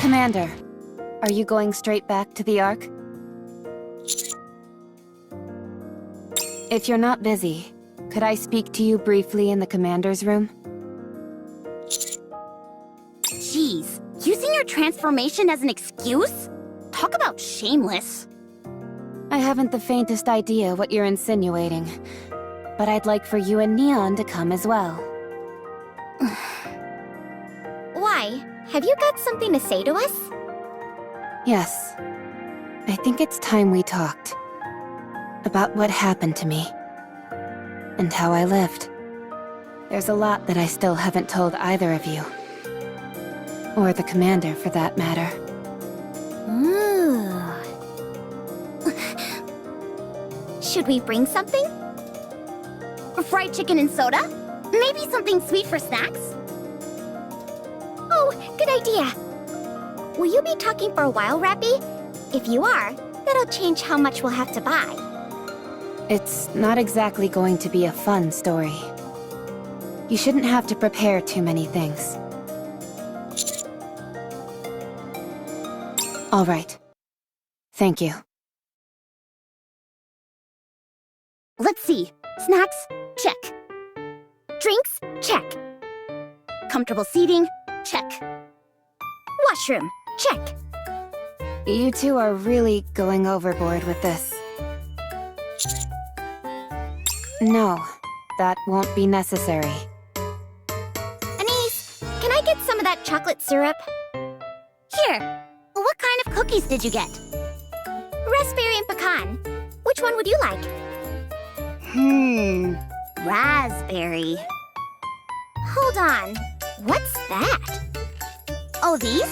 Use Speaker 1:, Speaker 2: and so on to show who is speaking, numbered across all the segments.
Speaker 1: Commander, are you going straight back to the Ark? If you're not busy, could I speak to you briefly in the Commander's room?
Speaker 2: Jeez, using your transformation as an excuse? Talk about shameless.
Speaker 1: I haven't the faintest idea what you're insinuating, but I'd like for you and Neon to come as well.
Speaker 2: Why? Have you got something to say to us?
Speaker 1: Yes. I think it's time we talked. About what happened to me. And how I lived. There's a lot that I still haven't told either of you. Or the Commander, for that matter.
Speaker 2: Ooh. Should we bring something? Fried chicken and soda? Maybe something sweet for snacks? Oh, good idea. Will you be talking for a while, Rappy? If you are, that'll change how much we'll have to buy.
Speaker 1: It's not exactly going to be a fun story. You shouldn't have to prepare too many things. All right. Thank you.
Speaker 2: Let's see. Snacks? Check. Drinks? Check. Comfortable seating? Check. Washroom? Check.
Speaker 1: You two are really going overboard with this. No, that won't be necessary.
Speaker 2: Anise, can I get some of that chocolate syrup? Here. What kind of cookies did you get? Raspberry and pecan. Which one would you like? Raspberry. Hold on. What's that? Oh, these?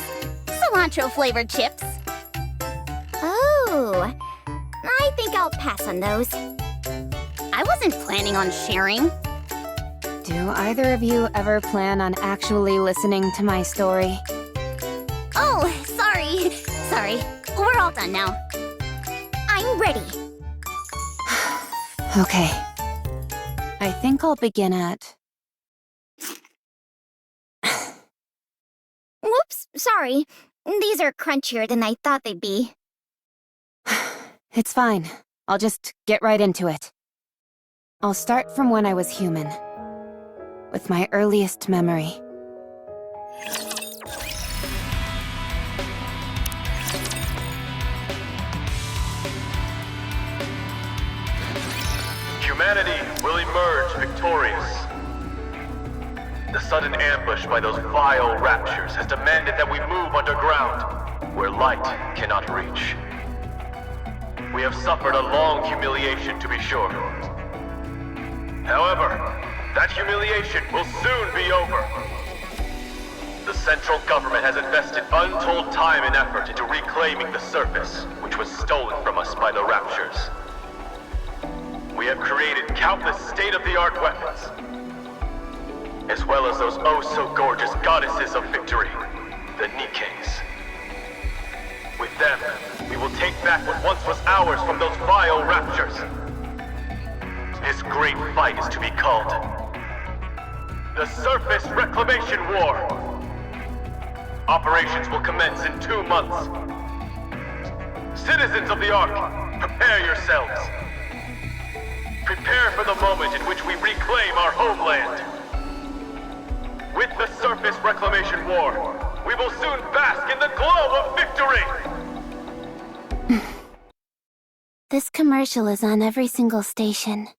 Speaker 2: Cilantro-flavored chips. Oh. I think I'll pass on those. I wasn't planning on sharing.
Speaker 1: Do either of you ever plan on actually listening to my story?
Speaker 2: Oh, sorry. Sorry. We're all done now. I'm ready.
Speaker 1: Okay. I think I'll begin at...
Speaker 2: Whoops, sorry. These are crunchier than I thought they'd be.
Speaker 1: It's fine. I'll just get right into it. I'll start from when I was human. With my earliest memory.
Speaker 3: Humanity will emerge victorious. The sudden ambush by those vile raptures has demanded that we move underground, where light cannot reach. We have suffered a long humiliation, to be sure. However, that humiliation will soon be over. The central government has invested untold time and effort into reclaiming the surface, which was stolen from us by the raptures. We have created countless state-of-the-art weapons, as well as those oh-so-gorgeous goddesses of victory, the Nikkes. With them, we will take back what once was ours from those vile raptures. This great fight is to be called the Surface Reclamation War. Operations will commence in 2 months. Citizens of the Ark, prepare yourselves. Prepare for the moment in which we reclaim our homeland. With the Surface Reclamation War, we will soon bask in the glow of victory!
Speaker 2: This commercial is on every single station.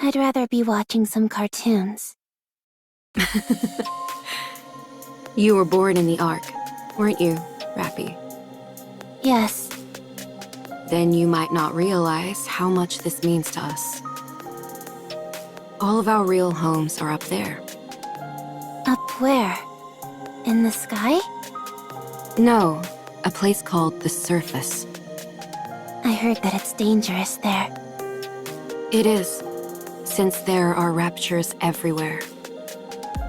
Speaker 2: I'd rather be watching some cartoons.
Speaker 4: You were born in the Ark, weren't you, Rappy?
Speaker 2: Yes.
Speaker 4: Then you might not realize how much this means to us. All of our real homes are up there.
Speaker 2: Up where? In the sky?
Speaker 4: No, a place called the Surface.
Speaker 2: I heard that it's dangerous there.
Speaker 4: It is, since there are raptures everywhere.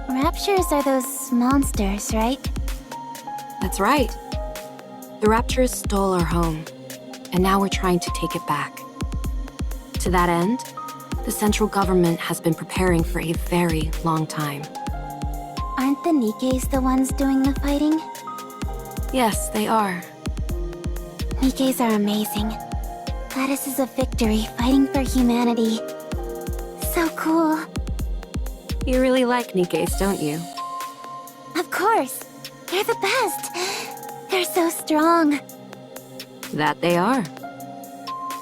Speaker 2: Raptures are those monsters, right?
Speaker 4: That's right. The raptors stole our home, and now we're trying to take it back. To that end, the central government has been preparing for a very long time.
Speaker 2: Aren't the Nikkes the ones doing the fighting?
Speaker 4: Yes, they are.
Speaker 2: Nikes are amazing. Gladys is a victory fighting for humanity. So cool.
Speaker 4: You really like Nikes, don't you?
Speaker 2: Of course. They're the best. They're so strong.
Speaker 4: That they are.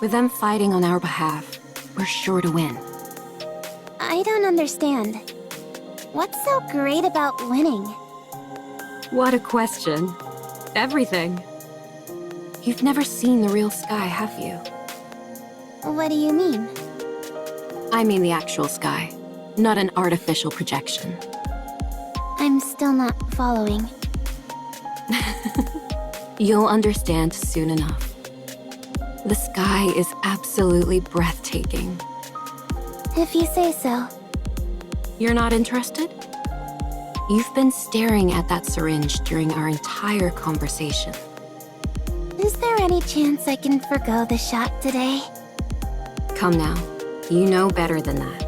Speaker 4: With them fighting on our behalf, we're sure to win.
Speaker 2: I don't understand. What's so great about winning?
Speaker 4: What a question. Everything. You've never seen the real sky, have you?
Speaker 2: What do you mean?
Speaker 4: I mean the actual sky, not an artificial projection.
Speaker 2: I'm still not following.
Speaker 4: You'll understand soon enough. The sky is absolutely breathtaking.
Speaker 2: If you say so.
Speaker 4: You're not interested? You've been staring at that syringe during our entire conversation.
Speaker 2: Is there any chance I can forgo the shot today?
Speaker 4: Come now, you know better than that.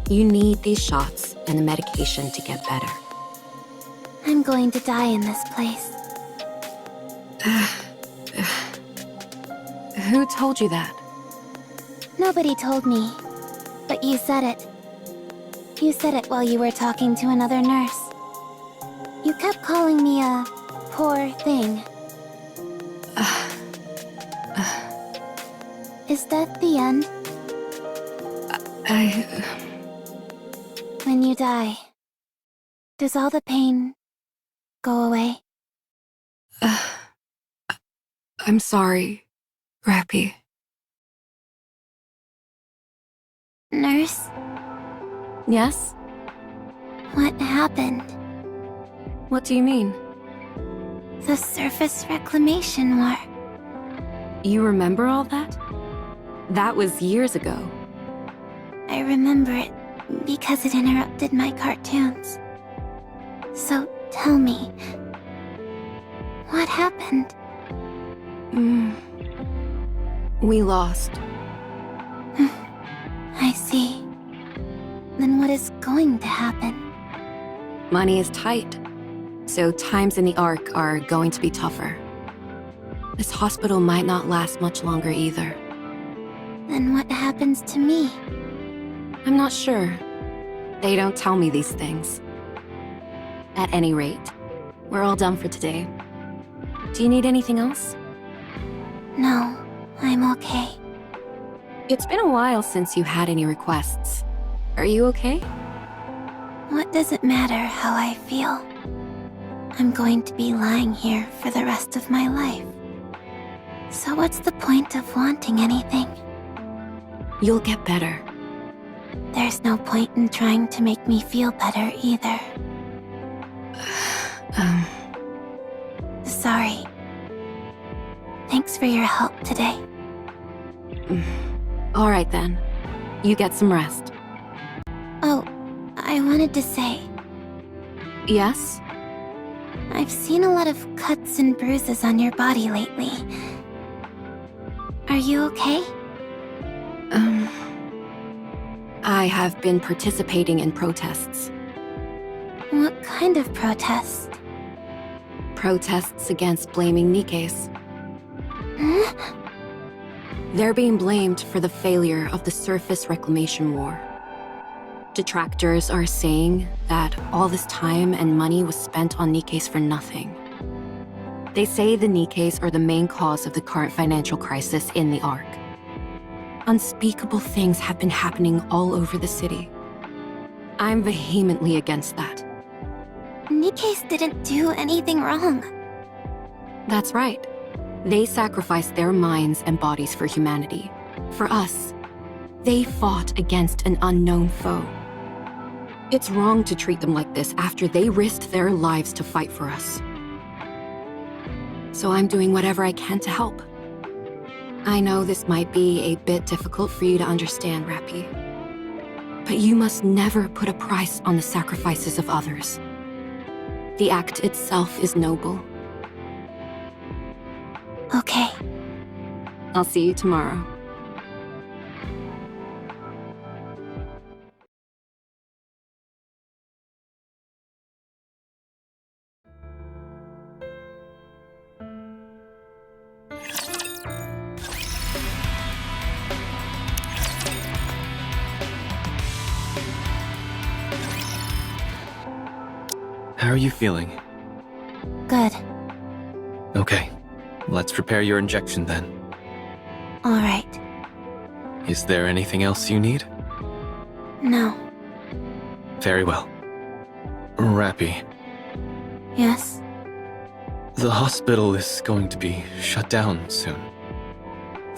Speaker 4: You need these shots and the medication to get better.
Speaker 2: I'm going to die in this place.
Speaker 4: Who told you that?
Speaker 2: Nobody told me, but you said it. You said it while you were talking to another nurse. You kept calling me a poor thing. Is that the end? When you die, does all the pain go away?
Speaker 4: I'm sorry, Rappy.
Speaker 2: Nurse,
Speaker 4: Yes?
Speaker 2: what happened?
Speaker 4: What do you mean?
Speaker 2: The surface reclamation war.
Speaker 4: You remember all that? That was years ago.
Speaker 2: I remember it because it interrupted my cartoons. So tell me, what happened?
Speaker 4: We lost.
Speaker 2: I see. Then what is going to happen?
Speaker 4: Money is tight, so times in the Ark are going to be tougher. This hospital might not last much longer either.
Speaker 2: Then what happens to me?
Speaker 4: I'm not sure. They don't tell me these things. At any rate, we're all done for today. Do you need anything else?
Speaker 2: No, I'm okay.
Speaker 4: It's been a while since you had any requests. Are you okay?
Speaker 2: What does it matter how I feel? I'm going to be lying here for the rest of my life. So what's the point of wanting anything?
Speaker 4: You'll get better.
Speaker 2: There's no point in trying to make me feel better either. Sorry. Thanks for your help today.
Speaker 4: All right then. You get some rest.
Speaker 2: Oh, I wanted to say,
Speaker 4: Yes?
Speaker 2: I've seen a lot of cuts and bruises on your body lately. Are you okay?
Speaker 4: I have been participating in protests.
Speaker 2: What kind of protest?
Speaker 4: Protests against blaming Nikes.
Speaker 2: Huh?
Speaker 4: They're being blamed for the failure of the surface reclamation war. Detractors are saying that all this time and money was spent on Nikes for nothing. They say the Nikes are the main cause of the current financial crisis in the Ark. Unspeakable things have been happening all over the city. I'm vehemently against that.
Speaker 2: Nikes didn't do anything wrong.
Speaker 4: That's right. They sacrificed their minds and bodies for humanity. For us, they fought against an unknown foe. It's wrong to treat them like this after they risked their lives to fight for us. So I'm doing whatever I can to help. I know this might be a bit difficult for you to understand, Rappy. But you must never put a price on the sacrifices of others. The act itself is noble.
Speaker 2: Okay.
Speaker 4: I'll see you tomorrow.
Speaker 5: How are you feeling?
Speaker 2: Good.
Speaker 5: Okay, let's prepare your injection then.
Speaker 2: Alright.
Speaker 5: Is there anything else you need?
Speaker 2: No.
Speaker 5: Very well. Rappy,
Speaker 2: Yes?
Speaker 5: the hospital is going to be shut down soon.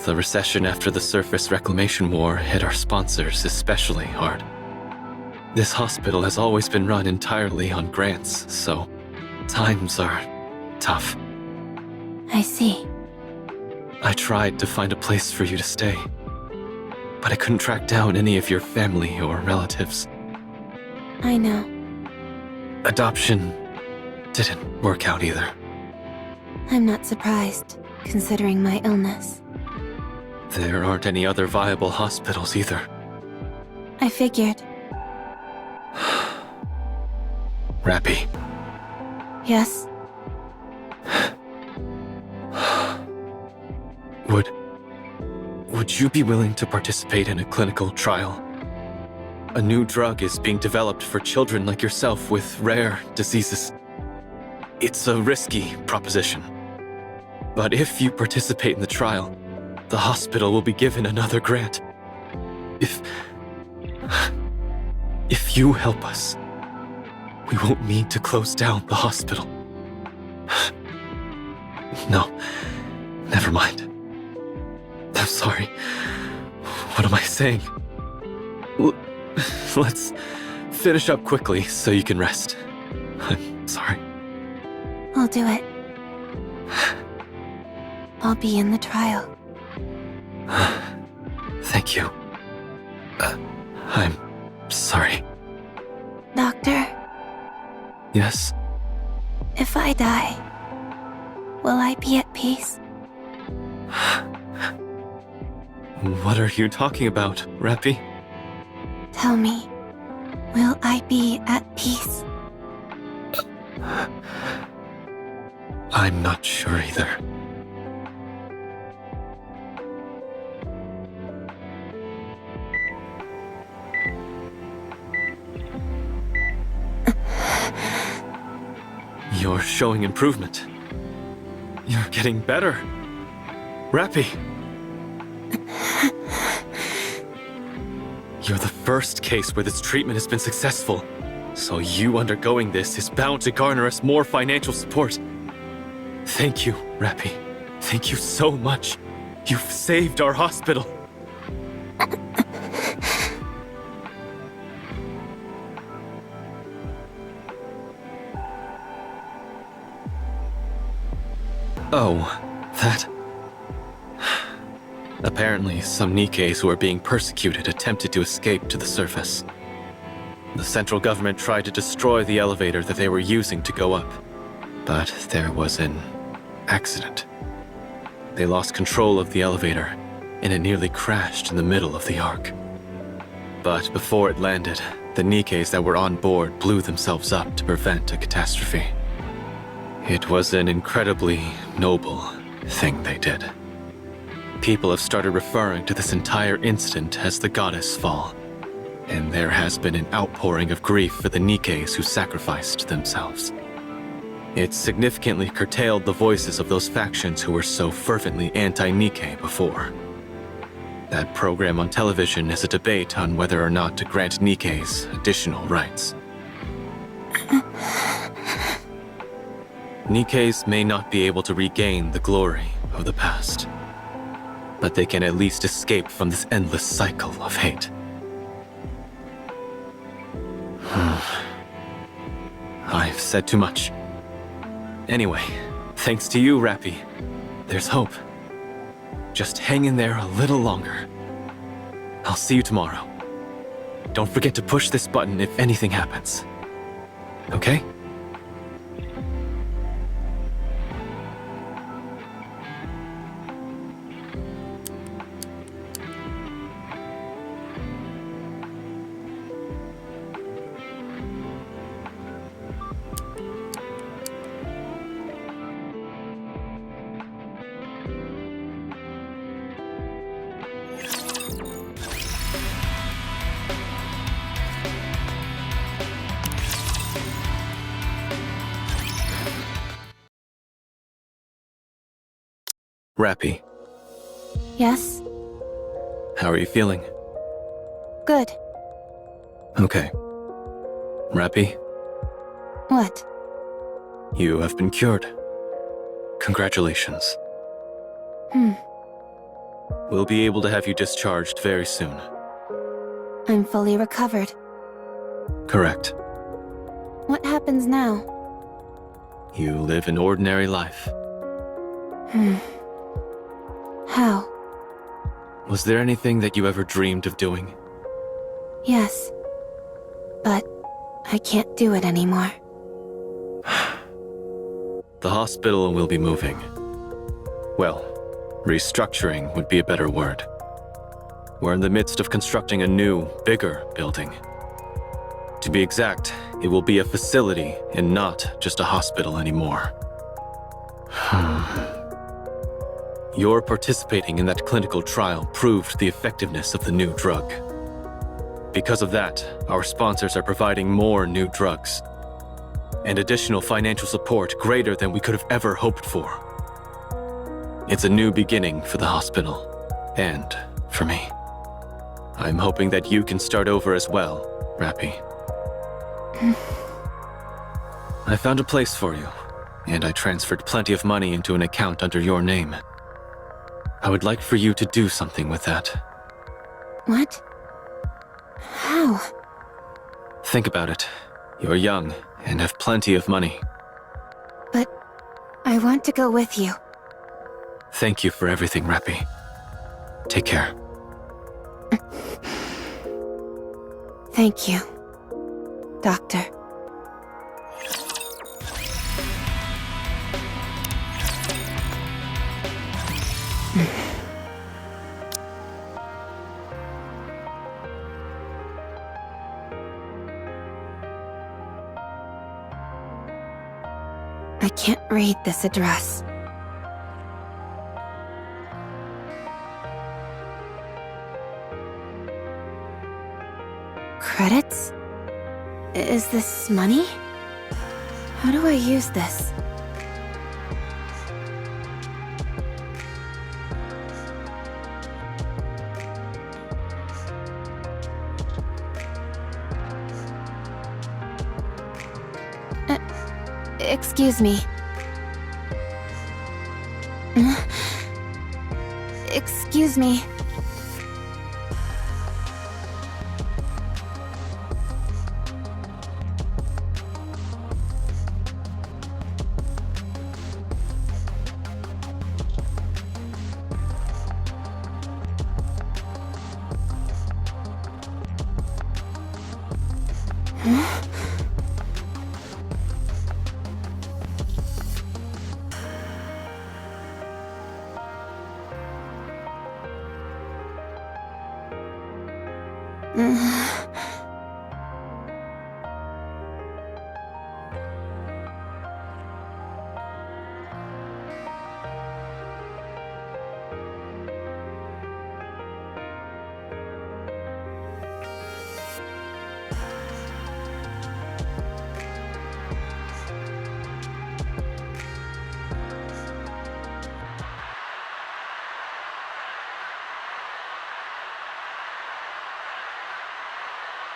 Speaker 5: The recession after the surface reclamation war hit our sponsors especially hard. This hospital has always been run entirely on grants, so times are tough.
Speaker 2: I see.
Speaker 5: I tried to find a place for you to stay, but I couldn't track down any of your family or relatives.
Speaker 2: I know.
Speaker 5: Adoption didn't work out either.
Speaker 2: I'm not surprised, considering my illness.
Speaker 5: There aren't any other viable hospitals either.
Speaker 2: I figured.
Speaker 5: Rappy,
Speaker 2: Yes?
Speaker 5: would you be willing to participate in a clinical trial? A new drug is being developed for children like yourself with rare diseases. It's a risky proposition. But if you participate in the trial, the hospital will be given another grant. If you help us, we won't need to close down the hospital. No, never mind. I'm sorry. What am I saying? Let's finish up quickly so you can rest. I'm sorry.
Speaker 2: I'll do it. I'll be in the trial.
Speaker 5: Thank you. I'm sorry.
Speaker 2: Doctor,
Speaker 5: Yes?
Speaker 2: if I die, will I be at peace?
Speaker 5: What are you talking about, Rappy?
Speaker 2: Tell me, will I be at peace?
Speaker 5: I'm not sure either. You're showing improvement. You're getting better. Rappy! You're the first case where this treatment has been successful, so you undergoing this is bound to garner us more financial support. Thank you, Rappy. Thank you so much. You've saved our hospital. Oh, that... Apparently, some Nikkeis who are being persecuted attempted to escape to the surface. The central government tried to destroy the elevator that they were using to go up, but there was an accident. They lost control of the elevator, and it nearly crashed in the middle of the arc. But before it landed, the Nikkeis that were on board blew themselves up to prevent a catastrophe. It was an incredibly noble thing they did. People have started referring to this entire incident as the Goddess Fall, and there has been an outpouring of grief for the Nikkeis who sacrificed themselves. It significantly curtailed the voices of those factions who were so fervently anti-Nikkei before. That program on television is a debate on whether or not to grant Nikkeis additional rights. Nikkeis may not be able to regain the glory of the past, but they can at least escape from this endless cycle of hate. I've said too much. Anyway, thanks to you, Rappy, there's hope. Just hang in there a little longer. I'll see you tomorrow. Don't forget to push this button if anything happens. Okay? Rappy,
Speaker 1: Yes?
Speaker 5: how are you feeling?
Speaker 1: Good.
Speaker 5: Okay. Rappy,
Speaker 1: What?
Speaker 5: you have been cured. Congratulations. We'll be able to have you discharged very soon.
Speaker 1: I'm fully recovered.
Speaker 5: Correct.
Speaker 1: What happens now?
Speaker 5: You live an ordinary life.
Speaker 1: How?
Speaker 5: Was there anything that you ever dreamed of doing?
Speaker 1: Yes. But I can't do it anymore.
Speaker 5: The hospital will be moving. Well, restructuring would be a better word. We're in the midst of constructing a new, bigger building. To be exact, it will be a facility and not just a hospital anymore. Your participating in that clinical trial proved the effectiveness of the new drug. Because of that, our sponsors are providing more new drugs and additional financial support greater than we could have ever hoped for. It's a new beginning for the hospital, and for me. I'm hoping that you can start over as well, Rappy. I found a place for you, and I transferred plenty of money into an account under your name. I would like for you to do something with that.
Speaker 1: What? How?
Speaker 5: Think about it. You're young and have plenty of money.
Speaker 1: But I want to go with you.
Speaker 5: Thank you for everything, Rappy. Take care.
Speaker 1: Thank you, Doctor. I can't read this address. Credits? Is this money? How do I use this? Excuse me. Excuse me.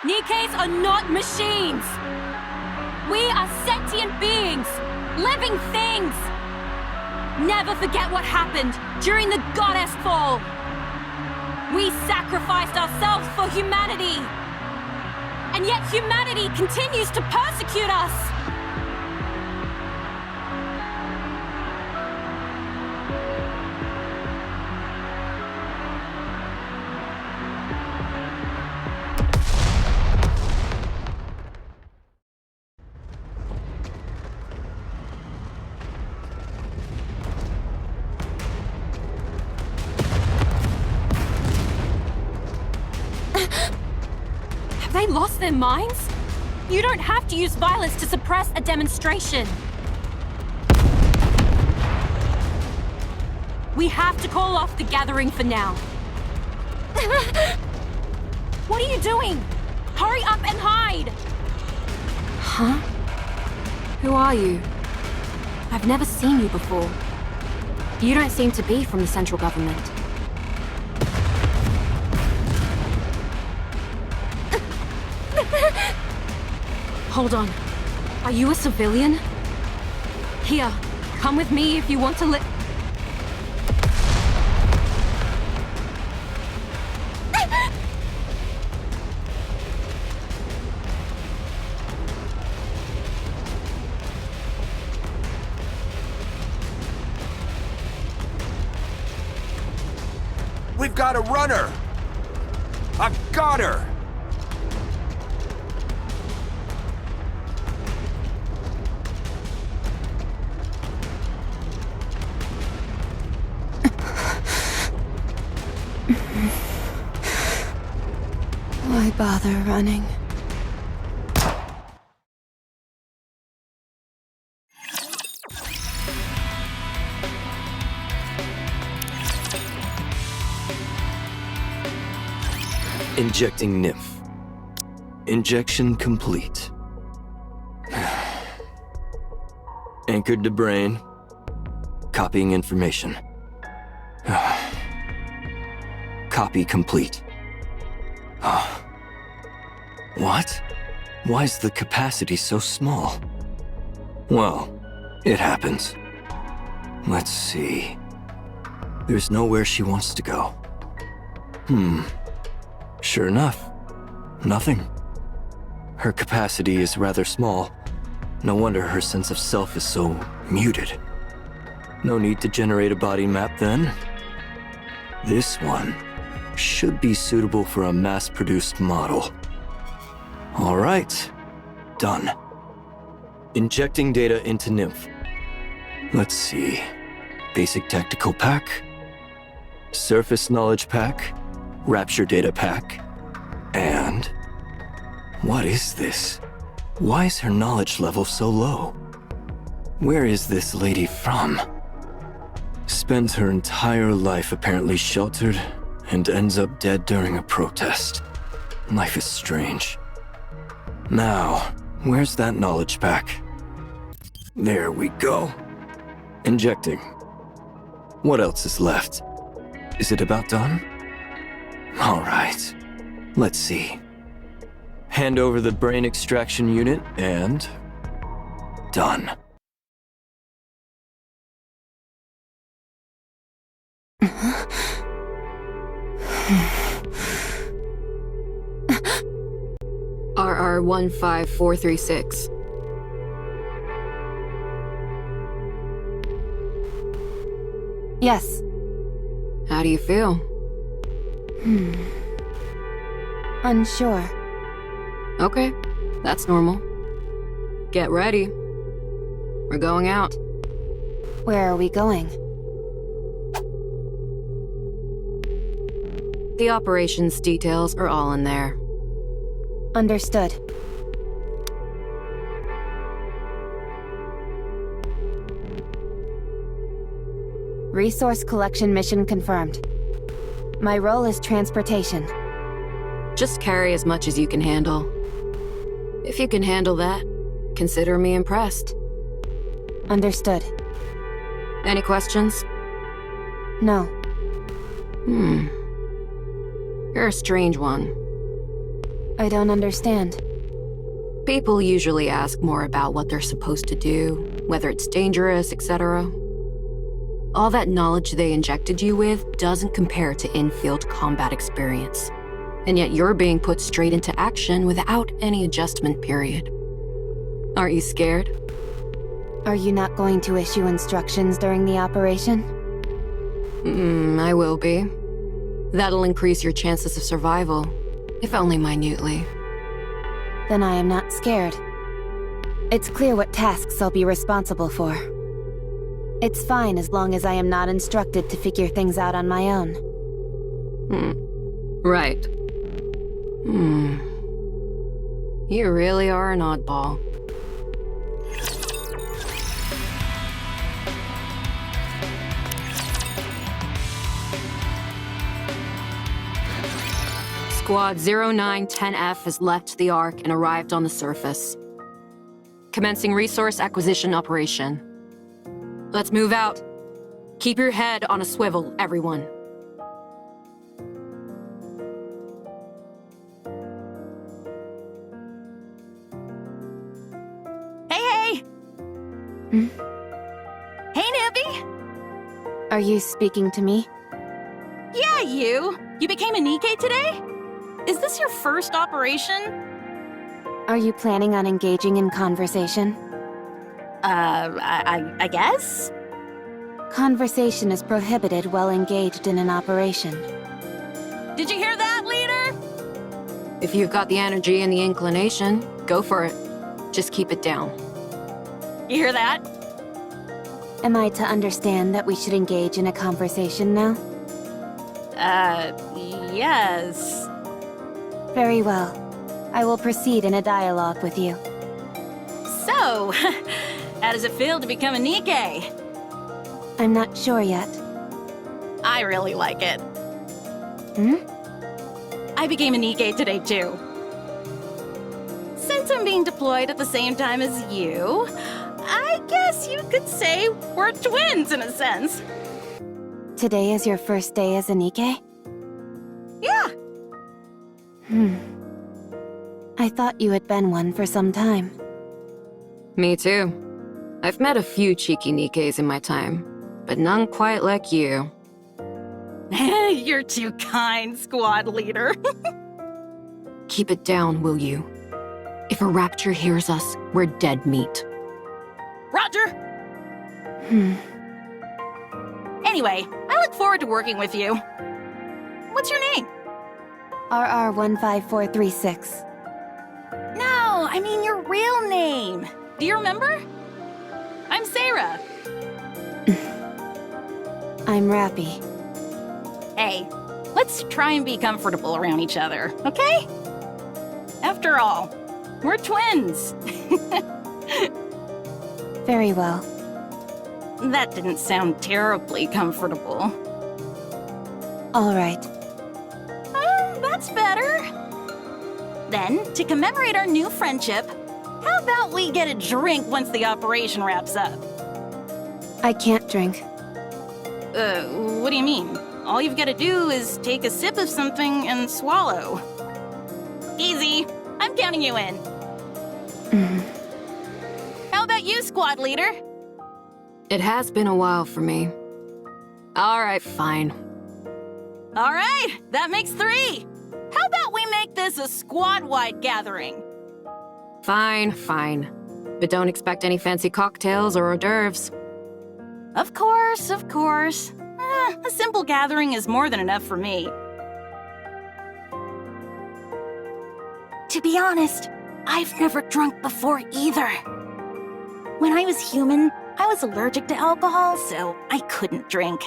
Speaker 6: Nikes are not machines! We are sentient beings! Living things! Never forget what happened during the Goddess Fall! We sacrificed ourselves for humanity! And yet humanity continues to persecute us! Have they lost their minds? You don't have to use violence to suppress a demonstration. We have to call off the gathering for now. What are you doing? Hurry up and hide!
Speaker 4: Huh? Who are you? I've never seen you before. You don't seem to be from the central government. Hold on. Are you a civilian? Here, come with me if you want to
Speaker 7: We've got a runner! I've got her!
Speaker 1: Why bother running?
Speaker 8: Injecting nymph. Injection complete. Anchored to brain. Copying information. Copy complete. What? Why is the capacity so small? Well, it happens. Let's see. There's nowhere she wants to go. Sure enough, nothing. Her capacity is rather small. No wonder her sense of self is so muted. No need to generate a body map then. This one should be suitable for a mass-produced model. All right, done. Injecting data into Nymph. Let's see. Basic tactical pack, surface knowledge pack, rapture data pack, and... what is this? Why is her knowledge level so low? Where is this lady from? Spends her entire life apparently sheltered and ends up dead during a protest. Life is strange. Now, where's that knowledge pack? There we go. Injecting. What else is left? Is it about done? All right. Let's see. Hand over the brain extraction unit and... done.
Speaker 4: RR15436.
Speaker 1: Yes.
Speaker 4: How do you feel?
Speaker 1: Unsure.
Speaker 4: Okay, that's normal. Get ready. We're going out.
Speaker 1: Where are we going?
Speaker 4: The operations details are all in there.
Speaker 1: Understood. Resource collection mission confirmed. My role is transportation.
Speaker 4: Just carry as much as you can handle. If you can handle that, consider me impressed.
Speaker 1: Understood.
Speaker 4: Any questions?
Speaker 1: No.
Speaker 4: You're a strange one.
Speaker 1: I don't understand.
Speaker 4: People usually ask more about what they're supposed to do, whether it's dangerous, etc. All that knowledge they injected you with doesn't compare to in-field combat experience. And yet you're being put straight into action without any adjustment period. Aren't you scared?
Speaker 1: Are you not going to issue instructions during the operation?
Speaker 4: I will be. That'll increase your chances of survival, if only minutely.
Speaker 1: Then I am not scared. It's clear what tasks I'll be responsible for. It's fine as long as I am not instructed to figure things out on my own.
Speaker 4: Right. You really are an oddball. Squad 0910F has left the Ark and arrived on the surface. Commencing resource acquisition operation. Let's move out. Keep your head on a swivel, everyone.
Speaker 6: Hey!
Speaker 1: Hmm?
Speaker 6: Hey, Nippy!
Speaker 1: Are you speaking to me?
Speaker 6: Yeah, you! You became a Nikkei today? Is this your first operation?
Speaker 1: Are you planning on engaging in conversation?
Speaker 6: I guess?
Speaker 1: Conversation is prohibited while engaged in an operation.
Speaker 6: Did you hear that, leader?
Speaker 4: If you've got the energy and the inclination, go for it. Just keep it down.
Speaker 6: You hear that?
Speaker 1: Am I to understand that we should engage in a conversation now?
Speaker 6: Yes.
Speaker 1: Very well. I will proceed in a dialogue with you.
Speaker 6: So, how does it feel to become a Nikkei?
Speaker 1: I'm not sure yet.
Speaker 6: I really like it.
Speaker 1: Hmm?
Speaker 6: I became a Nikkei today, too. Since I'm being deployed at the same time as you, I guess you could say we're twins in a sense.
Speaker 1: Today is your first day as a Nikkei?
Speaker 6: Yeah.
Speaker 1: I thought you had been one for some time.
Speaker 4: Me too. I've met a few cheeky Nikkeis in my time, but none quite like you.
Speaker 6: You're too kind, squad leader.
Speaker 4: Keep it down, will you? If a rapture hears us, we're dead meat.
Speaker 6: Roger! Anyway, I look forward to working with you. What's your name?
Speaker 1: RR15436.
Speaker 6: No, I mean your real name. Do you remember? I'm Sarah.
Speaker 1: I'm Rappy.
Speaker 6: Hey, let's try and be comfortable around each other, okay? After all, we're twins.
Speaker 1: Very well.
Speaker 6: That didn't sound terribly comfortable.
Speaker 1: All right.
Speaker 6: That's better. Then, to commemorate our new friendship, how about we get a drink once the operation wraps up?
Speaker 1: I can't drink.
Speaker 6: What do you mean? All you've got to do is take a sip of something and swallow. Easy. I'm counting you in. How about you, squad leader?
Speaker 4: It has been a while for me. All right, fine.
Speaker 6: All right, that makes 3. How about we make this a squad-wide gathering?
Speaker 4: Fine, fine. But don't expect any fancy cocktails or hors d'oeuvres.
Speaker 6: Of course, of course. A simple gathering is more than enough for me. To be honest, I've never drunk before either. When I was human, I was allergic to alcohol, so I couldn't drink.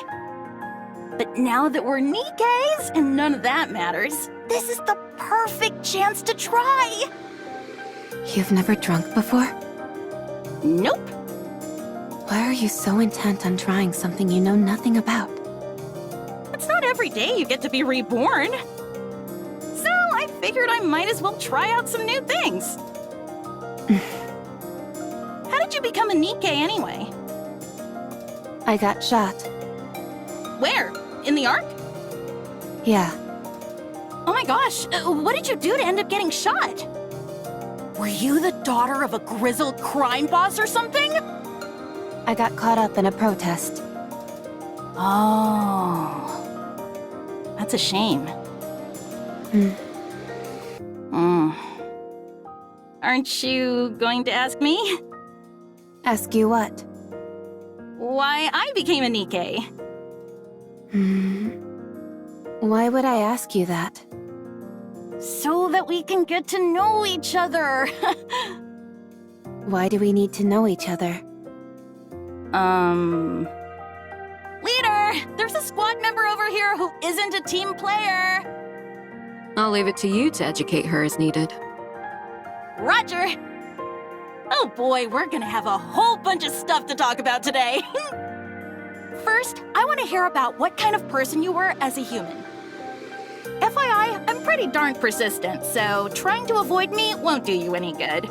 Speaker 6: But now that we're Nikkeis and none of that matters, this is the perfect chance to try.
Speaker 1: You've never drunk before?
Speaker 6: Nope.
Speaker 1: Why are you so intent on trying something you know nothing about?
Speaker 6: It's not every day you get to be reborn. So I figured I might as well try out some new things. How did you become a Nikkei anyway?
Speaker 1: I got shot.
Speaker 6: Where? In the Ark?
Speaker 1: Yeah.
Speaker 6: Oh my gosh, what did you do to end up getting shot? Were you the daughter of a grizzled crime boss or something?
Speaker 1: I got caught up in a protest.
Speaker 6: Oh. That's a shame. Aren't you going to ask me?
Speaker 1: Ask you what?
Speaker 6: Why I became a Nikkei.
Speaker 1: Why would I ask you that?
Speaker 6: So that we can get to know each other.
Speaker 1: Why do we need to know each other?
Speaker 6: Leader, there's a squad member over here who isn't a team player.
Speaker 4: I'll leave it to you to educate her as needed.
Speaker 6: Roger. Oh boy, we're gonna have a whole bunch of stuff to talk about today. First, I want to hear about what kind of person you were as a human. FYI, I'm pretty darn persistent, so trying to avoid me won't do you any good.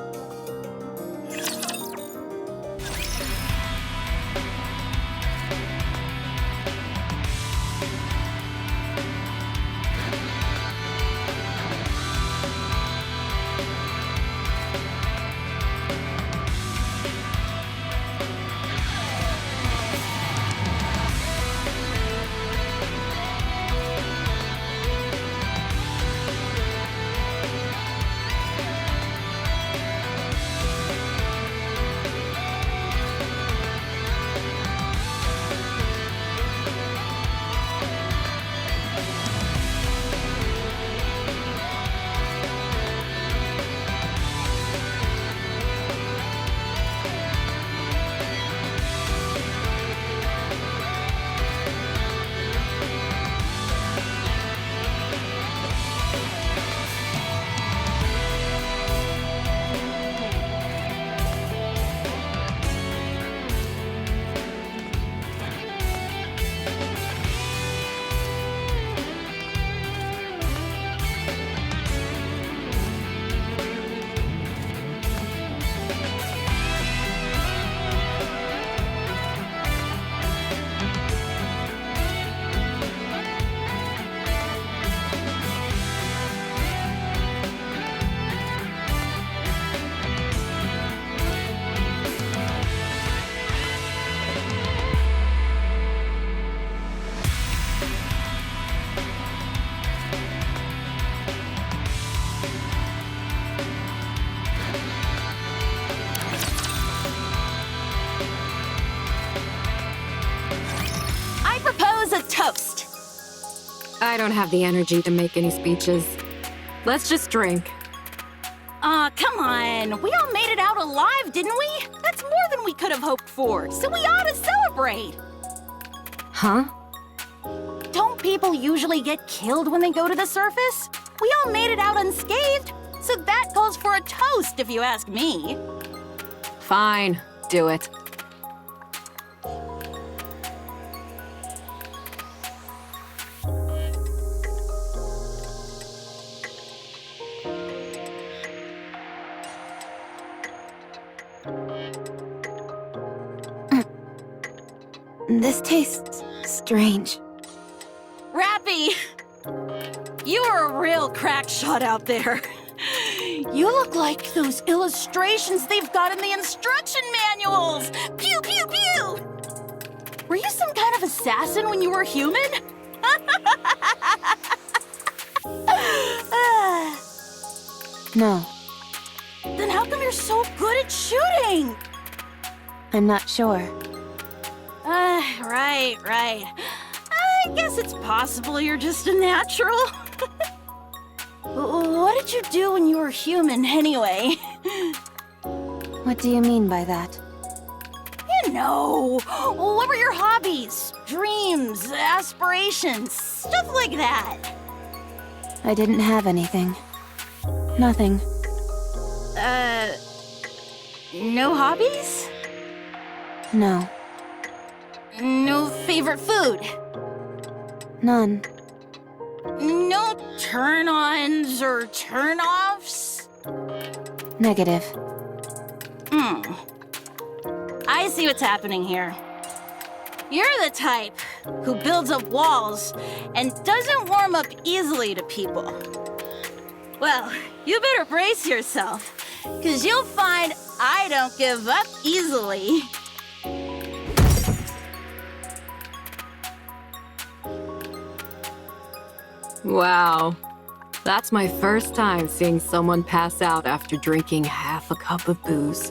Speaker 6: toast.
Speaker 4: I don't have the energy to make any speeches. Let's just drink.
Speaker 6: Aw, come on. We all made it out alive, didn't we? That's more than we could have hoped for, so we ought to celebrate.
Speaker 4: Huh?
Speaker 6: Don't people usually get killed when they go to the surface? We all made it out unscathed, so that calls for a toast, if you ask me.
Speaker 4: Fine, do it.
Speaker 1: This tastes strange.
Speaker 6: Rappy! You are a real crack shot out there. You look like those illustrations they've got in the instruction manuals! Pew, pew, pew! Were you some kind of assassin when you were human?
Speaker 1: No,
Speaker 6: Then how come you're so good at shooting?
Speaker 1: I'm not sure.
Speaker 6: Right. I guess it's possible you're just a natural. What did you do when you were human, anyway?
Speaker 1: What do you mean by that?
Speaker 6: You know, what were your hobbies, dreams, aspirations, stuff like that?
Speaker 1: I didn't have anything. Nothing.
Speaker 6: No hobbies?
Speaker 1: No.
Speaker 6: No favorite food?
Speaker 1: None.
Speaker 6: No turn-ons or turn-offs?
Speaker 1: Negative.
Speaker 6: I see what's happening here. You're the type who builds up walls and doesn't warm up easily to people. Well, you better brace yourself, because you'll find I don't give up easily.
Speaker 4: Wow. That's my first time seeing someone pass out after drinking half a cup of booze.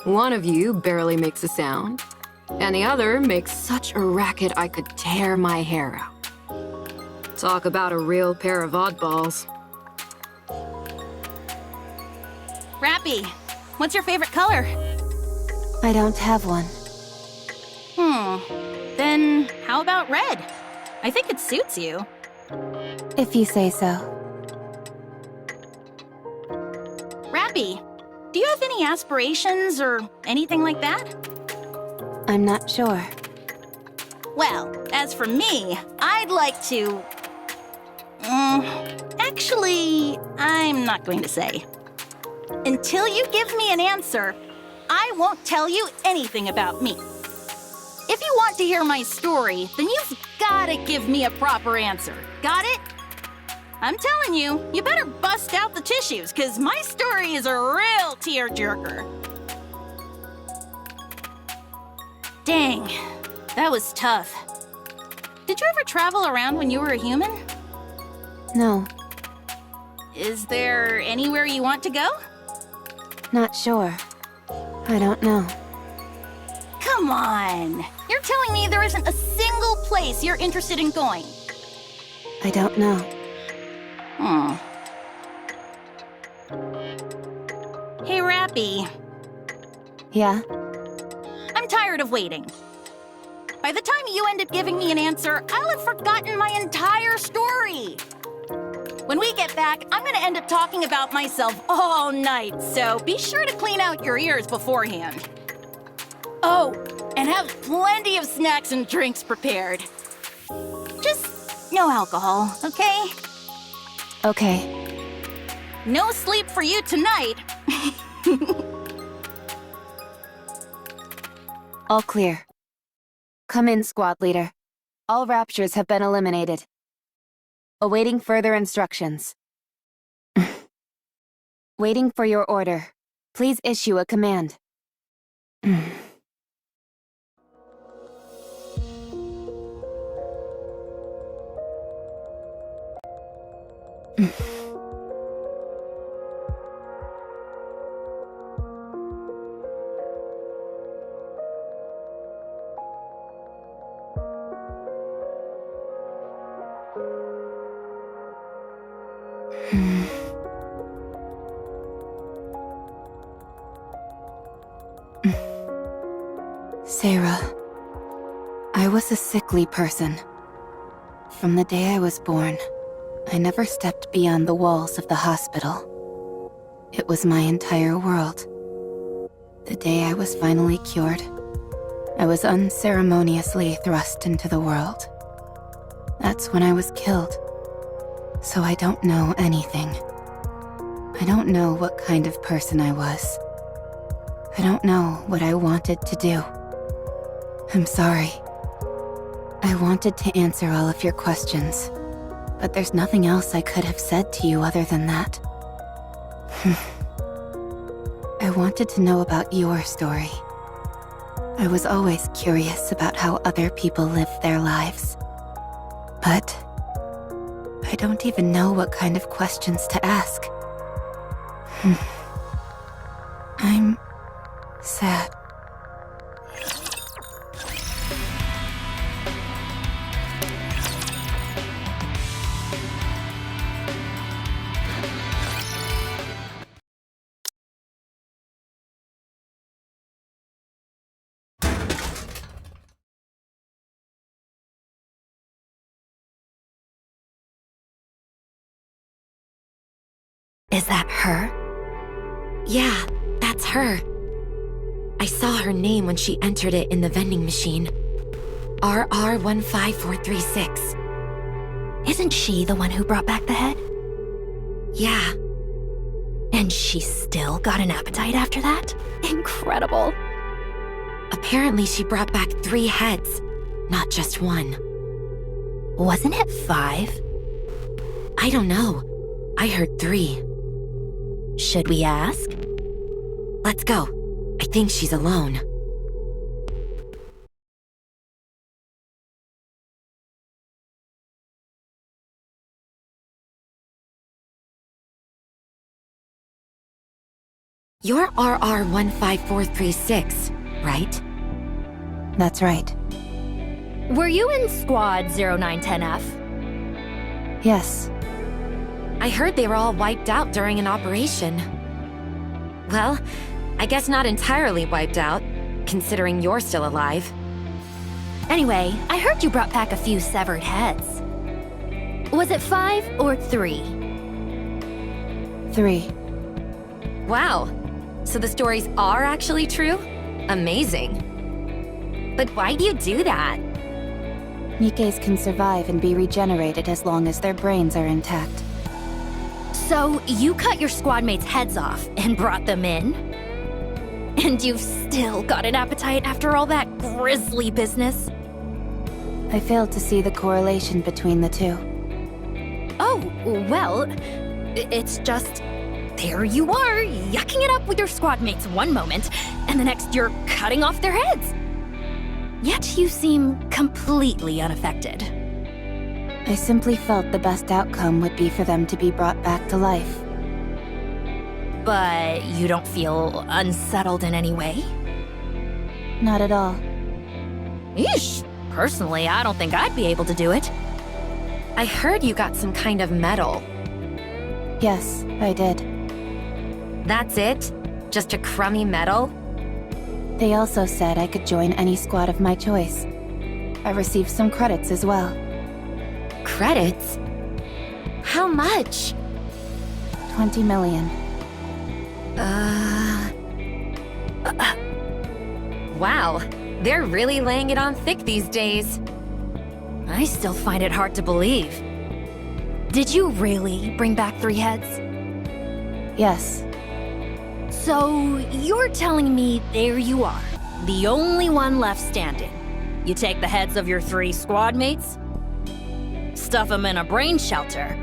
Speaker 4: One of you barely makes a sound, and the other makes such a racket I could tear my hair out. Talk about a real pair of oddballs.
Speaker 6: Rappy, what's your favorite color?
Speaker 1: I don't have one.
Speaker 6: Then how about red? I think it suits you.
Speaker 1: If you say so.
Speaker 6: Rappy, do you have any aspirations or anything like that?
Speaker 1: I'm not sure.
Speaker 6: Well, as for me, I'd like to... actually, I'm not going to say. Until you give me an answer, I won't tell you anything about me. If you want to hear my story, then you've gotta give me a proper answer. Got it? I'm telling you, you better bust out the tissues, because my story is a real tearjerker. Dang, that was tough. Did you ever travel around when you were a human?
Speaker 1: No,
Speaker 6: Is there anywhere you want to go?
Speaker 1: not sure. I don't know.
Speaker 6: Come on! You're telling me there isn't a single place you're interested in going?
Speaker 1: I don't know.
Speaker 6: Hey, Rappy.
Speaker 1: Yeah?
Speaker 6: I'm tired of waiting. By the time you end up giving me an answer, I'll have forgotten my entire story. When we get back, I'm gonna end up talking about myself all night, so be sure to clean out your ears beforehand. Oh, and have plenty of snacks and drinks prepared. Just no alcohol, okay?
Speaker 1: Okay.
Speaker 6: No sleep for you tonight.
Speaker 1: All clear. Come in, squad leader. All raptures have been eliminated. Awaiting further instructions. Waiting for your order. Please issue a command. Sarah, I was a sickly person. From the day I was born, I never stepped beyond the walls of the hospital. It was my entire world. The day I was finally cured, I was unceremoniously thrust into the world. That's when I was killed. So I don't know anything. I don't know what kind of person I was. I don't know what I wanted to do. I'm sorry. I wanted to answer all of your questions, but there's nothing else I could have said to you other than that. I wanted to know about your story. I was always curious about how other people live their lives. But I don't even know what kind of questions to ask. I'm sad.
Speaker 4: Is that her? Yeah, that's her. I saw her name when she entered it in the vending machine. RR15436.
Speaker 6: Isn't she the one who brought back the head?
Speaker 4: Yeah.
Speaker 6: And she still got an appetite after that? Incredible.
Speaker 4: Apparently she brought back 3 heads, not just one.
Speaker 6: Wasn't it 5?
Speaker 4: I don't know. I heard 3.
Speaker 6: Should we ask?
Speaker 4: Let's go. I think she's alone. You're RR15436, right?
Speaker 1: That's right.
Speaker 6: Were you in Squad 0910F?
Speaker 1: Yes.
Speaker 4: I heard they were all wiped out during an operation. Well, I guess not entirely wiped out, considering you're still alive.
Speaker 6: Anyway, I heard you brought back a few severed heads. Was it 5 or 3?
Speaker 1: 3.
Speaker 4: Wow. So the stories are actually true? Amazing. But why do you do that?
Speaker 1: Nikes can survive and be regenerated as long as their brains are intact.
Speaker 6: So you cut your squad mates' heads off and brought them in? And you've still got an appetite after all that grisly business?
Speaker 1: I failed to see the correlation between the two.
Speaker 6: Oh, well, it's just... there you are, yucking it up with your squad mates one moment, and the next you're cutting off their heads. Yet you seem completely unaffected.
Speaker 1: I simply felt the best outcome would be for them to be brought back to life.
Speaker 6: But you don't feel unsettled in any way?
Speaker 1: Not at all.
Speaker 6: Eesh! Personally, I don't think I'd be able to do it.
Speaker 4: I heard you got some kind of medal.
Speaker 1: Yes, I did.
Speaker 4: That's it? Just a crummy medal?
Speaker 1: They also said I could join any squad of my choice. I received some credits as well.
Speaker 4: Credits? How much?
Speaker 1: 20 million.
Speaker 4: Wow, they're really laying it on thick these days.
Speaker 6: I still find it hard to believe. Did you really bring back 3 heads?
Speaker 1: Yes.
Speaker 6: So, you're telling me there you are, the only one left standing. You take the heads of your 3 squad mates, stuff them in a brain shelter,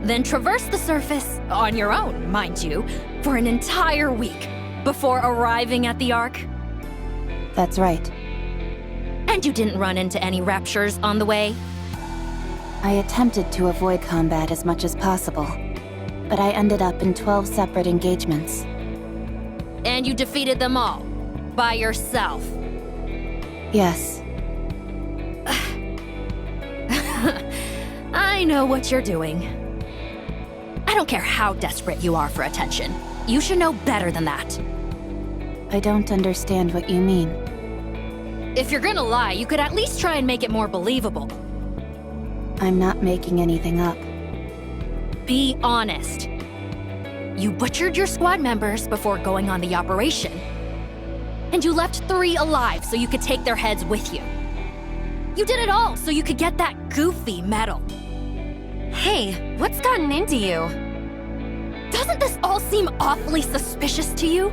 Speaker 6: then traverse the surface, on your own, mind you, for an entire week before arriving at the Ark?
Speaker 1: That's right.
Speaker 6: And you didn't run into any raptures on the way?
Speaker 1: I attempted to avoid combat as much as possible, but I ended up in 12 separate engagements.
Speaker 6: And you defeated them all, by yourself?
Speaker 1: Yes.
Speaker 6: I know what you're doing. I don't care how desperate you are for attention. You should know better than that.
Speaker 1: I don't understand what you mean.
Speaker 6: If you're gonna lie, you could at least try and make it more believable.
Speaker 1: I'm not making anything up.
Speaker 6: Be honest. You butchered your squad members before going on the operation. And you left 3 alive so you could take their heads with you. You did it all so you could get that goofy medal.
Speaker 4: Hey, what's gotten into you?
Speaker 6: Doesn't this all seem awfully suspicious to you?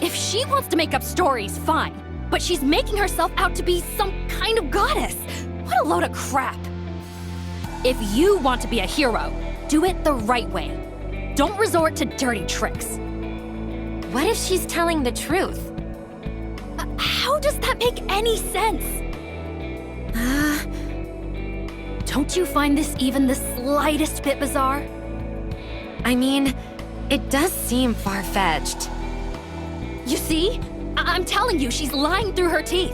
Speaker 6: If she wants to make up stories, fine. But she's making herself out to be some kind of goddess. What a load of crap. If you want to be a hero, do it the right way. Don't resort to dirty tricks.
Speaker 4: What if she's telling the truth?
Speaker 6: How does that make any sense? Don't you find this even the slightest bit bizarre?
Speaker 4: I mean, it does seem far-fetched.
Speaker 6: You see? I'm telling you, she's lying through her teeth.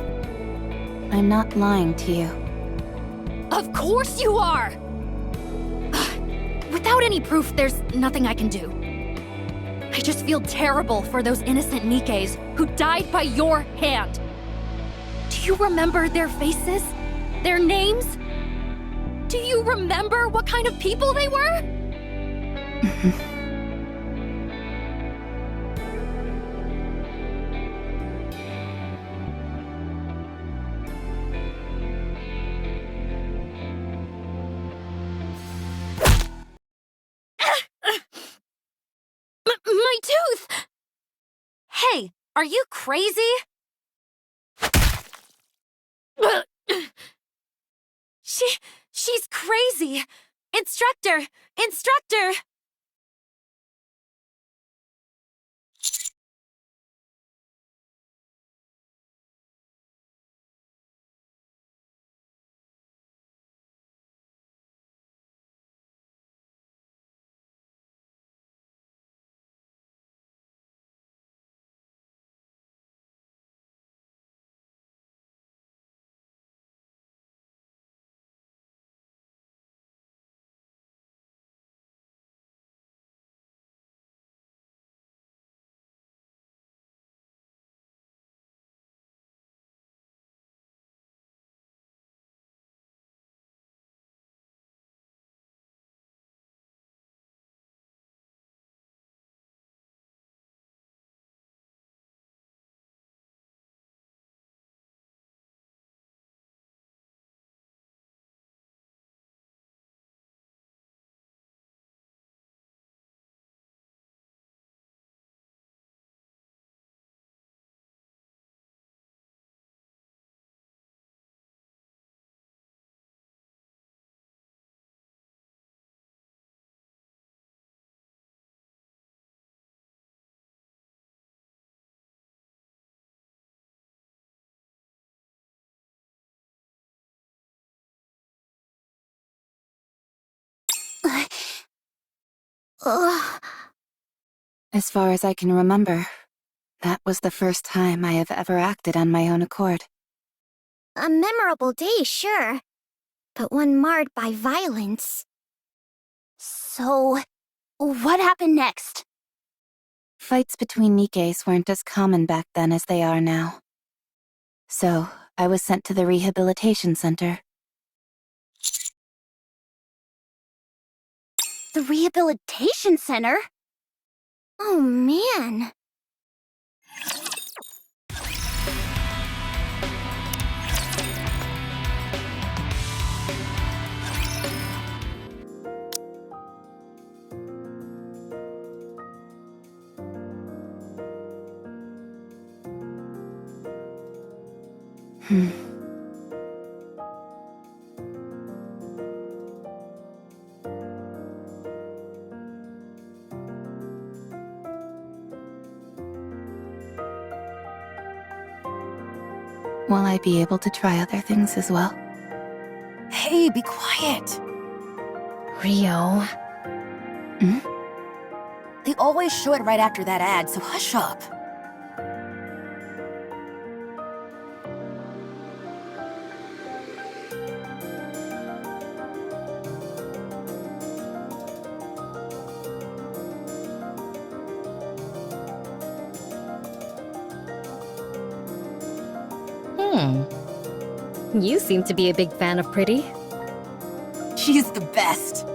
Speaker 1: I'm not lying to you.
Speaker 6: Of course you are! Without any proof, there's nothing I can do. I just feel terrible for those innocent Nikkes who died by your hand. Do you remember their faces? Their names? Do you remember what kind of people they were? My tooth!
Speaker 4: Hey, are you crazy? She's crazy! Instructor! Instructor!
Speaker 1: As far as I can remember, that was the first time I have ever acted on my own accord.
Speaker 2: A memorable day, sure. But one marred by violence. So, what happened next?
Speaker 1: Fights between Nikkes weren't as common back then as they are now. So, I was sent to the rehabilitation center.
Speaker 2: The rehabilitation center? Oh man.
Speaker 1: Will I be able to try other things as well?
Speaker 9: Hey, be quiet. Rio.
Speaker 1: Hmm?
Speaker 9: They always show it right after that ad, so hush up.
Speaker 10: You seem to be a big fan of Pretty.
Speaker 9: She's the best.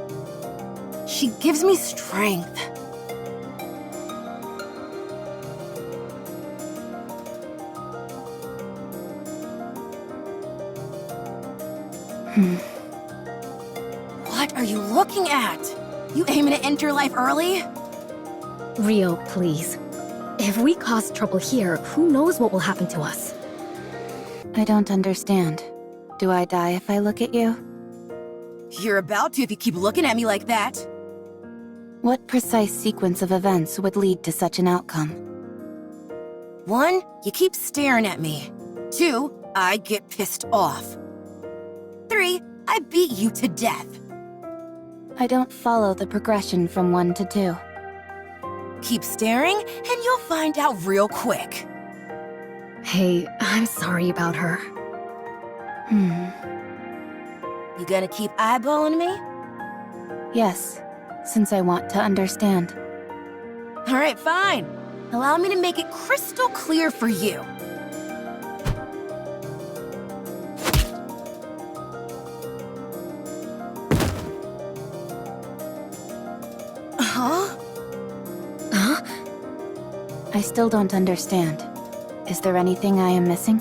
Speaker 9: She gives me strength. What are you looking at? You aiming to end your life early?
Speaker 10: Rio, please. If we cause trouble here, who knows what will happen to us?
Speaker 1: I don't understand. Do I die if I look at you?
Speaker 9: You're about to if you keep looking at me like that.
Speaker 1: What precise sequence of events would lead to such an outcome?
Speaker 9: 1, you keep staring at me. 2, I get pissed off. 3, I beat you to death.
Speaker 1: I don't follow the progression from 1 to 2.
Speaker 9: Keep staring, and you'll find out real quick.
Speaker 10: Hey, I'm sorry about her.
Speaker 9: You gonna keep eyeballing me?
Speaker 1: Yes, since I want to understand.
Speaker 9: Alright, fine. Allow me to make it crystal clear for you. Huh?
Speaker 10: Huh?
Speaker 1: I still don't understand. Is there anything I am missing?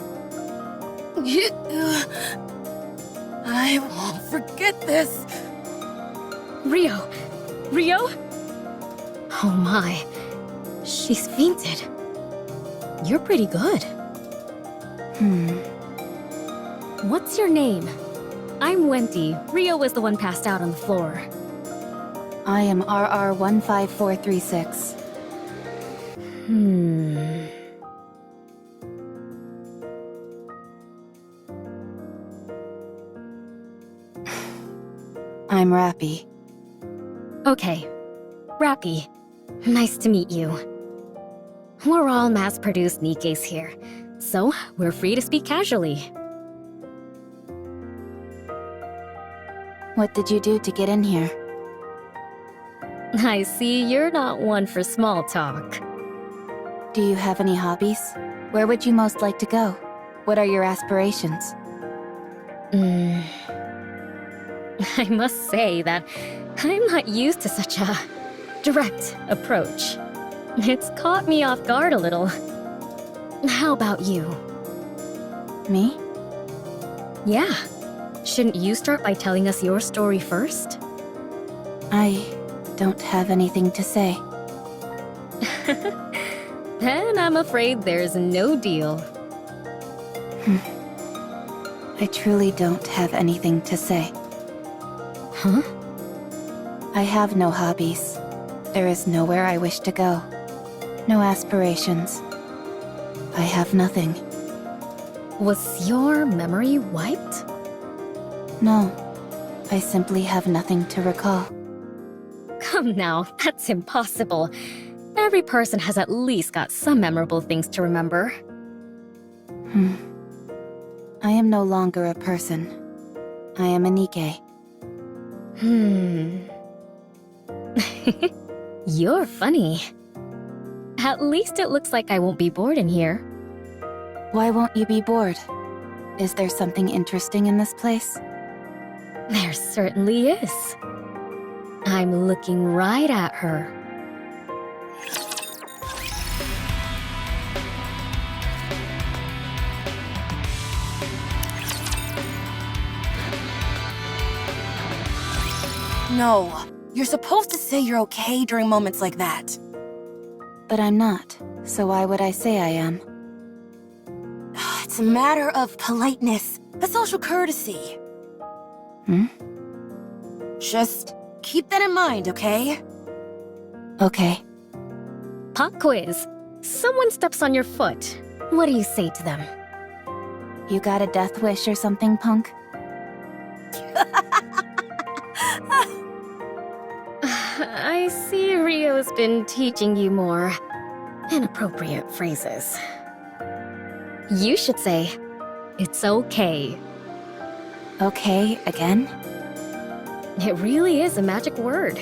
Speaker 9: I won't forget this.
Speaker 10: Rio! Rio? Oh my. She's fainted. You're pretty good. What's your name? I'm Wendy. Rio was the one passed out on the floor.
Speaker 1: I am RR15436. I'm Rappy.
Speaker 10: Okay. Rappy. Nice to meet you. We're all mass-produced Nikkeis here, so we're free to speak casually.
Speaker 1: What did you do to get in here?
Speaker 10: I see you're not one for small talk.
Speaker 1: Do you have any hobbies? Where would you most like to go? What are your aspirations?
Speaker 10: I must say that I'm not used to such a direct approach. It's caught me off guard a little. How about you?
Speaker 1: Me?
Speaker 10: Yeah. Shouldn't you start by telling us your story first?
Speaker 1: I don't have anything to say.
Speaker 10: Then I'm afraid there's no deal.
Speaker 1: I truly don't have anything to say.
Speaker 10: Huh?
Speaker 1: I have no hobbies. There is nowhere I wish to go. No aspirations. I have nothing.
Speaker 10: Was your memory wiped?
Speaker 1: No. I simply have nothing to recall.
Speaker 10: Come now, that's impossible. Every person has at least got some memorable things to remember.
Speaker 1: I am no longer a person. I am a Nikke.
Speaker 10: You're funny. At least it looks like I won't be bored in here.
Speaker 1: Why won't you be bored? Is there something interesting in this place?
Speaker 10: There certainly is. I'm looking right at her.
Speaker 9: No, you're supposed to say you're okay during moments like that.
Speaker 1: But I'm not, so why would I say I am?
Speaker 9: It's a matter of politeness, a social courtesy. Just keep that in mind, okay?
Speaker 1: Okay.
Speaker 10: Pop quiz. Someone steps on your foot. What do you say to them?
Speaker 1: You got a death wish or something, punk?
Speaker 10: I see Rio's been teaching you more inappropriate phrases. You should say, "It's okay."
Speaker 1: Okay, again?
Speaker 10: It really is a magic word.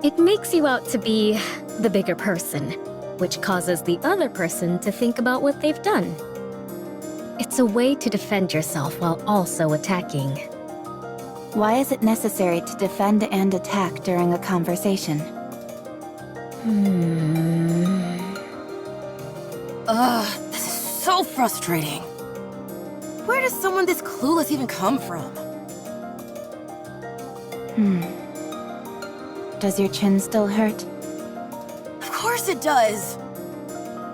Speaker 10: It makes you out to be the bigger person, which causes the other person to think about what they've done. It's It's a way to defend yourself while also attacking.
Speaker 1: Why is it necessary to defend and attack during a conversation?
Speaker 9: Ugh, this is so frustrating. Where does someone this clueless even come from?
Speaker 1: Does your chin still hurt?
Speaker 9: Of course it does.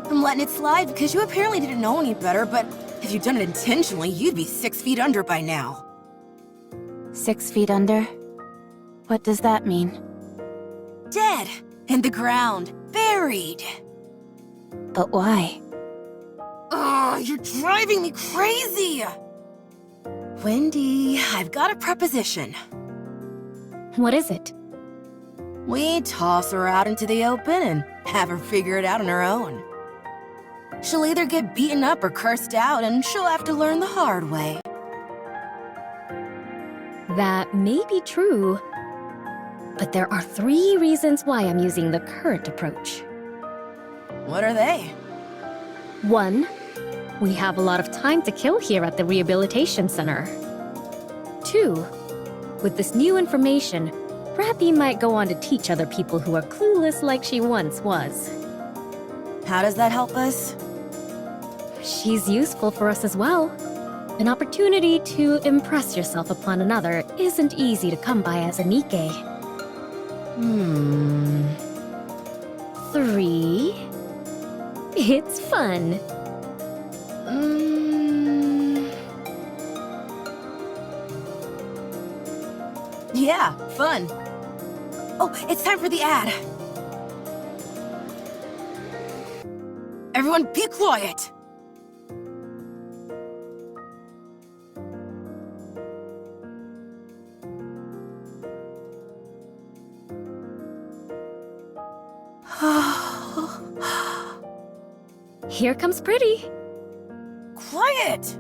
Speaker 9: I'm letting it slide because you apparently didn't know any better, but if you'd done it intentionally, you'd be 6 feet under by now.
Speaker 1: 6 feet under? What does that mean?
Speaker 9: Dead. In the ground. Buried.
Speaker 1: But why?
Speaker 9: Ugh, you're driving me crazy! Wendy, I've got a proposition.
Speaker 10: What is it?
Speaker 9: We toss her out into the open and have her figure it out on her own. She'll either get beaten up or cursed out, and she'll have to learn the hard way.
Speaker 10: That may be true, but there are 3 reasons why I'm using the current approach.
Speaker 9: What are they?
Speaker 10: 1, we have a lot of time to kill here at the rehabilitation center. 2, with this new information, Rappy might go on to teach other people who are clueless like she once was.
Speaker 9: How does that help us?
Speaker 10: She's useful for us as well. An opportunity to impress yourself upon another isn't easy to come by as a Nikkei. 3, it's fun.
Speaker 9: Yeah, fun. Oh, it's time for the ad. Everyone be quiet!
Speaker 10: Here comes Pretty.
Speaker 9: Quiet!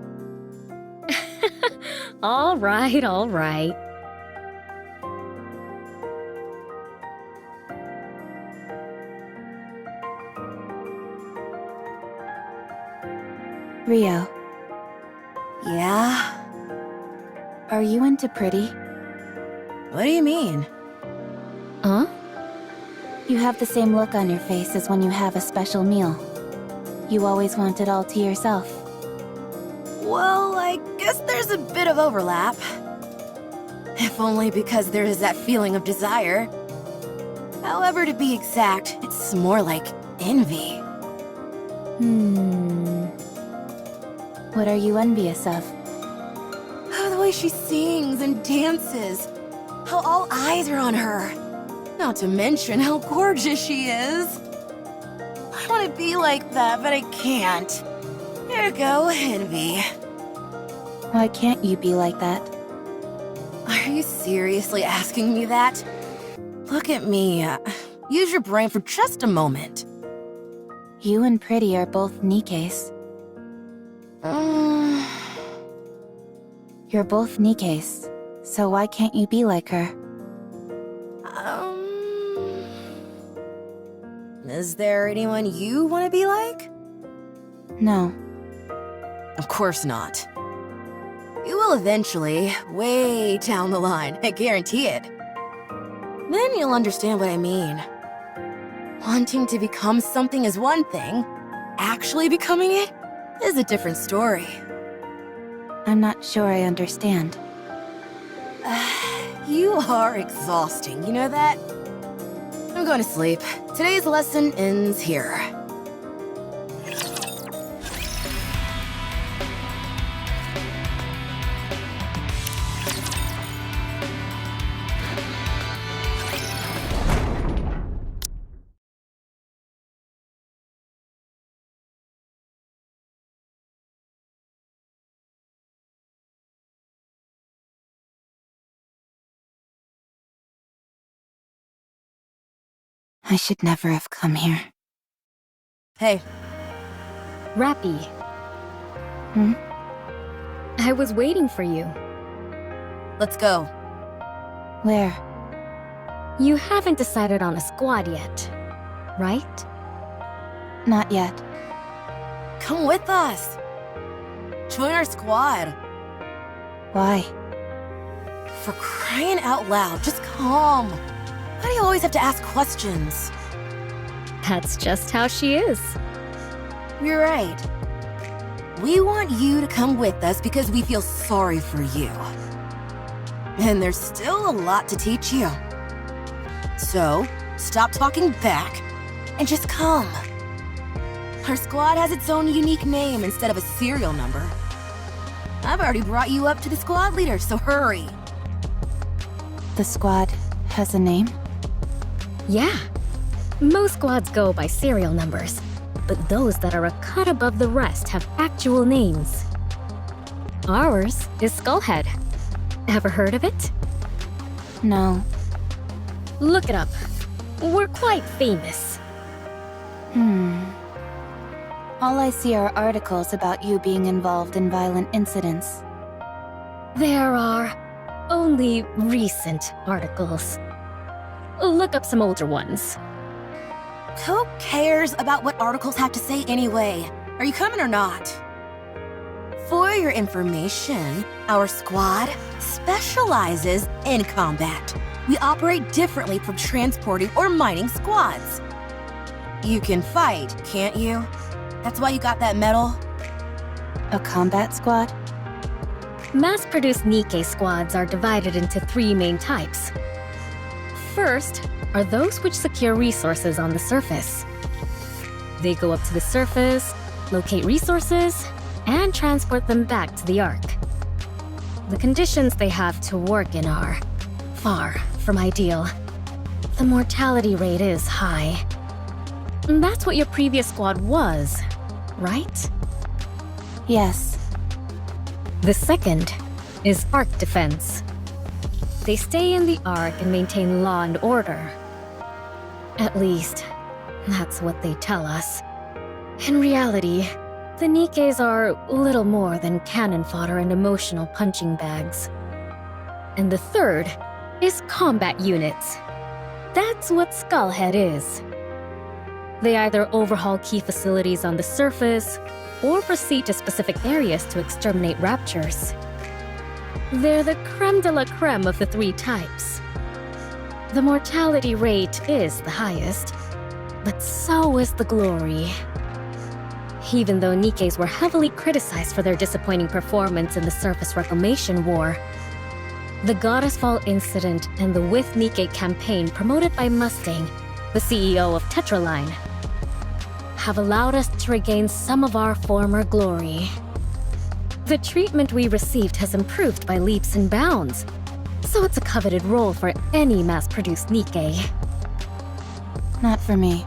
Speaker 10: All right, all right.
Speaker 1: Rio,
Speaker 9: Yeah?
Speaker 1: are you into Pretty?
Speaker 9: What do you mean?
Speaker 10: Huh?
Speaker 1: You have the same look on your face as when you have a special meal. You always want it all to yourself.
Speaker 9: Well, I guess there's a bit of overlap. If only because there is that feeling of desire. However, to be exact, it's more like envy.
Speaker 1: What are you envious of?
Speaker 9: Oh, the way she sings and dances. How all eyes are on her. Not to mention how gorgeous she is. I want to be like that, but I can't. There you go, envy.
Speaker 1: Why can't you be like that?
Speaker 9: Are you seriously asking me that? Look at me. Use your brain for just a moment.
Speaker 1: You and Pretty are both Nikkeis. You're both Nikkeis, so why can't you be like her?
Speaker 9: Is there anyone you want to be like?
Speaker 1: No.
Speaker 9: Of course not. You will eventually, way down the line, I guarantee it. Then you'll understand what I mean. Wanting to become something is one thing. Actually becoming it is a different story.
Speaker 1: I'm not sure I understand.
Speaker 9: You are exhausting, you know that? I'm going to sleep. Today's lesson ends here.
Speaker 1: I should never have come here.
Speaker 9: Hey.
Speaker 10: Rappy. I was waiting for you.
Speaker 9: Let's go.
Speaker 1: Where?
Speaker 10: You haven't decided on a squad yet, right?
Speaker 1: Not yet.
Speaker 9: Come with us. Join our squad.
Speaker 1: Why?
Speaker 9: For crying out loud, just calm. Why do you always have to ask questions?
Speaker 10: That's just how she is.
Speaker 9: You're right. We want you to come with us because we feel sorry for you. And there's still a lot to teach you. So, stop talking back and just come. Our squad has its own unique name instead of a serial number. I've already brought you up to the squad leader, so hurry.
Speaker 1: The squad has a name?
Speaker 10: Yeah. Most squads go by serial numbers, but those that are a cut above the rest have actual names. Ours is Skullhead. Ever heard of it?
Speaker 1: No.
Speaker 10: Look it up. We're quite famous.
Speaker 1: All I see are articles about you being involved in violent incidents.
Speaker 10: There are only recent articles. Look up some older ones.
Speaker 9: Who cares about what articles have to say anyway? Are you coming or not? For your information, our squad specializes in combat. We operate differently from transporting or mining squads. You can fight, can't you? That's why you got that medal?
Speaker 1: A combat squad?
Speaker 10: Mass-produced Nikkei squads are divided into 3 main types. First are those which secure resources on the surface. They go up to the surface, locate resources, and transport them back to the Ark. The conditions they have to work in are far from ideal. The mortality rate is high. That's what your previous squad was, right?
Speaker 1: Yes.
Speaker 10: The second is Ark defense. They stay in the Ark and maintain law and order. At least, that's what they tell us. In reality, the Nikkeis are little more than cannon fodder and emotional punching bags. And the third is combat units. That's what Skullhead is. They either overhaul key facilities on the surface, or proceed to specific areas to exterminate raptures. They're the creme de la creme of the 3 types. The mortality rate is the highest, but so is the glory. Even though Nikkeis were heavily criticized for their disappointing performance in the Surface Reclamation War, the Goddess Fall incident and the With Nikkei campaign promoted by Mustang, the CEO of Tetraline, have allowed us to regain some of our former glory. The treatment we received has improved by leaps and bounds, so it's a coveted role for any mass-produced Nikkei.
Speaker 1: Not for me.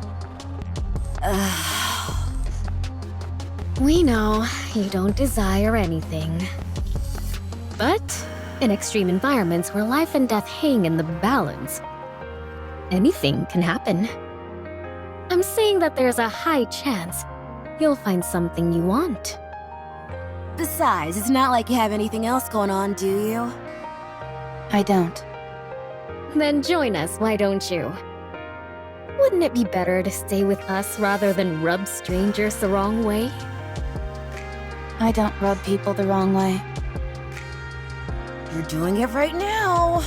Speaker 10: We know you don't desire anything. But in extreme environments where life and death hang in the balance, anything can happen. I'm saying that there's a high chance you'll find something you want.
Speaker 9: Besides, it's not like you have anything else going on, do you?
Speaker 1: I don't.
Speaker 10: Then join us, why don't you? Wouldn't it be better to stay with us rather than rub strangers the wrong way?
Speaker 1: I don't rub people the wrong way.
Speaker 9: You're doing it right now.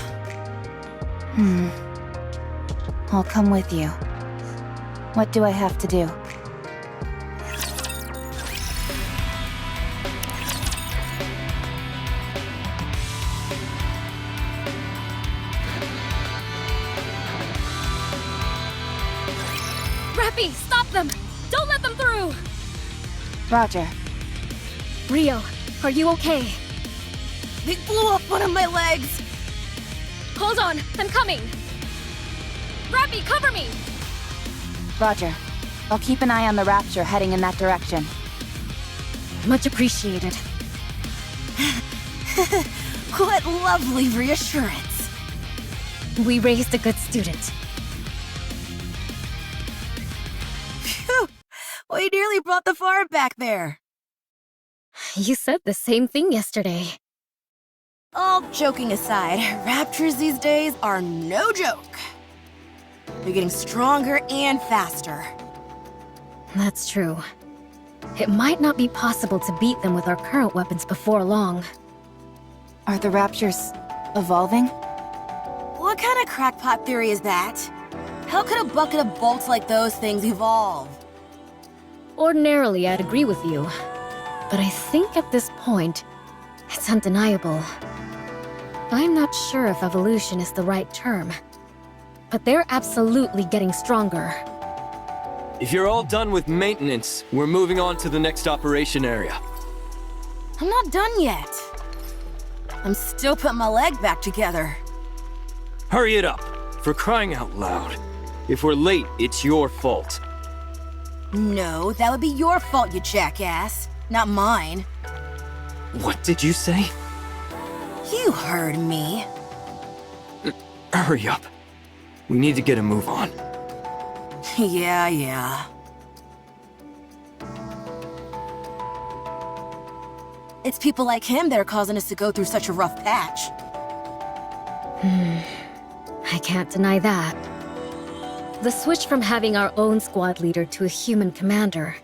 Speaker 1: I'll come with you. What do I have to do?
Speaker 6: Rappy, stop them! Don't let them through!
Speaker 1: Roger.
Speaker 10: Rio, are you okay?
Speaker 9: They blew off one of my legs!
Speaker 6: Hold on, I'm coming! Rappy, cover me!
Speaker 1: Roger. I'll keep an eye on the Rapture heading in that direction.
Speaker 10: Much appreciated.
Speaker 9: What lovely reassurance.
Speaker 10: We raised a good student.
Speaker 9: Phew! We nearly brought the farm back there.
Speaker 10: You said the same thing yesterday.
Speaker 9: All joking aside, raptors these days are no joke. They're getting stronger and faster.
Speaker 10: That's true. It might not be possible to beat them with our current weapons before long.
Speaker 1: Are the Raptures evolving?
Speaker 9: What kind of crackpot theory is that? How could a bucket of bolts like those things evolve?
Speaker 10: Ordinarily, I'd agree with you. But I think at this point, it's undeniable. I'm not sure if evolution is the right term, but they're absolutely getting stronger.
Speaker 8: If you're all done with maintenance, we're moving on to the next operation area.
Speaker 9: I'm not done yet. I'm still putting my leg back together.
Speaker 8: Hurry it up, for crying out loud. If we're late, it's your fault.
Speaker 9: No, that would be your fault, you jackass, not mine.
Speaker 8: What did you say?
Speaker 9: You heard me.
Speaker 8: Hurry up. We need to get a move on.
Speaker 9: Yeah. It's people like him that are causing us to go through such a rough patch.
Speaker 10: I can't deny that. The switch from having our own squad leader to a human commander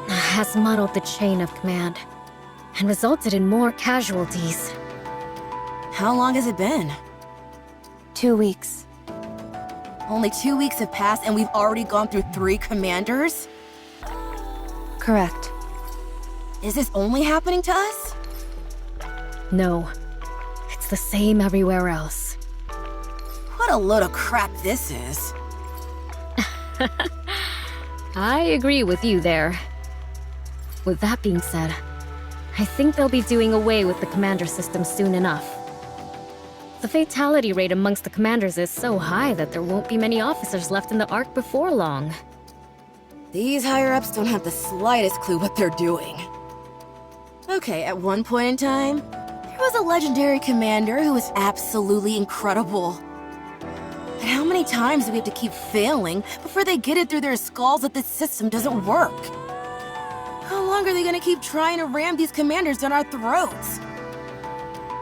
Speaker 10: has muddled the chain of command and resulted in more casualties.
Speaker 9: How long has it been?
Speaker 1: 2 weeks.
Speaker 9: Only 2 weeks have passed and we've already gone through 3 commanders?
Speaker 1: Correct.
Speaker 9: Is this only happening to us?
Speaker 10: No, it's the same everywhere else.
Speaker 9: What a load of crap this is.
Speaker 10: I agree with you there. With that being said, I think they'll be doing away with the commander system soon enough. The fatality rate amongst the commanders is so high that there won't be many officers left in the Ark before long.
Speaker 9: These higher-ups don't have the slightest clue what they're doing. Okay, at one point in time, there was a legendary commander who was absolutely incredible. But how many times do we have to keep failing before they get it through their skulls that this system doesn't work? How long are they gonna keep trying to ram these commanders down our throats?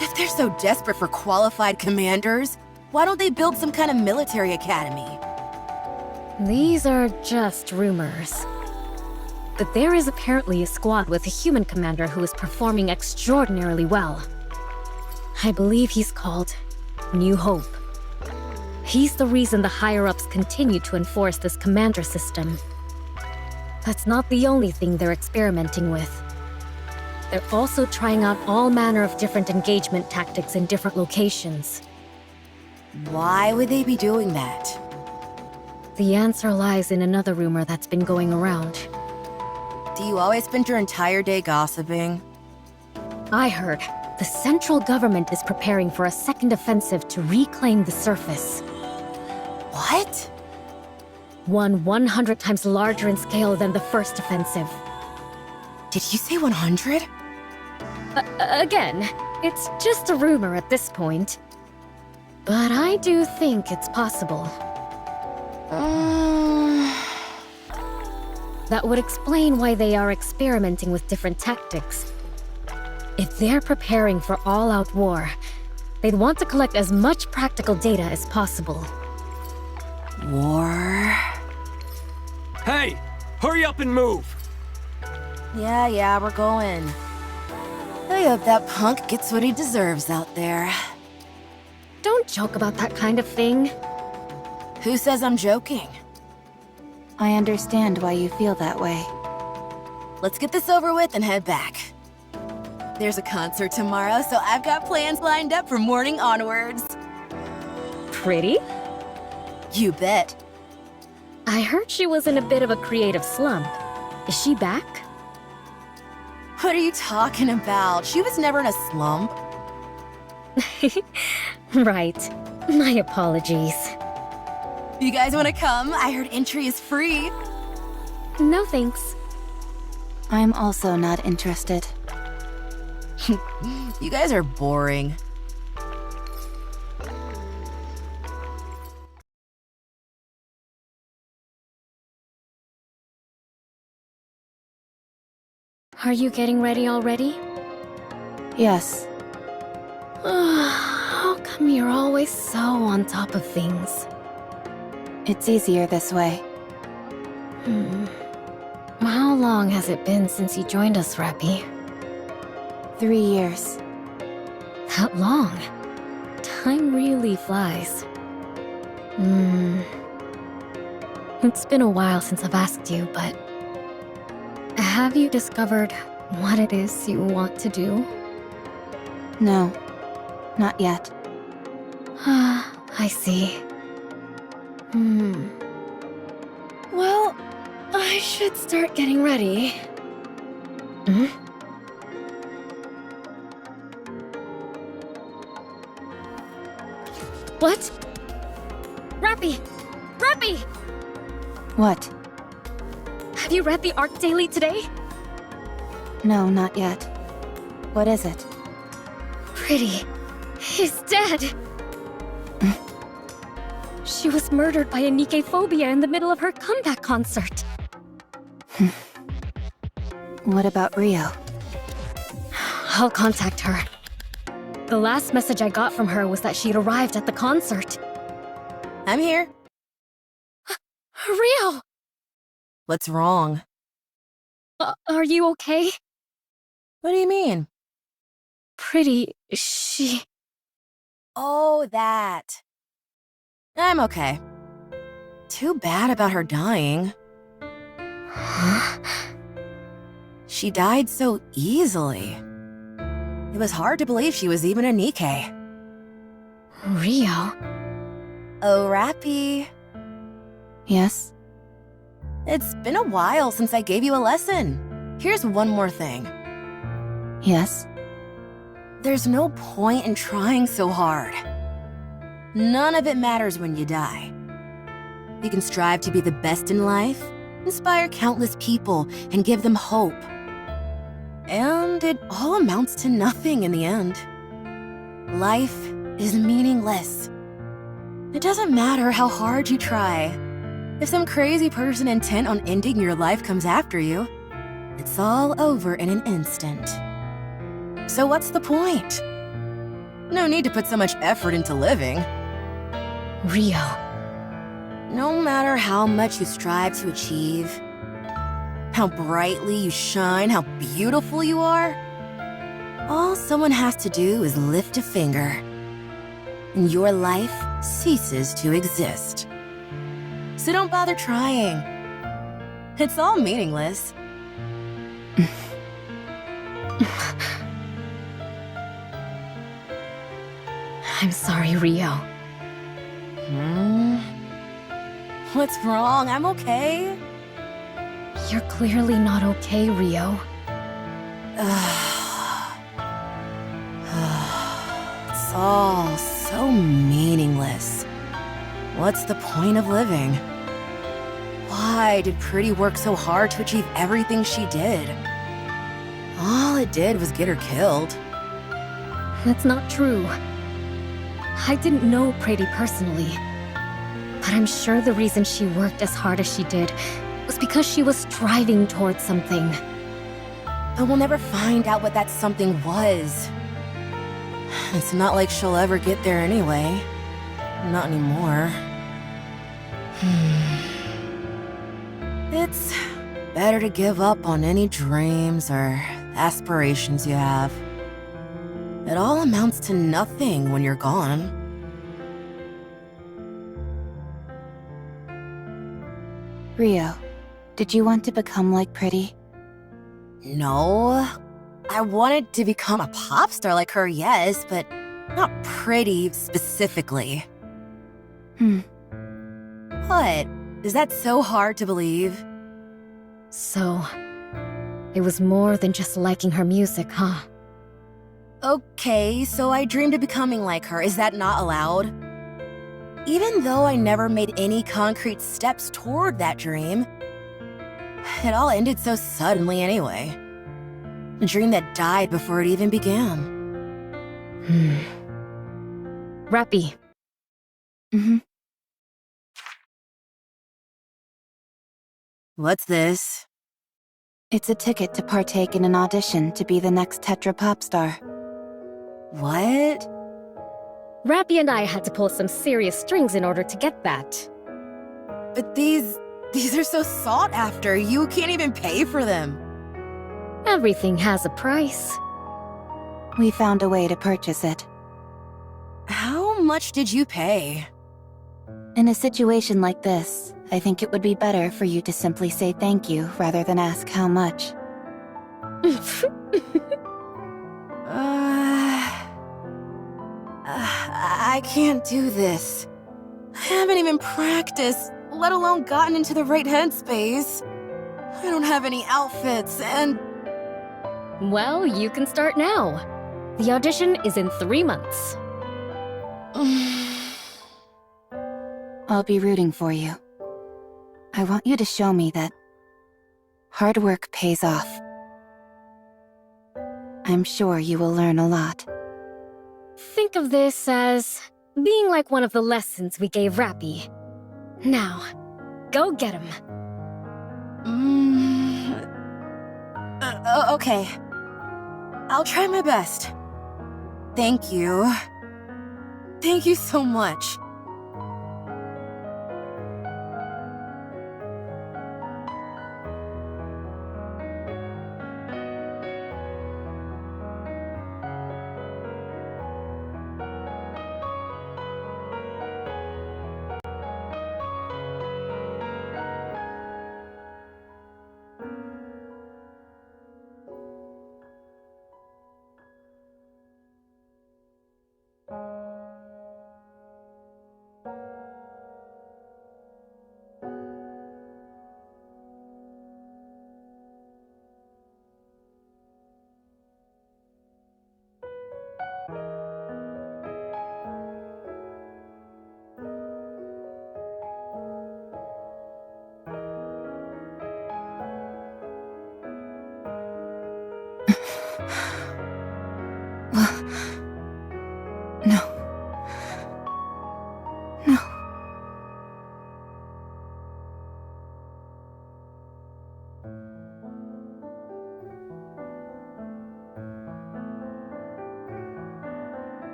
Speaker 9: If they're so desperate for qualified commanders, why don't they build some kind of military academy?
Speaker 10: These are just rumors. But there is apparently a squad with a human commander who is performing extraordinarily well. I believe he's called New Hope. He's the reason the higher-ups continue to enforce this commander system. That's not the only thing they're experimenting with. They're also trying out all manner of different engagement tactics in different locations.
Speaker 9: Why would they be doing that?
Speaker 10: The answer lies in another rumor that's been going around.
Speaker 9: Do you always spend your entire day gossiping?
Speaker 10: I heard the central government is preparing for a second offensive to reclaim the surface.
Speaker 9: What?
Speaker 10: One 100 times larger in scale than the first offensive.
Speaker 9: Did you say 100?
Speaker 10: Again, it's just a rumor at this point. But I do think it's possible. That would explain why they are experimenting with different tactics. If they're preparing for all-out war, they'd want to collect as much practical data as possible.
Speaker 9: War?
Speaker 8: Hey! Hurry up and move!
Speaker 9: Yeah, we're going. I hope that punk gets what he deserves out there.
Speaker 10: Don't joke about that kind of thing.
Speaker 9: Who says I'm joking?
Speaker 1: I understand why you feel that way.
Speaker 9: Let's get this over with and head back. There's a concert tomorrow, so I've got plans lined up from morning onwards.
Speaker 10: Pretty?
Speaker 9: You bet.
Speaker 10: I heard she was in a bit of a creative slump. Is she back?
Speaker 9: What are you talking about? She was never in a slump.
Speaker 10: Right. My apologies.
Speaker 9: You guys want to come? I heard entry is free.
Speaker 10: No thanks.
Speaker 1: I'm also not interested.
Speaker 9: You guys are boring.
Speaker 10: Are you getting ready already?
Speaker 1: Yes.
Speaker 10: How come you're always so on top of things?
Speaker 1: It's easier this way.
Speaker 10: How long has it been since you joined us, Rappy?
Speaker 1: 3 years.
Speaker 10: That long? Time really flies. It's been a while since I've asked you, but... have you discovered what it is you want to do?
Speaker 1: No, not yet.
Speaker 10: I see. Well, I should start getting ready. What? Rappy! Rappy!
Speaker 1: What?
Speaker 10: Have you read the Arc Daily today?
Speaker 1: No, not yet. What is it?
Speaker 10: Pretty is dead. She was murdered by a Nikke-phobia in the middle of her comeback concert.
Speaker 1: What about Rio?
Speaker 10: I'll contact her. The last message I got from her was that she'd arrived at the concert.
Speaker 9: I'm here.
Speaker 10: Rio!
Speaker 9: What's wrong?
Speaker 10: Are you okay?
Speaker 9: What do you mean?
Speaker 10: Pretty, she...
Speaker 9: Oh, that. I'm okay. Too bad about her dying. She died so easily. It was hard to believe she was even a Nikke.
Speaker 10: Rio?
Speaker 9: Oh, Rappy.
Speaker 1: Yes?
Speaker 9: It's been a while since I gave you a lesson. Here's one more thing.
Speaker 1: Yes?
Speaker 9: There's no point in trying so hard. None of it matters when you die. You can strive to be the best in life, inspire countless people, and give them hope. And it all amounts to nothing in the end. Life is meaningless. It doesn't matter how hard you try. If some crazy person intent on ending your life comes after you, it's all over in an instant. So what's the point? No need to put so much effort into living.
Speaker 10: Rio.
Speaker 9: No matter how much you strive to achieve, how brightly you shine, how beautiful you are, all someone has to do is lift a finger, and your life ceases to exist. So don't bother trying. It's all meaningless.
Speaker 10: I'm sorry, Rio.
Speaker 9: What's wrong? I'm okay.
Speaker 10: You're clearly not okay, Rio.
Speaker 9: It's all so meaningless. What's the point of living? Why did Pretty work so hard to achieve everything she did? All it did was get her killed.
Speaker 10: That's not true. I didn't know Pretty personally. But I'm sure the reason she worked as hard as she did was because she was striving towards something.
Speaker 9: But we'll never find out what that something was. It's not like she'll ever get there anyway. Not anymore. It's better to give up on any dreams or aspirations you have. It all amounts to nothing when you're gone.
Speaker 1: Rio, did you want to become like Pretty?
Speaker 9: No. I wanted to become a pop star like her, yes, but not Pretty specifically. What? Is that so hard to believe?
Speaker 10: So, it was more than just liking her music, huh?
Speaker 9: Okay, so I dreamed of becoming like her. Is that not allowed? Even though I never made any concrete steps toward that dream, it all ended so suddenly anyway. A dream that died before it even began.
Speaker 10: Rappy.
Speaker 9: What's this?
Speaker 1: It's a ticket to partake in an audition to be the next Tetra pop star.
Speaker 9: What?
Speaker 10: Rappy and I had to pull some serious strings in order to get that.
Speaker 9: But these These are so sought after, you can't even pay for them.
Speaker 10: Everything has a price.
Speaker 1: We found a way to purchase it.
Speaker 9: How much did you pay?
Speaker 1: In a situation like this, I think it would be better for you to simply say thank you rather than ask how much.
Speaker 9: I can't do this. I haven't even practiced, let alone gotten into the right headspace. I don't have any outfits, and...
Speaker 10: Well, you can start now. The audition is in 3 months.
Speaker 1: I'll be rooting for you. I want you to show me that hard work pays off. I'm sure you will learn a lot.
Speaker 10: Think of this as being like one of the lessons we gave Rappy. Now, go get him.
Speaker 9: Okay. I'll try my best. Thank you. Thank you so much.
Speaker 1: No. No.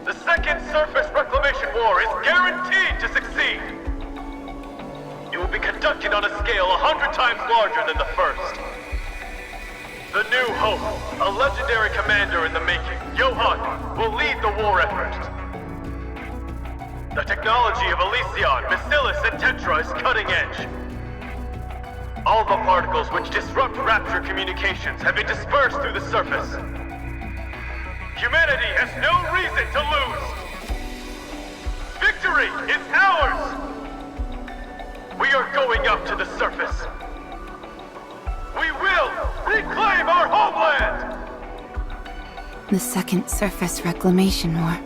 Speaker 3: The Second Surface Reclamation War is guaranteed to succeed. It will be conducted on a scale 100 times larger than the first. The New Hope, a legendary commander in the making, Johann, will lead the war effort. The technology of Elysion, Bacillus, and Tetra is cutting edge. All the particles which disrupt Rapture communications have been dispersed through the surface. Humanity has no reason to lose! Victory is ours! We are going up to the surface. We will reclaim our homeland!
Speaker 1: The Second Surface Reclamation War.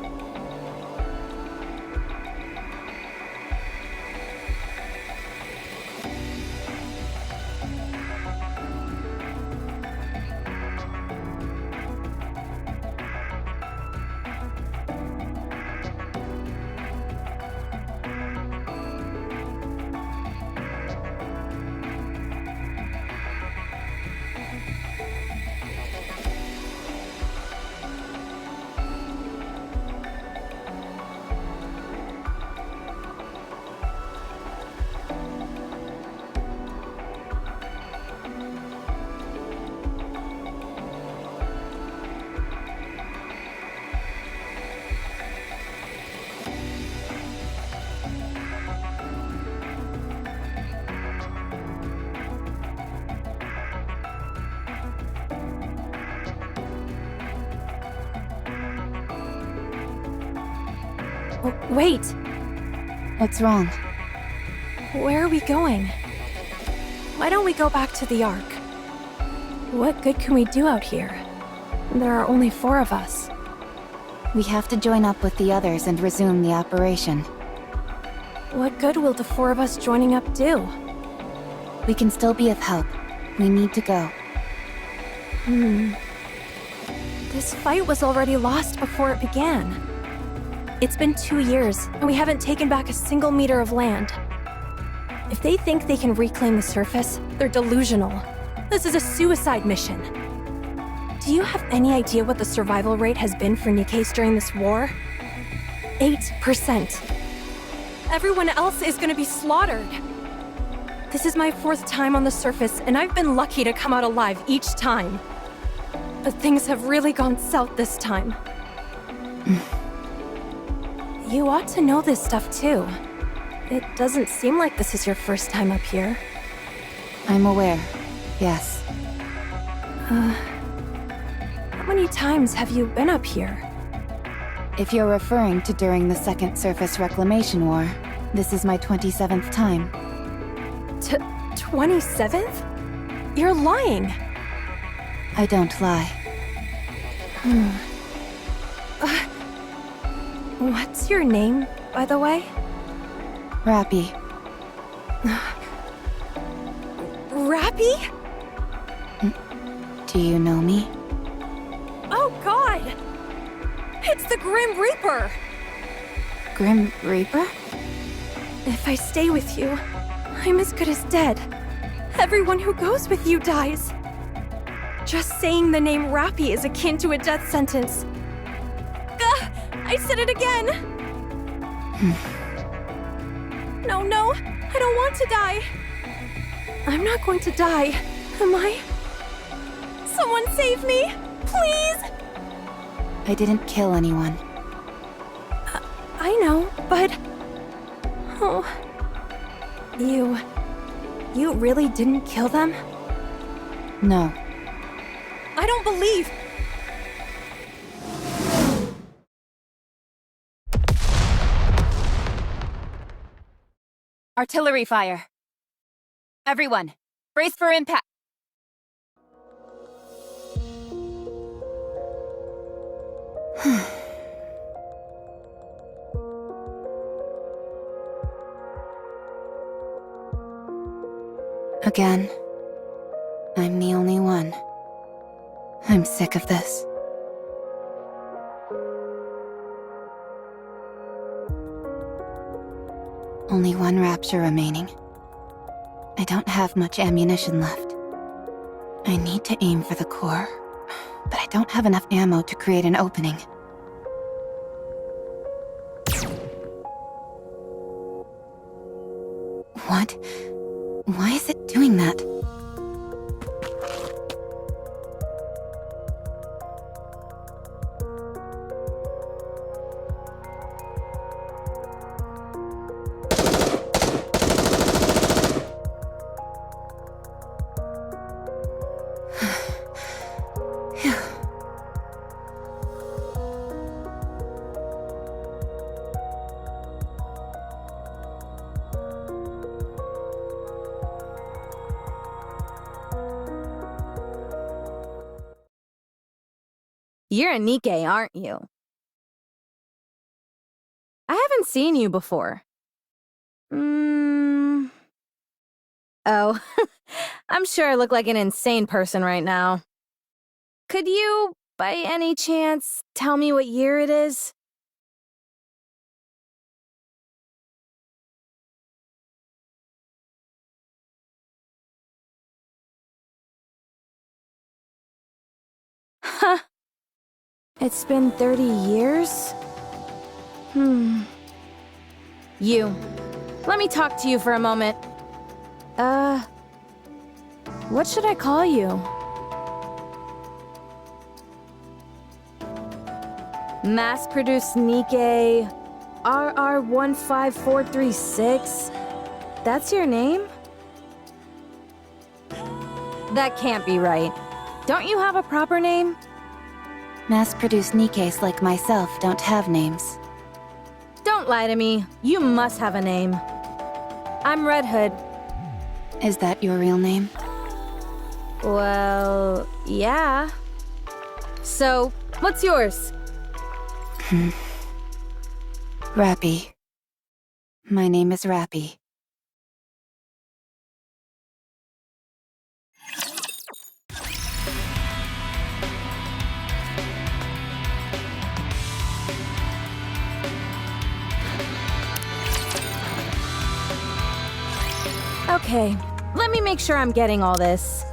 Speaker 6: Wait!
Speaker 1: What's wrong?
Speaker 6: Where are we going? Why don't we go back to the Ark? What good can we do out here? There are only 4 of us.
Speaker 1: We have to join up with the others and resume the operation.
Speaker 6: What good will the 4 of us joining up do?
Speaker 1: We can still be of help. We need to go.
Speaker 6: This fight was already lost before it began. It's been 2 years, and we haven't taken back a single meter of land. If they think they can reclaim the surface, they're delusional. This is a suicide mission. Do you have any idea what the survival rate has been for Nikkeis during this war? 8%. Everyone else is gonna be slaughtered. This is my 4th time on the surface, and I've been lucky to come out alive each time. But things have really gone south this time. You ought to know this stuff too. It doesn't seem like this is your first time up here.
Speaker 1: I'm aware. Yes.
Speaker 6: How many times have you been up here?
Speaker 1: If you're referring to during the Second Surface Reclamation War, this is my 27th time.
Speaker 6: 27th? You're lying!
Speaker 1: I don't lie.
Speaker 6: What's your name, by the way?
Speaker 1: Rappy.
Speaker 6: Rappy?
Speaker 1: Do you know me?
Speaker 6: Oh god! It's the Grim Reaper!
Speaker 1: Grim Reaper?
Speaker 6: If I stay with you, I'm as good as dead. Everyone who goes with you dies. Just saying the name Rappy is akin to a death sentence. Gah! I said it again! No, I don't want to die. I'm not going to die, am I? Someone save me, please!
Speaker 1: I didn't kill anyone.
Speaker 6: I know, but... Oh... You really didn't kill them?
Speaker 1: No.
Speaker 6: I don't believe...
Speaker 1: Artillery fire. Everyone, brace for impact. Again. I'm the only one. I'm sick of this. Only one Rapture remaining. I don't have much ammunition left. I need to aim for the core, but I don't have enough ammo to create an opening. What? Why is it doing that?
Speaker 9: You're a Nikke, aren't you? I haven't seen you before. Oh, I'm sure I look like an insane person right now. Could you, by any chance, tell me what year it is? Huh. It's been 30 years? You. Let me talk to you for a moment. What should I call you? Mass-produced Nikke RR15436. That's your name? That can't be right. Don't you have a proper name?
Speaker 1: Mass-produced Nikkeis like myself don't have names.
Speaker 9: Don't
Speaker 11: Don't lie to me. You must have a name. I'm Red Hood.
Speaker 1: Is that your real name?
Speaker 11: Well, yeah. So, what's yours?
Speaker 1: Rappy. My name is Rappy.
Speaker 11: Okay, let me make sure I'm getting all this.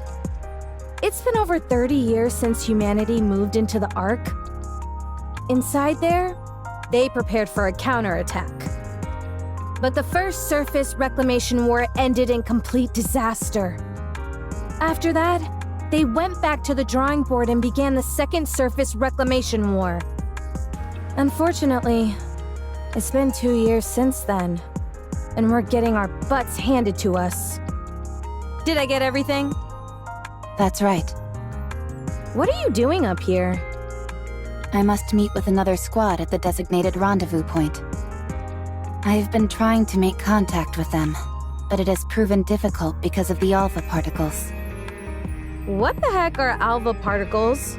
Speaker 11: It's been over 30 years since humanity moved into the Ark. Inside there, they prepared for a counterattack. But the first surface reclamation war ended in complete disaster. After that, they went back to the drawing board and began the second surface reclamation war. Unfortunately, it's been 2 years since then, and we're getting our butts handed to us. Did I get everything?
Speaker 1: That's right.
Speaker 11: What are you doing up here?
Speaker 1: I must meet with another squad at the designated rendezvous point. I've been trying to make contact with them, but it has proven difficult because of the alpha particles.
Speaker 11: What the heck are alpha particles?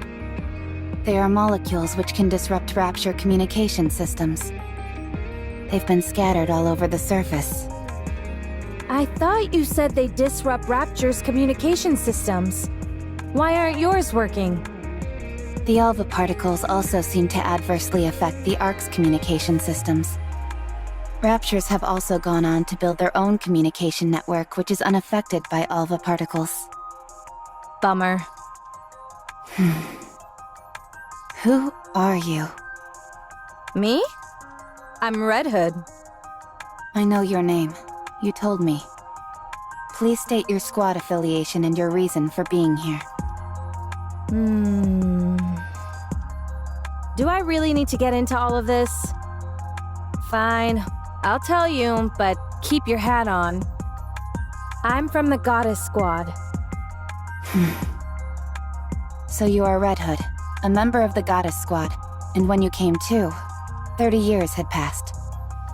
Speaker 1: They are molecules which can disrupt Rapture communication systems. They've been scattered all over the surface.
Speaker 11: I thought you said they disrupt Rapture's communication systems. Why aren't yours working?
Speaker 1: The alpha particles also seem to adversely affect the Ark's communication systems. Raptures have also gone on to build their own communication network which is unaffected by alpha particles.
Speaker 11: Bummer.
Speaker 1: Who are you?
Speaker 11: Me? I'm Red Hood.
Speaker 1: I know your name. You told me. Please state your squad affiliation and your reason for being here.
Speaker 11: Do I really need to get into all of this? Fine, I'll tell you, but keep your hat on. I'm from the Goddess Squad.
Speaker 1: So you are Red Hood, a member of the Goddess Squad, and when you came to, 30 years had passed.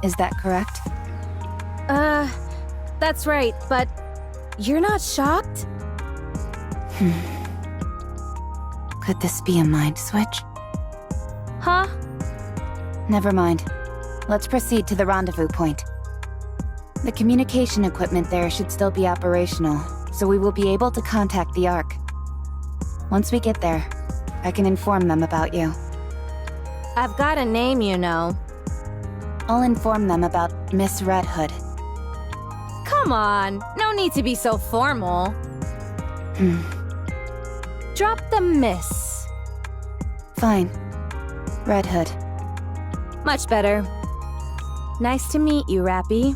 Speaker 1: Is that correct?
Speaker 11: That's right, but you're not shocked?
Speaker 1: Could this be a mind switch?
Speaker 11: Huh?
Speaker 1: Never mind. Let's proceed to the rendezvous point. The communication equipment there should still be operational, so we will be able to contact the Ark. Once we get there, I can inform them about you.
Speaker 11: I've got a name, you know.
Speaker 1: I'll inform them about Miss Red Hood.
Speaker 11: Come on, no need to be so formal. Drop the miss.
Speaker 1: Fine. Red Hood.
Speaker 11: Much better. Nice to meet you, Rappy.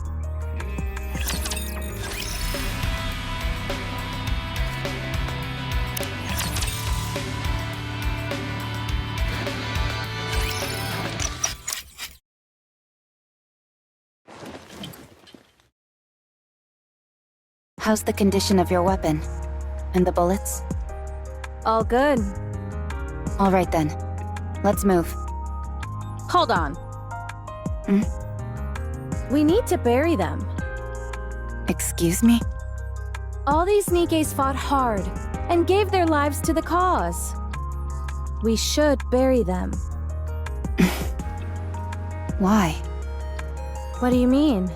Speaker 1: How's the condition of your weapon? And the bullets?
Speaker 11: All good.
Speaker 1: All right then. Let's move.
Speaker 11: Hold on. We need to bury them.
Speaker 1: Excuse me?
Speaker 11: All these Nikes fought hard and gave their lives to the cause. We should bury them.
Speaker 1: Why?
Speaker 11: What do you mean?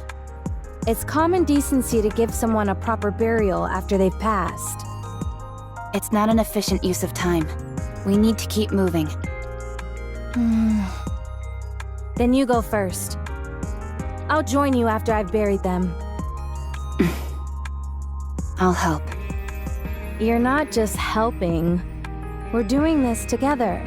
Speaker 11: It's common decency to give someone a proper burial after they've passed.
Speaker 1: It's not an efficient use of time. We need to keep moving.
Speaker 11: Then you go first. I'll join you after I've buried them.
Speaker 1: I'll help.
Speaker 11: You're not just helping. We're doing this together.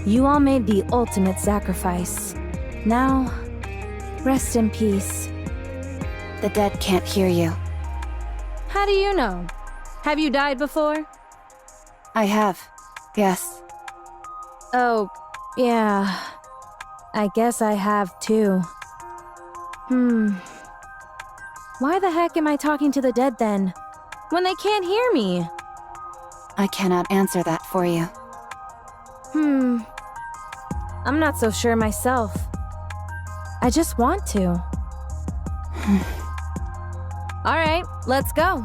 Speaker 11: You all made the ultimate sacrifice. Now, rest in peace.
Speaker 1: The dead can't hear you.
Speaker 11: How do you know? Have you died before?
Speaker 1: I have. Yes.
Speaker 11: Oh, yeah. I guess I have too. Why the heck am I talking to the dead then? When they can't hear me?
Speaker 1: I cannot answer that for you.
Speaker 11: I'm not so sure myself. I just want to. Alright, let's go.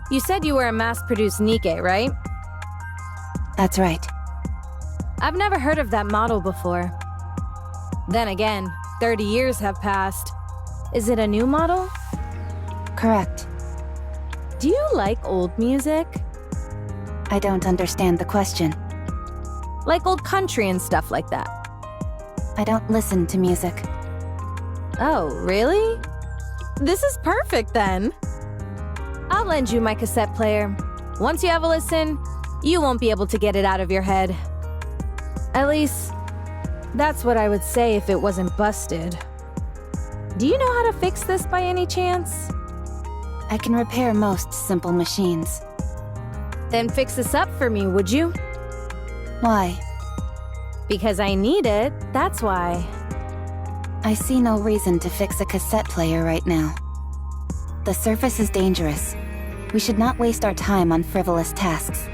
Speaker 11: You said you were a mass-produced Nikke, right?
Speaker 1: That's right.
Speaker 11: I've never heard of that model before. Then again, 30 years have passed. Is it a new model?
Speaker 1: Correct.
Speaker 11: Do you like old music?
Speaker 1: I don't understand the question.
Speaker 11: Like old country and stuff like that.
Speaker 1: I don't listen to music.
Speaker 11: Oh, really? This is perfect then. I'll lend you my cassette player. Once you have a listen, you won't be able to get it out of your head. At least, that's what I would say if it wasn't busted. Do you know how to fix this by any chance?
Speaker 1: I can repair most simple machines.
Speaker 11: Then fix this up for me, would you?
Speaker 1: Why?
Speaker 11: Because I need it, that's why.
Speaker 1: I see no reason to fix a cassette player right now. The surface is dangerous. We should not waste our time on frivolous tasks.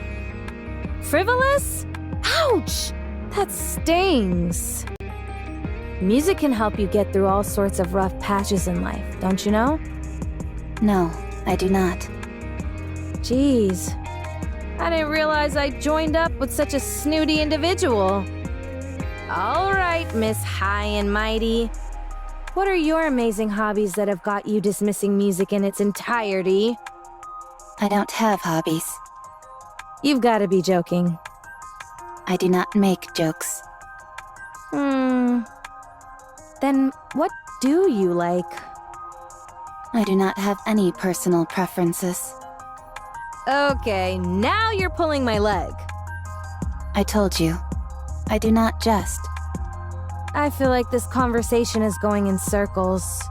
Speaker 11: Frivolous? Ouch! That stings. Music can help you get through all sorts of rough patches in life, don't you know?
Speaker 1: No, I do not.
Speaker 11: Jeez. I didn't realize I joined up with such a snooty individual. All right, Miss High and Mighty. What are your amazing hobbies that have got you dismissing music in its entirety?
Speaker 1: I don't have hobbies.
Speaker 11: You've got to be joking.
Speaker 1: I do not make jokes.
Speaker 11: Then what do you like?
Speaker 1: I do not have any personal preferences.
Speaker 11: Okay, now you're pulling my leg.
Speaker 1: I told you, I do not jest.
Speaker 11: I feel like this conversation is going in circles.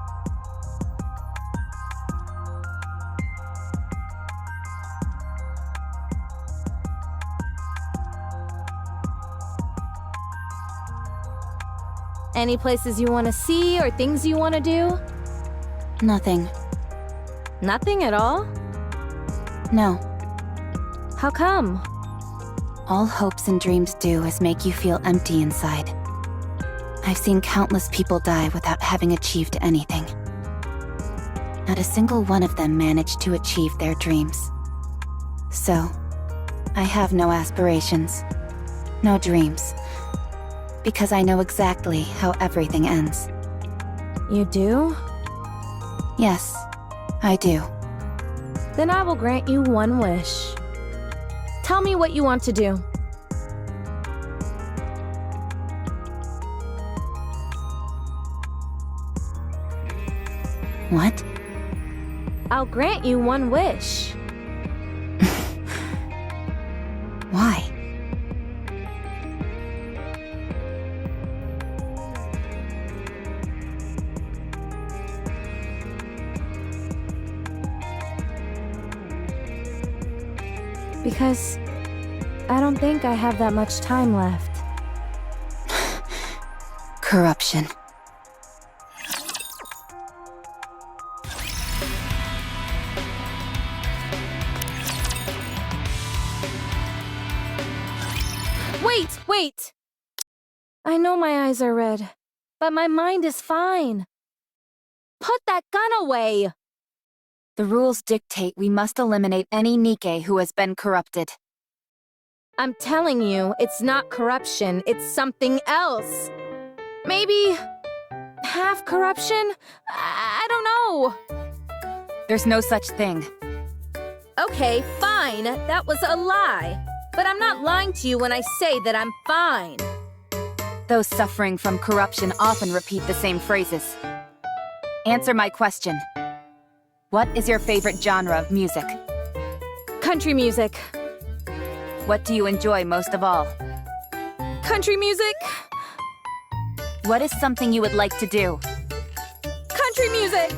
Speaker 11: Any places you want to see or things you want to do?
Speaker 1: Nothing.
Speaker 11: Nothing at all?
Speaker 1: No.
Speaker 11: How come?
Speaker 1: All hopes and dreams do is make you feel empty inside. I've seen countless people die without having achieved anything. Not a single one of them managed to achieve their dreams. So, I have no aspirations, no dreams, because I know exactly how everything ends.
Speaker 11: You do?
Speaker 1: Yes, I do.
Speaker 11: Then I will grant you one wish. Tell me what you want to do.
Speaker 1: What?
Speaker 11: I'll grant you one wish.
Speaker 1: Why?
Speaker 11: Because I don't think I have that much time left.
Speaker 1: Corruption.
Speaker 11: Wait! I know my eyes are red, but my mind is fine. Put that gun away!
Speaker 1: The rules dictate we must eliminate any Nikke who has been corrupted.
Speaker 11: I'm telling you, it's not corruption, it's something else. Maybe half corruption? I don't know.
Speaker 1: There's no such thing.
Speaker 11: Okay, fine, that was a lie. But I'm not lying to you when I say that I'm fine.
Speaker 1: Those suffering from corruption often repeat the same phrases. Answer my question. What is your favorite genre of music?
Speaker 11: Country music.
Speaker 1: What do you enjoy most of all?
Speaker 11: Country music.
Speaker 1: What is something you would like to do?
Speaker 11: Country music!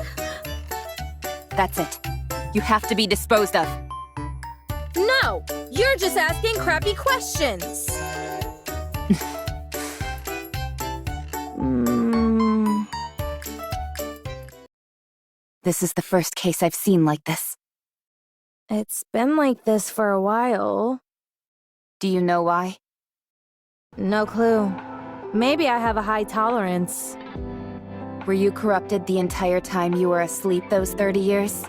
Speaker 1: That's it. You have to be disposed of.
Speaker 11: No! You're just asking crappy questions!
Speaker 1: This is the first case I've seen like this.
Speaker 11: It's been like this for a while.
Speaker 1: Do you know why?
Speaker 11: No clue. Maybe I have a high tolerance.
Speaker 1: Were you corrupted the entire time you were asleep those 30 years?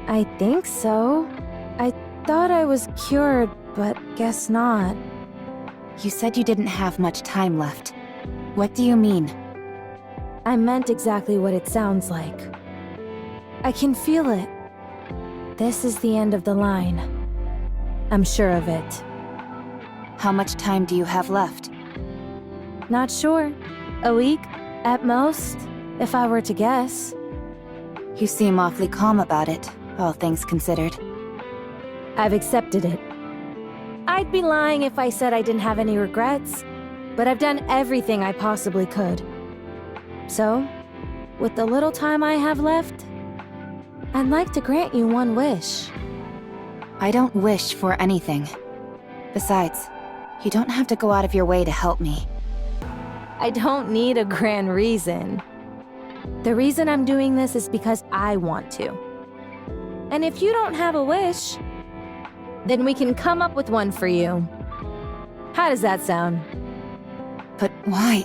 Speaker 11: I think so. I thought I was cured, but guess not.
Speaker 1: You said you didn't have much time left. What do you mean?
Speaker 11: I meant exactly what it sounds like. I can feel it. This is the end of the line. I'm sure of it.
Speaker 1: How much time do you have left?
Speaker 11: Not sure. A week, at most, if I were to guess.
Speaker 1: You seem awfully calm about it, all things considered.
Speaker 11: I've accepted it. I'd be lying if I said I didn't have any regrets, but I've done everything I possibly could. So, with the little time I have left, I'd like to grant you one wish.
Speaker 1: I don't wish for anything. Besides, you don't have to go out of your way to help me.
Speaker 11: I don't need a grand reason. The reason I'm doing this is because I want to. And if you don't have a wish, then we can come up with one for you. How does that sound?
Speaker 1: But why?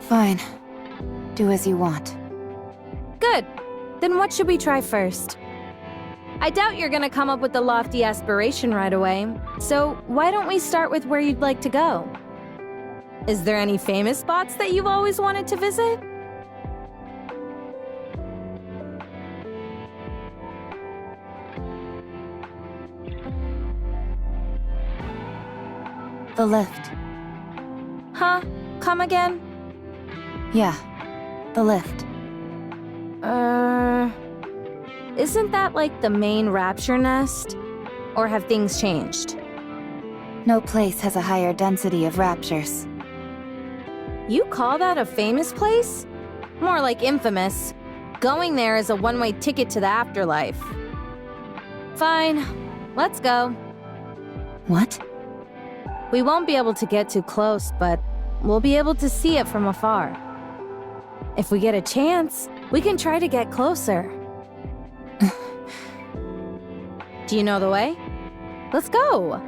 Speaker 1: Fine. Do as you want.
Speaker 11: Good. Then what should we try first? I doubt you're gonna come up with a lofty aspiration right away, so why don't we start with where you'd like to go? Is there any famous spots that you've always wanted to visit?
Speaker 1: The lift.
Speaker 11: Huh? Come again?
Speaker 1: Yeah, the lift.
Speaker 11: Isn't that like the main rapture nest? Or have things changed?
Speaker 1: No place has a higher density of raptures.
Speaker 11: You call that a famous place? More like infamous. Going there is a one-way ticket to the afterlife. Fine, let's go.
Speaker 1: What?
Speaker 11: We won't be able to get too close, but we'll be able to see it from afar. If we get a chance, we can try to get closer. Do you know the way? Let's go!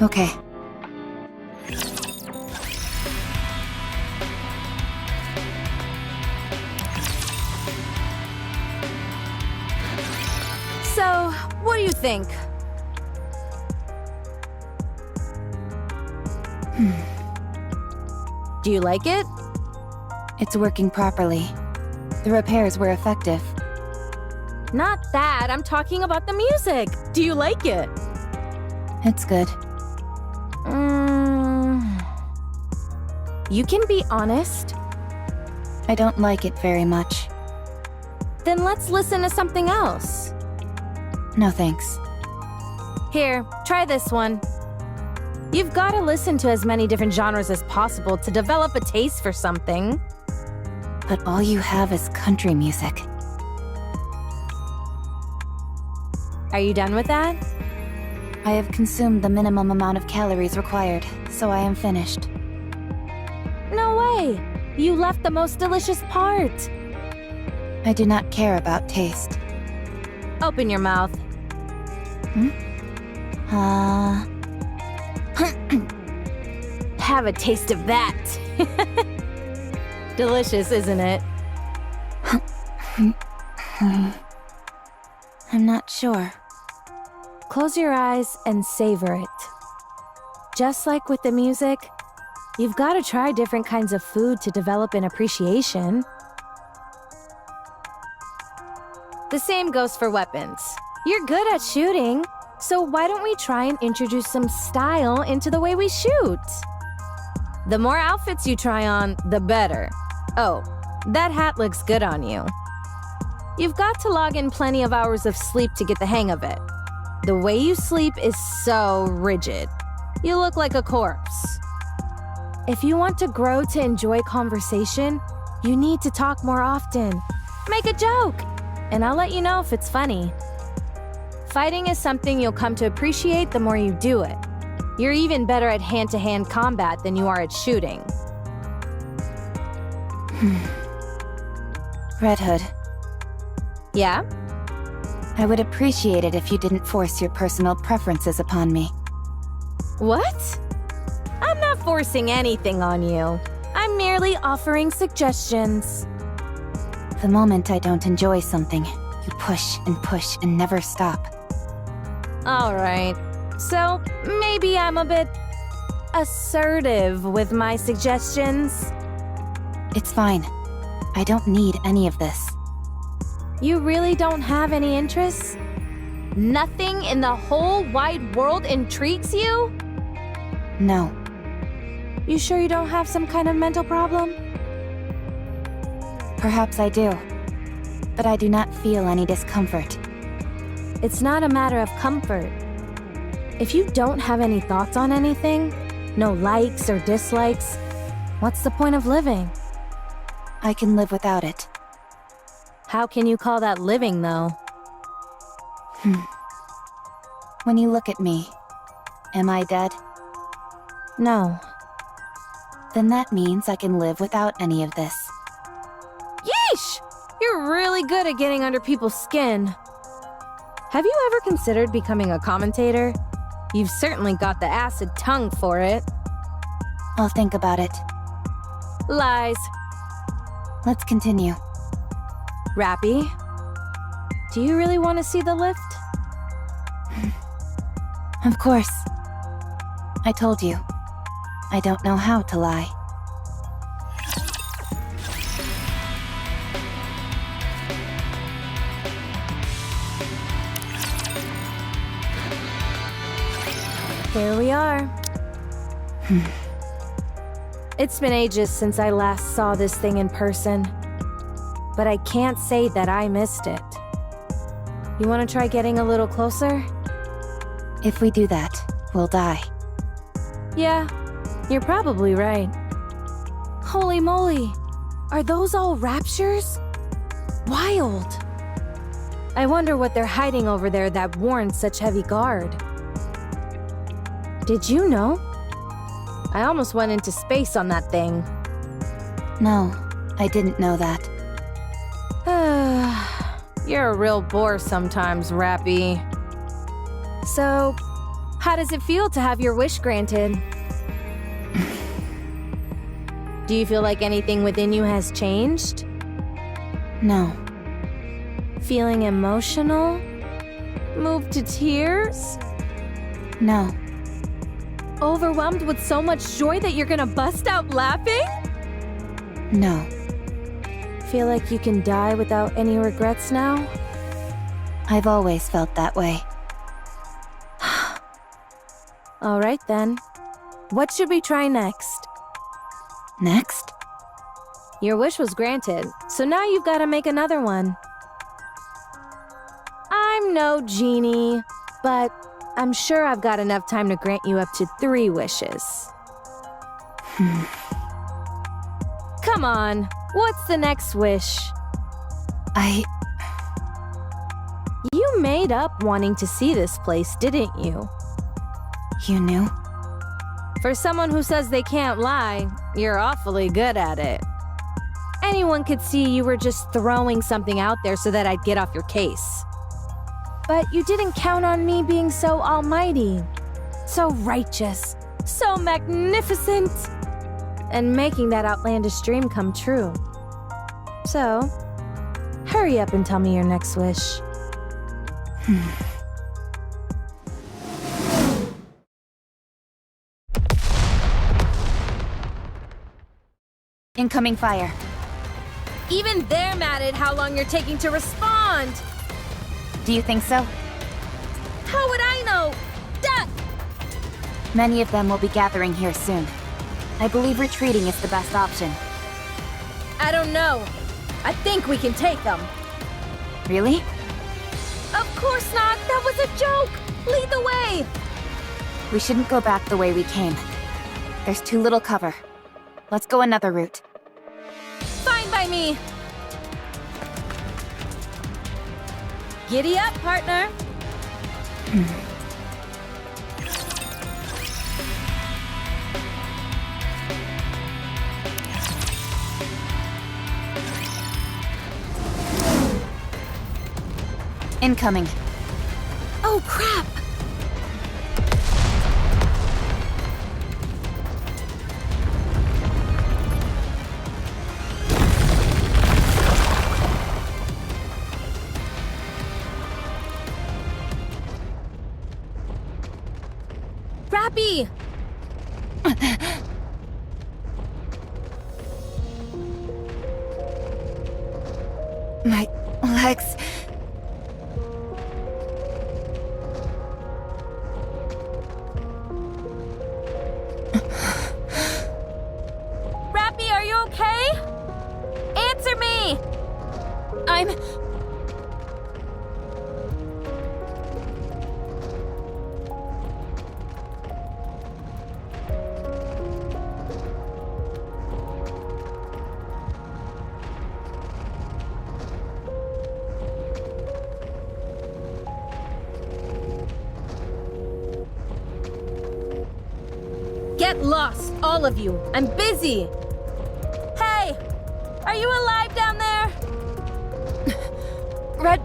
Speaker 1: Okay.
Speaker 11: So, what do you think? Do you like it?
Speaker 1: It's working properly. The repairs were effective.
Speaker 11: Not that, I'm talking about the music. Do you like it?
Speaker 1: It's good.
Speaker 11: You can be honest.
Speaker 1: I don't like it very much.
Speaker 11: Then let's listen to something else.
Speaker 1: No thanks.
Speaker 11: Here, try this one. You've got to listen to as many different genres as possible to develop a taste for something.
Speaker 1: But all you have is country music.
Speaker 11: Are you done with that?
Speaker 1: I have consumed the minimum amount of calories required, so I am finished.
Speaker 11: No way! You left the most delicious part!
Speaker 1: I do not care about taste.
Speaker 11: Open your mouth. Have a taste of that. Delicious, isn't it?
Speaker 1: I'm not sure.
Speaker 11: Close your eyes and savor it. Just like with the music, You've got to try different kinds of food to develop an appreciation. The same goes for weapons. You're good at shooting, so why don't we try and introduce some style into the way we shoot? The more outfits you try on, the better. Oh, that hat looks good on you. You've got to log in plenty of hours of sleep to get the hang of it. The way you sleep is so rigid. You look like a corpse. If you want to grow to enjoy conversation, you need to talk more often. Make a joke, and I'll let you know if it's funny. Fighting is something you'll come to appreciate the more you do it. You're even better at hand-to-hand combat than you are at shooting.
Speaker 1: Red Hood,
Speaker 11: Yeah?
Speaker 1: I would appreciate it if you didn't force your personal preferences upon me.
Speaker 11: What? I'm not forcing anything on you. I'm merely offering suggestions.
Speaker 1: The moment I don't enjoy something, you push and never stop.
Speaker 11: Alright, so maybe I'm a bit assertive with my suggestions.
Speaker 1: It's fine. I don't need any of this.
Speaker 11: You really don't have any interests? Nothing in the whole wide world intrigues you?
Speaker 1: No.
Speaker 11: You sure you don't have some kind of mental problem?
Speaker 1: Perhaps I do. But I do not feel any discomfort.
Speaker 11: It's not a matter of comfort. If you don't have any thoughts on anything, no likes or dislikes, what's the point of living?
Speaker 1: I can live without it.
Speaker 11: How can you call that living, though?
Speaker 1: When you look at me, am I dead?
Speaker 11: No.
Speaker 1: Then that means I can live without any of this.
Speaker 11: Yeesh! You're really good at getting under people's skin. Have you ever considered becoming a commentator? You've certainly got the acid tongue for it.
Speaker 1: I'll think about it.
Speaker 11: Lies.
Speaker 1: Let's continue.
Speaker 11: Rappy, do you really want to see the lift?
Speaker 1: Of course. I told you. I don't know how to lie.
Speaker 11: Here we are. It's been ages since I last saw this thing in person, but I can't say that I missed it. You want to try getting a little closer?
Speaker 1: If we do that, we'll die.
Speaker 11: Yeah, you're probably right. Holy moly, are those all raptures? Wild. I wonder what they're hiding over there that warrants such heavy guard. Did you know? I almost went into space on that thing.
Speaker 1: No, I didn't know that.
Speaker 11: You're a real bore sometimes, Rappy. So, how does it feel to have your wish granted? Do you feel like anything within you has changed?
Speaker 1: No.
Speaker 11: Feeling emotional? Moved to tears?
Speaker 1: No.
Speaker 11: Overwhelmed with so much joy that you're gonna bust out laughing?
Speaker 1: No.
Speaker 11: Feel like you can die without any regrets now?
Speaker 1: I've always felt that way.
Speaker 11: Alright then. What should we try next?
Speaker 1: Next?
Speaker 11: Your wish was granted, so now you've got to make another one. I'm no genie, but I'm sure I've got enough time to grant you up to 3 wishes. Come on, what's the next wish? You made up wanting to see this place, didn't you?
Speaker 1: You knew?
Speaker 11: For someone who says they can't lie, you're awfully good at it. Anyone could see you were just throwing something out there so that I'd get off your case. But you didn't count on me being so almighty, so righteous, so magnificent, and making that outlandish dream come true. So, hurry up and tell me your next wish.
Speaker 1: Incoming fire.
Speaker 11: Even they're mad at how long you're taking to respond!
Speaker 1: Do you think so?
Speaker 11: How would I know? Duh!
Speaker 1: Many of them will be gathering here soon. I believe retreating is the best option.
Speaker 11: I don't know. I think we can take them.
Speaker 1: Really?
Speaker 11: Of course not! That was a joke! Lead the way!
Speaker 1: We shouldn't go back the way we came. There's too little cover. Let's go another route.
Speaker 11: Fine by me! Giddy up, partner!
Speaker 1: Incoming.
Speaker 11: Oh, crap! Rappy!
Speaker 1: My legs...
Speaker 11: Rappy, are you okay? Answer me!
Speaker 6: I'm...
Speaker 11: Get lost, all of you. I'm busy. Hey! Are you alive down there?
Speaker 6: Red...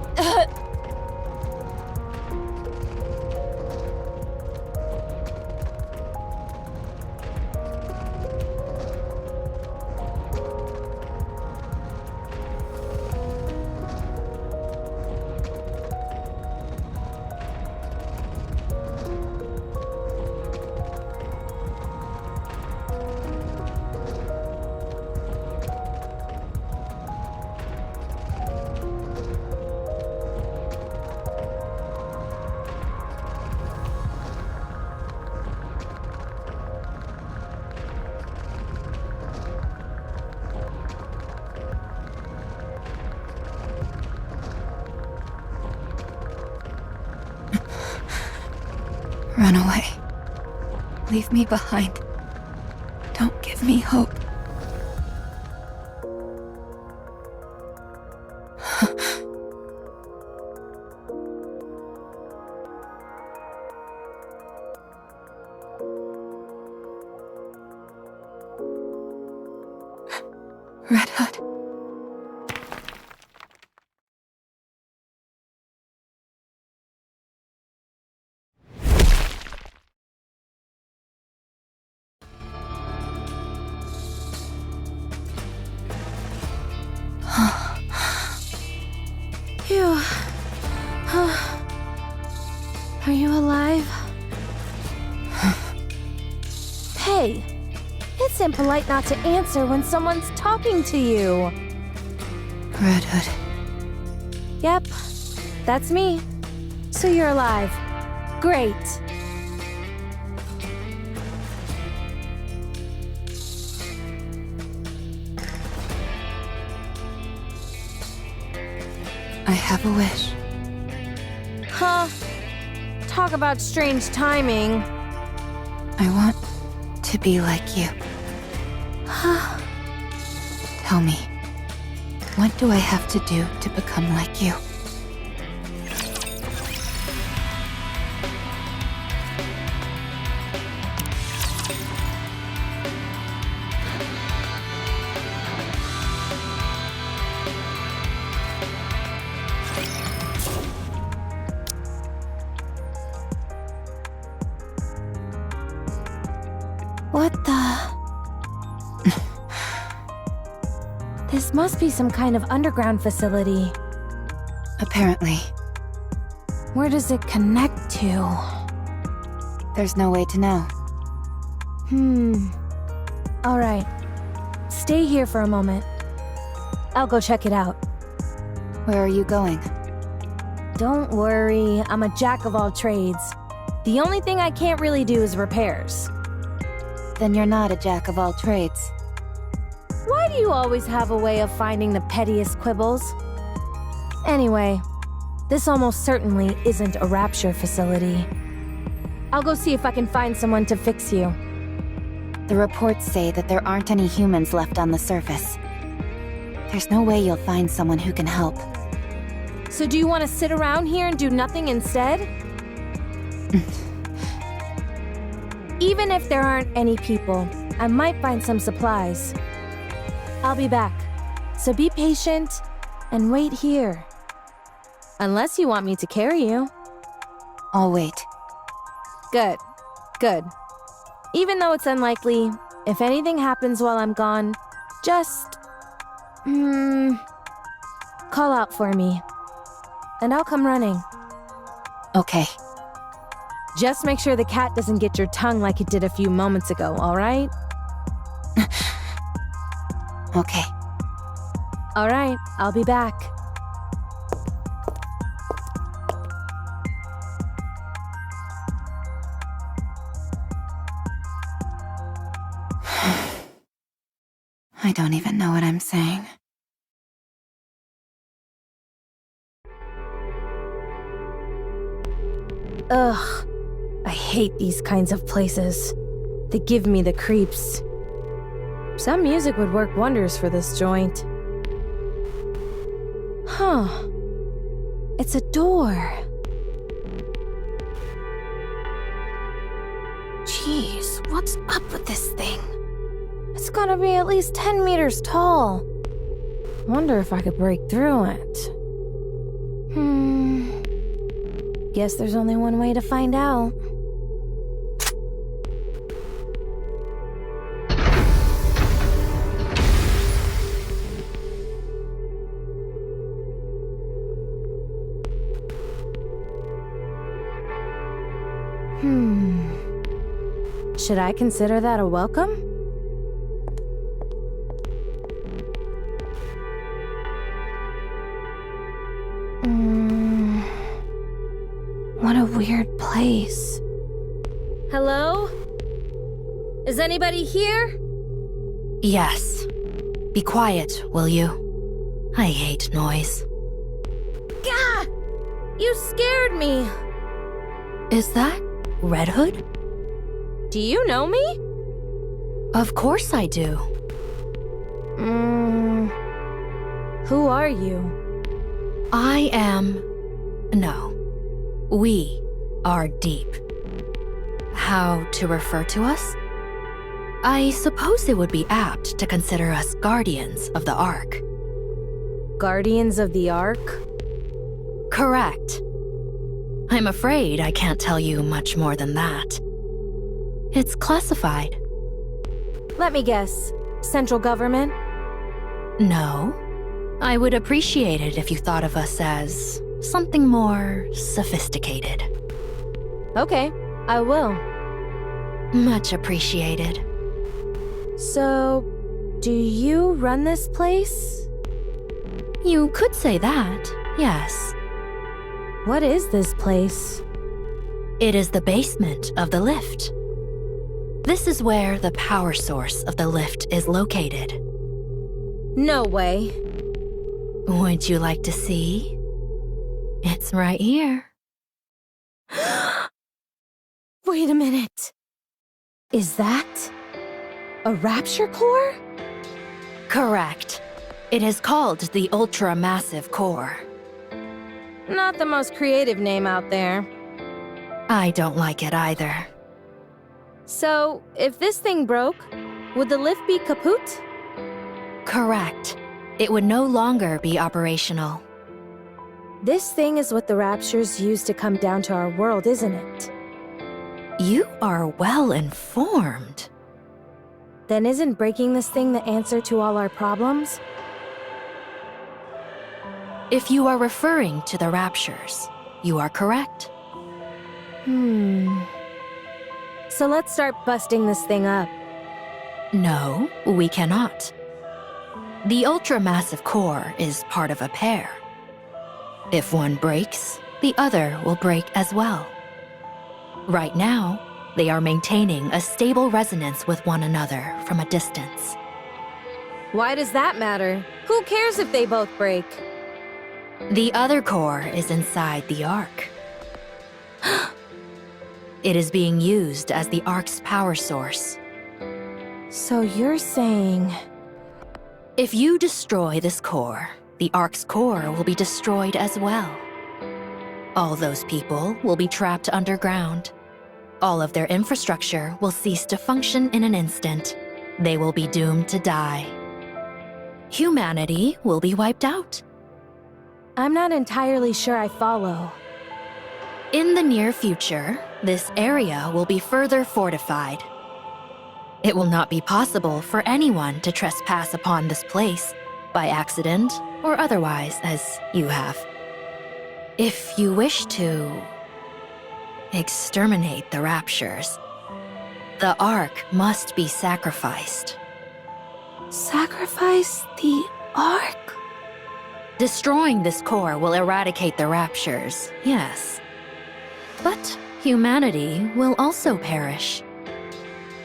Speaker 1: Run away. Leave me behind. Don't give me hope. Red Hood.
Speaker 11: Phew. Are you alive? Hey, it's impolite not to answer when someone's talking to you.
Speaker 1: Red Hood.
Speaker 11: Yep, that's me. So you're alive. Great.
Speaker 1: I have a wish.
Speaker 11: Huh? Talk about strange timing.
Speaker 1: I want to be like you. Tell me, what do I have to do to become like you?
Speaker 11: What the... This must be some kind of underground facility.
Speaker 1: Apparently.
Speaker 11: Where does it connect to?
Speaker 1: There's no way to know.
Speaker 11: Alright. stay here for a moment. I'll go check it out.
Speaker 1: Where are you going?
Speaker 11: Don't worry, I'm a jack of all trades. The only thing I can't really do is repairs.
Speaker 1: Then you're not a jack of all trades.
Speaker 11: Why do you always have a way of finding the pettiest quibbles? Anyway, this almost certainly isn't a Rapture facility. I'll go see if I can find someone to fix you.
Speaker 1: The reports say that there aren't any humans left on the surface. There's no way you'll find someone who can help.
Speaker 11: So do you want to sit around here and do nothing instead? Even if there aren't any people, I might find some supplies. I'll be back, so be patient and wait here. Unless you want me to carry you.
Speaker 1: I'll wait.
Speaker 11: Good, good. Even though it's unlikely, if anything happens while I'm gone, just... call out for me. And I'll come running.
Speaker 1: Okay.
Speaker 11: Just make sure the cat doesn't get your tongue like it did a few moments ago, alright?
Speaker 1: Okay.
Speaker 11: Alright, I'll be back.
Speaker 1: I don't even know what I'm saying.
Speaker 11: Ugh. I hate these kinds of places. They give me the creeps. Some music would work wonders for this joint. Huh. It's a door. Jeez, what's up with this thing? It's gotta be at least 10 meters tall. Wonder if I could break through it. Guess there's only one way to find out. Should I consider that a welcome? What a weird place. Hello? Is anybody here?
Speaker 4: Yes. Be quiet, will you? I hate noise.
Speaker 11: Gah! You scared me.
Speaker 4: Is that Red Hood?
Speaker 11: Do you know me?
Speaker 4: Of course I do.
Speaker 11: Who are you?
Speaker 4: I am... No. We are Deep. How to refer to us? I suppose it would be apt to consider us guardians of the Ark.
Speaker 11: Guardians of the Ark?
Speaker 4: Correct. I'm afraid I can't tell you much more than that. It's classified.
Speaker 11: Let me guess. Central government?
Speaker 4: No. I would appreciate it if you thought of us as something more sophisticated.
Speaker 11: Okay, I will.
Speaker 4: Much appreciated.
Speaker 11: So, do you run this place?
Speaker 4: You could say that, yes.
Speaker 11: What is this place?
Speaker 4: It is the basement of the lift. This is where the power source of the lift is located.
Speaker 11: No way.
Speaker 4: Would you like to see? It's right here.
Speaker 11: Wait a minute. Is that a Rapture core?
Speaker 4: Correct. It is called the Ultra Massive Core.
Speaker 11: Not the most creative name out there.
Speaker 4: I don't like it either.
Speaker 11: So, if this thing broke, would the lift be kaput?
Speaker 4: Correct. It would no longer be operational.
Speaker 11: This thing is what the Raptures use to come down to our world, isn't it?
Speaker 4: You are well informed.
Speaker 11: Then isn't breaking this thing the answer to all our problems?
Speaker 4: If you are referring to the Raptures, you are correct.
Speaker 11: So let's start busting this thing up.
Speaker 4: No, we cannot. The ultramassive core is part of a pair. If one breaks, the other will break as well. Right now, they are maintaining a stable resonance with one another from a distance.
Speaker 11: Why does that matter? Who cares if they both break?
Speaker 4: The other core is inside the Ark. It is being used as the Ark's power source.
Speaker 11: So you're saying...
Speaker 4: If you destroy this core, the Ark's core will be destroyed as well. All those people will be trapped underground. All of their infrastructure will cease to function in an instant. They will be doomed to die. Humanity will be wiped out.
Speaker 11: I'm not entirely sure I follow.
Speaker 4: In the near future, this area will be further fortified. It will not be possible for anyone to trespass upon this place, by accident or otherwise, as you have. If you wish to exterminate the Raptures, the Ark must be sacrificed.
Speaker 11: Sacrifice the Ark?
Speaker 4: Destroying this core will eradicate the Raptures, yes. But humanity will also perish.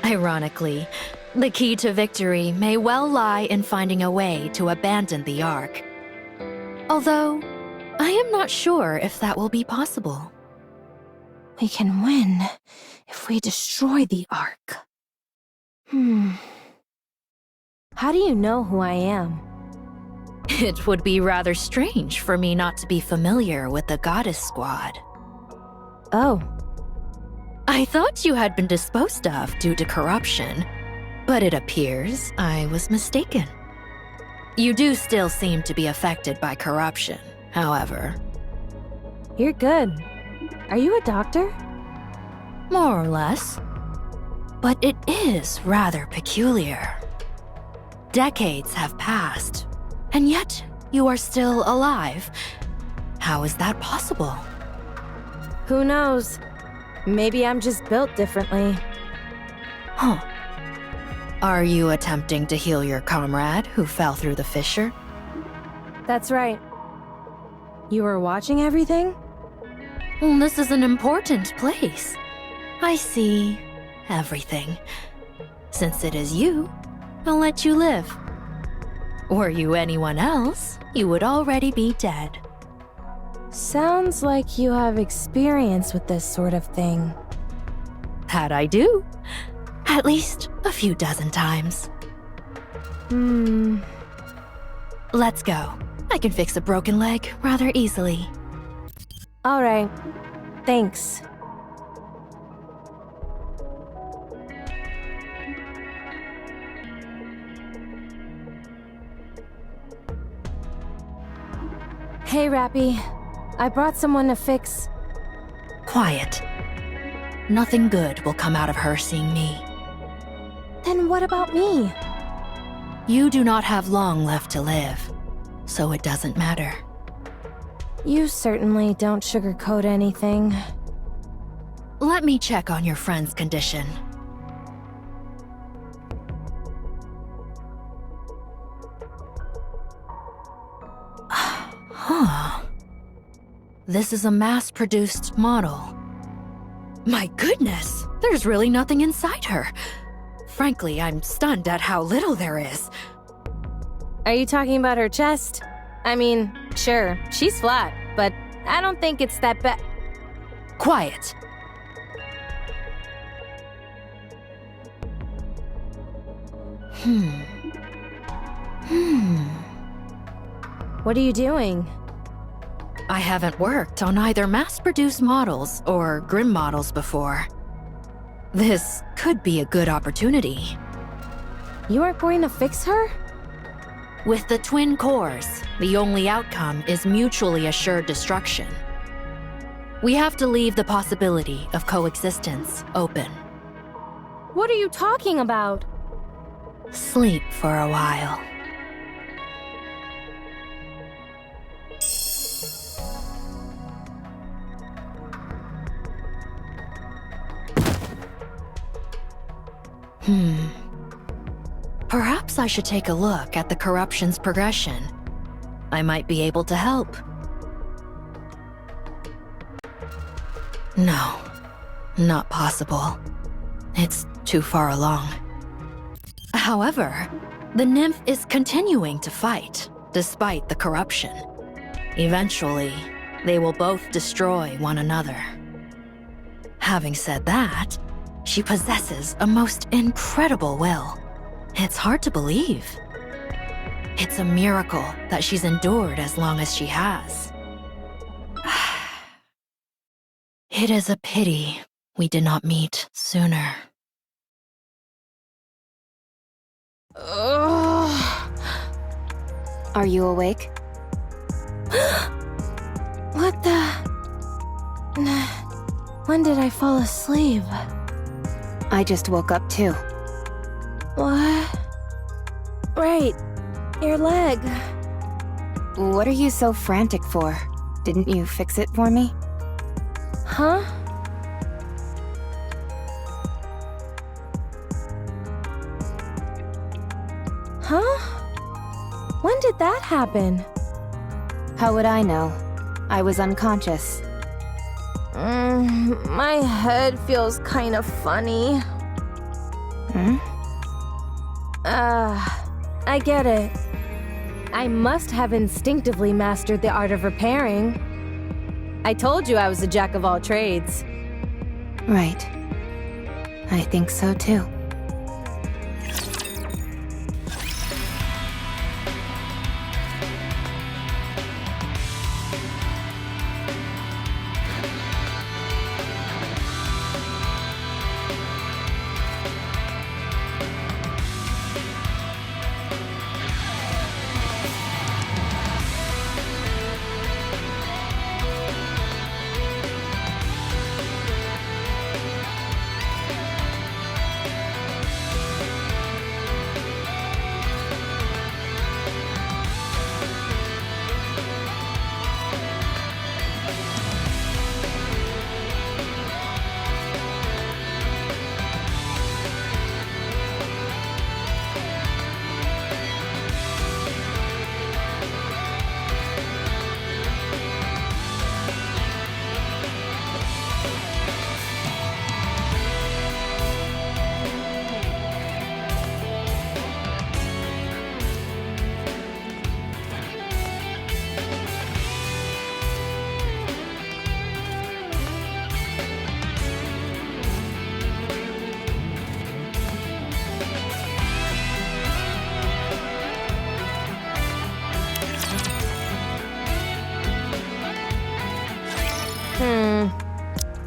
Speaker 4: Ironically, the key to victory may well lie in finding a way to abandon the Ark. Although, I am not sure if that will be possible.
Speaker 11: We can win if we destroy the Ark. How do you know who I am?
Speaker 4: It would be rather strange for me not to be familiar with the Goddess Squad.
Speaker 11: Oh.
Speaker 4: I thought you had been disposed of due to corruption, but it appears I was mistaken. You do still seem to be affected by corruption, however.
Speaker 11: You're good. Are you a doctor?
Speaker 4: More or less. But it is rather peculiar. Decades have passed, and yet you are still alive. How is that possible?
Speaker 11: Who knows? Maybe I'm just built differently.
Speaker 4: Huh. Are you attempting to heal your comrade who fell through the fissure?
Speaker 11: That's right. You were watching everything?
Speaker 4: Well, this is an important place. I see everything. Since it is you, I'll let you live. Were you anyone else, you would already be dead.
Speaker 11: Sounds like you have experience with this sort of thing.
Speaker 4: That I do. At least a few dozen times. Let's go. I can fix a broken leg rather easily.
Speaker 11: All right. Thanks. Hey, Rappy. I brought someone to fix...
Speaker 4: Quiet. Nothing good will come out of her seeing me.
Speaker 11: Then what about me?
Speaker 4: You do not have long left to live, so it doesn't matter.
Speaker 11: You certainly don't sugarcoat anything.
Speaker 4: Let me check on your friend's condition. Huh. This is a mass-produced model. My goodness, there's really nothing inside her. Frankly, I'm stunned at how little there is.
Speaker 11: Are you talking about her chest? I mean, sure, she's flat, but I don't think it's that bad.
Speaker 4: Quiet.
Speaker 11: What are you doing?
Speaker 4: I haven't worked on either mass-produced models or Grim models before. This could be a good opportunity.
Speaker 11: You aren't going to fix her?
Speaker 4: With the twin cores, the only outcome is mutually assured destruction. We have to leave the possibility of coexistence open.
Speaker 11: What are you talking about?
Speaker 4: Sleep for a while. Perhaps
Speaker 12: Perhaps I should take a look at the corruption's progression. I might be able to help. No, not possible. It's too far along. However, the nymph is continuing to fight, despite the corruption. Eventually, they will both destroy one another. Having said that, she possesses a most incredible will. It's hard to believe. It's a miracle that she's endured as long as she has. It is a pity we did not meet sooner.
Speaker 1: Are you awake?
Speaker 11: What the... When did I fall asleep?
Speaker 1: I just woke up too.
Speaker 11: What? Right. Your leg.
Speaker 1: What are you so frantic for? Didn't you fix it for me?
Speaker 11: Huh? Huh? When did that happen?
Speaker 1: How would I know? I was unconscious.
Speaker 11: My head feels kind of funny. I get it. I must have instinctively mastered the art of repairing. I told you I was a jack of all trades.
Speaker 1: Right. I think so too.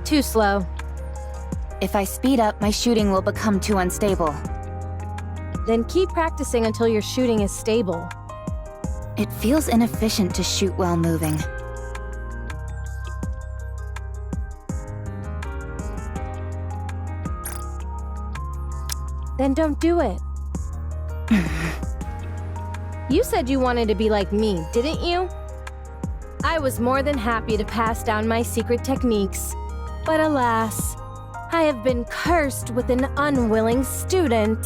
Speaker 11: Too slow.
Speaker 1: If I speed up, my shooting will become too unstable.
Speaker 11: Then keep practicing until your shooting is stable.
Speaker 1: It feels inefficient to shoot while moving.
Speaker 11: Then don't do it. You said you wanted to be like me, didn't you? I was more than happy to pass down my secret techniques. But alas, I have been cursed with an unwilling student.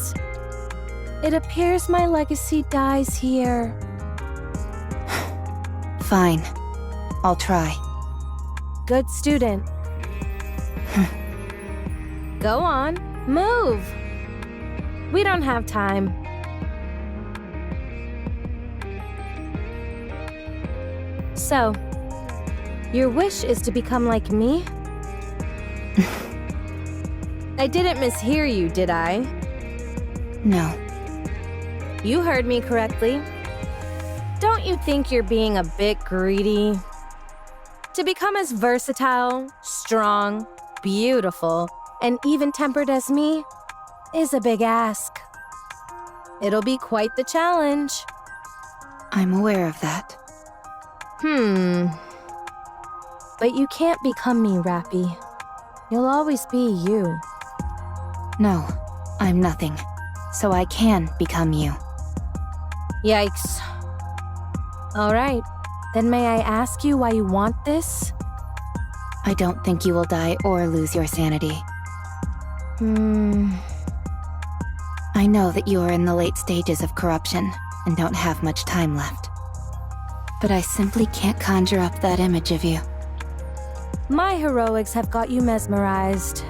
Speaker 11: It appears my legacy dies here.
Speaker 1: Fine. I'll try.
Speaker 11: Good student. Go on, move. We don't have time. So, your wish is to become like me? I didn't mishear you, did I?
Speaker 1: No.
Speaker 11: You heard me correctly. Don't you think you're being a bit greedy? To become as versatile, strong, beautiful, and even-tempered as me is a big ask. It'll be quite the challenge.
Speaker 1: I'm aware of that.
Speaker 11: But you can't become me, Rappy. You'll always be you.
Speaker 1: No, I'm nothing. So I can become you.
Speaker 11: Yikes. All right, then may I ask you why you want this?
Speaker 1: I don't think you will die or lose your sanity. I know that you are in the late stages of corruption and don't have much time left. But I simply can't conjure up that image of you.
Speaker 11: My heroics have got you mesmerized.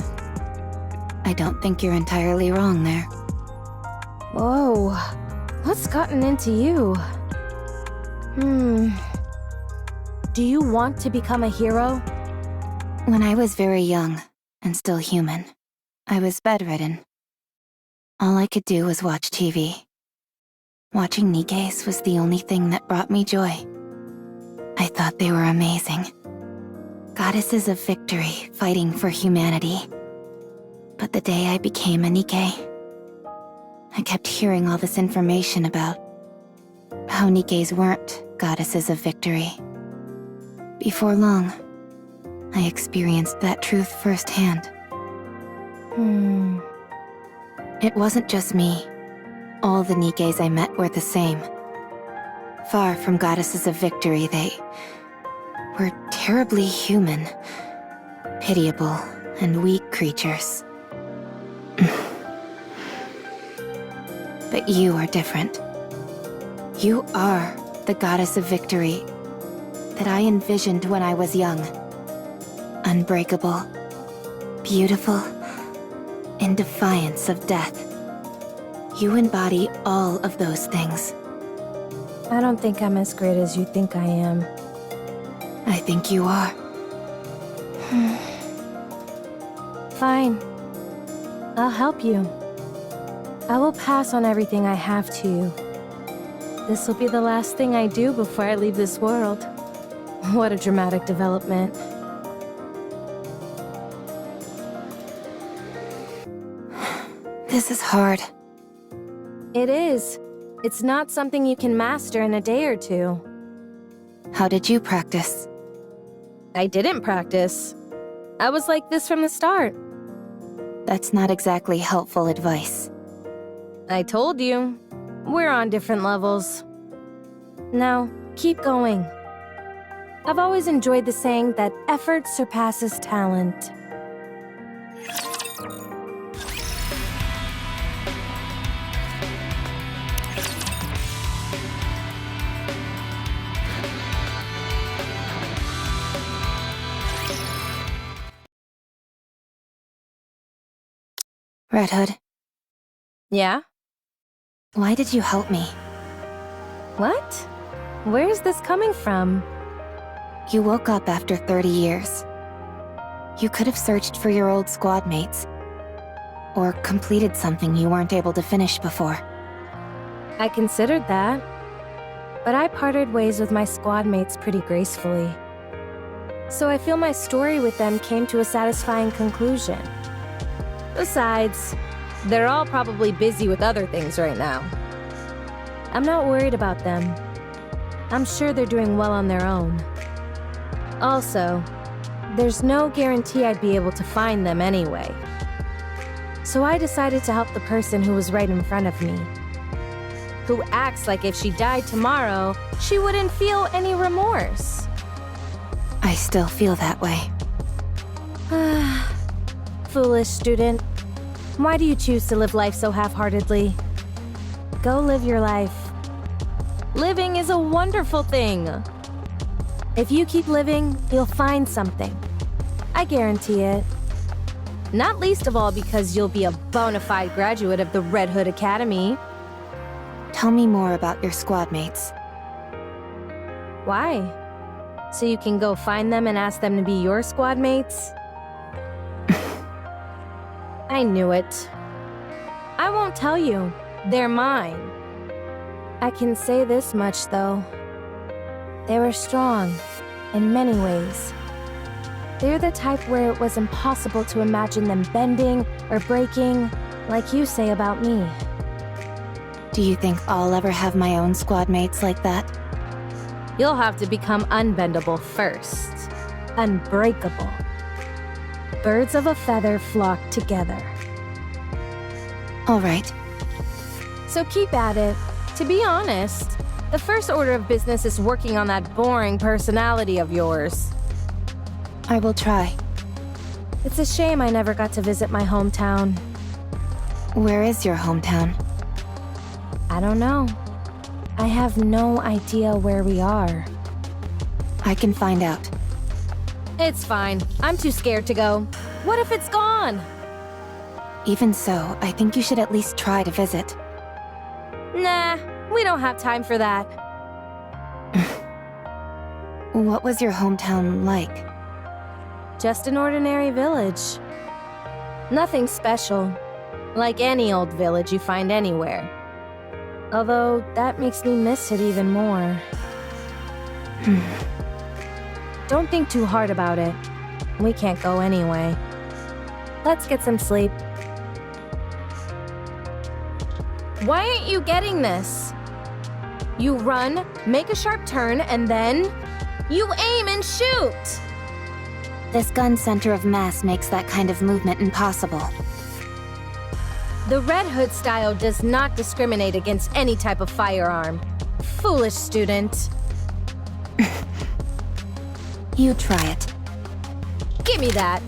Speaker 1: I don't think you're entirely wrong there.
Speaker 11: Whoa, what's gotten into you? Do you want to become a hero?
Speaker 1: When I was very young, and still human, I was bedridden. All I could do was watch TV. Watching Nikkei's was the only thing that brought me joy. I thought they were amazing. Goddesses of victory, fighting for humanity. But the day I became a Nikkei, I kept hearing all this information about how Nikkeis weren't goddesses of victory. Before long, I experienced that truth firsthand. It wasn't just me. All the Nikkeis I met were the same. Far from goddesses of victory, they were terribly human, pitiable, and weak creatures. But you are different. You are the goddess of victory that I envisioned when I was young. Unbreakable, beautiful, in defiance of death. You embody all of those things.
Speaker 11: I don't think I'm as great as you think I am.
Speaker 1: I think you are.
Speaker 11: Fine. I'll help you. I will pass on everything I have to you. This will be the last thing I do before I leave this world. What a dramatic development.
Speaker 1: This is hard.
Speaker 11: It is. It's not something you can master in a day or two.
Speaker 1: How did you practice?
Speaker 11: I didn't practice. I was like this from the start.
Speaker 1: That's not exactly helpful advice.
Speaker 11: I told you. We're on different levels. Now, keep going. I've always enjoyed the saying that effort surpasses talent.
Speaker 1: Red Hood,
Speaker 11: Yeah?
Speaker 1: why did you help me?
Speaker 11: What? Where is this coming from?
Speaker 1: You woke up after 30 years. You could have searched for your old squad mates. Or completed something you weren't able to finish before.
Speaker 11: I considered that. But I parted ways with my squad mates pretty gracefully. So I feel my story with them came to a satisfying conclusion. Besides, they're all probably busy with other things right now. I'm not worried about them. I'm sure they're doing well on their own. Also, there's no guarantee I'd be able to find them anyway. So I decided to help the person who was right in front of me. Who acts like if she died tomorrow, she wouldn't feel any remorse.
Speaker 1: I still feel that way.
Speaker 11: Foolish student. Why do you choose to live life so half-heartedly? Go live your life. Living is a wonderful thing. If you keep living, you'll find something. I guarantee it. Not least of all because you'll be a bona fide graduate of the Red Hood Academy.
Speaker 1: Tell me more about your squad mates.
Speaker 11: Why? So you can go find them and ask them to be your squad mates? I knew it. I won't tell you. They're mine. I can say this much, though. They were strong, in many ways. They're the type where it was impossible to imagine them bending or breaking, like you say about me.
Speaker 1: Do you think I'll ever have my own squad mates like that?
Speaker 11: You'll have to become unbendable first. Unbreakable. Birds of a feather flock together.
Speaker 1: All right.
Speaker 11: So keep at it. To be honest, the first order of business is working on that boring personality of yours.
Speaker 1: I will try.
Speaker 11: It's a shame I never got to visit my hometown.
Speaker 1: Where is your hometown?
Speaker 11: I don't know. I have no idea where we are.
Speaker 1: I can find out.
Speaker 11: It's fine. I'm too scared to go. What if it's gone?
Speaker 1: Even so, I think you should at least try to visit.
Speaker 11: Nah, we don't have time for that.
Speaker 1: What was your hometown like?
Speaker 11: Just an ordinary village. Nothing special. Like any old village you find anywhere. Although, that makes me miss it even more. Don't think too hard about it. We can't go anyway. Let's get some sleep. Why aren't you getting this? You run, make a sharp turn, and then... you aim and shoot!
Speaker 1: This gun center of mass makes that kind of movement impossible.
Speaker 11: The Red Hood style does not discriminate against any type of firearm. Foolish student.
Speaker 1: You try it.
Speaker 11: Give me that.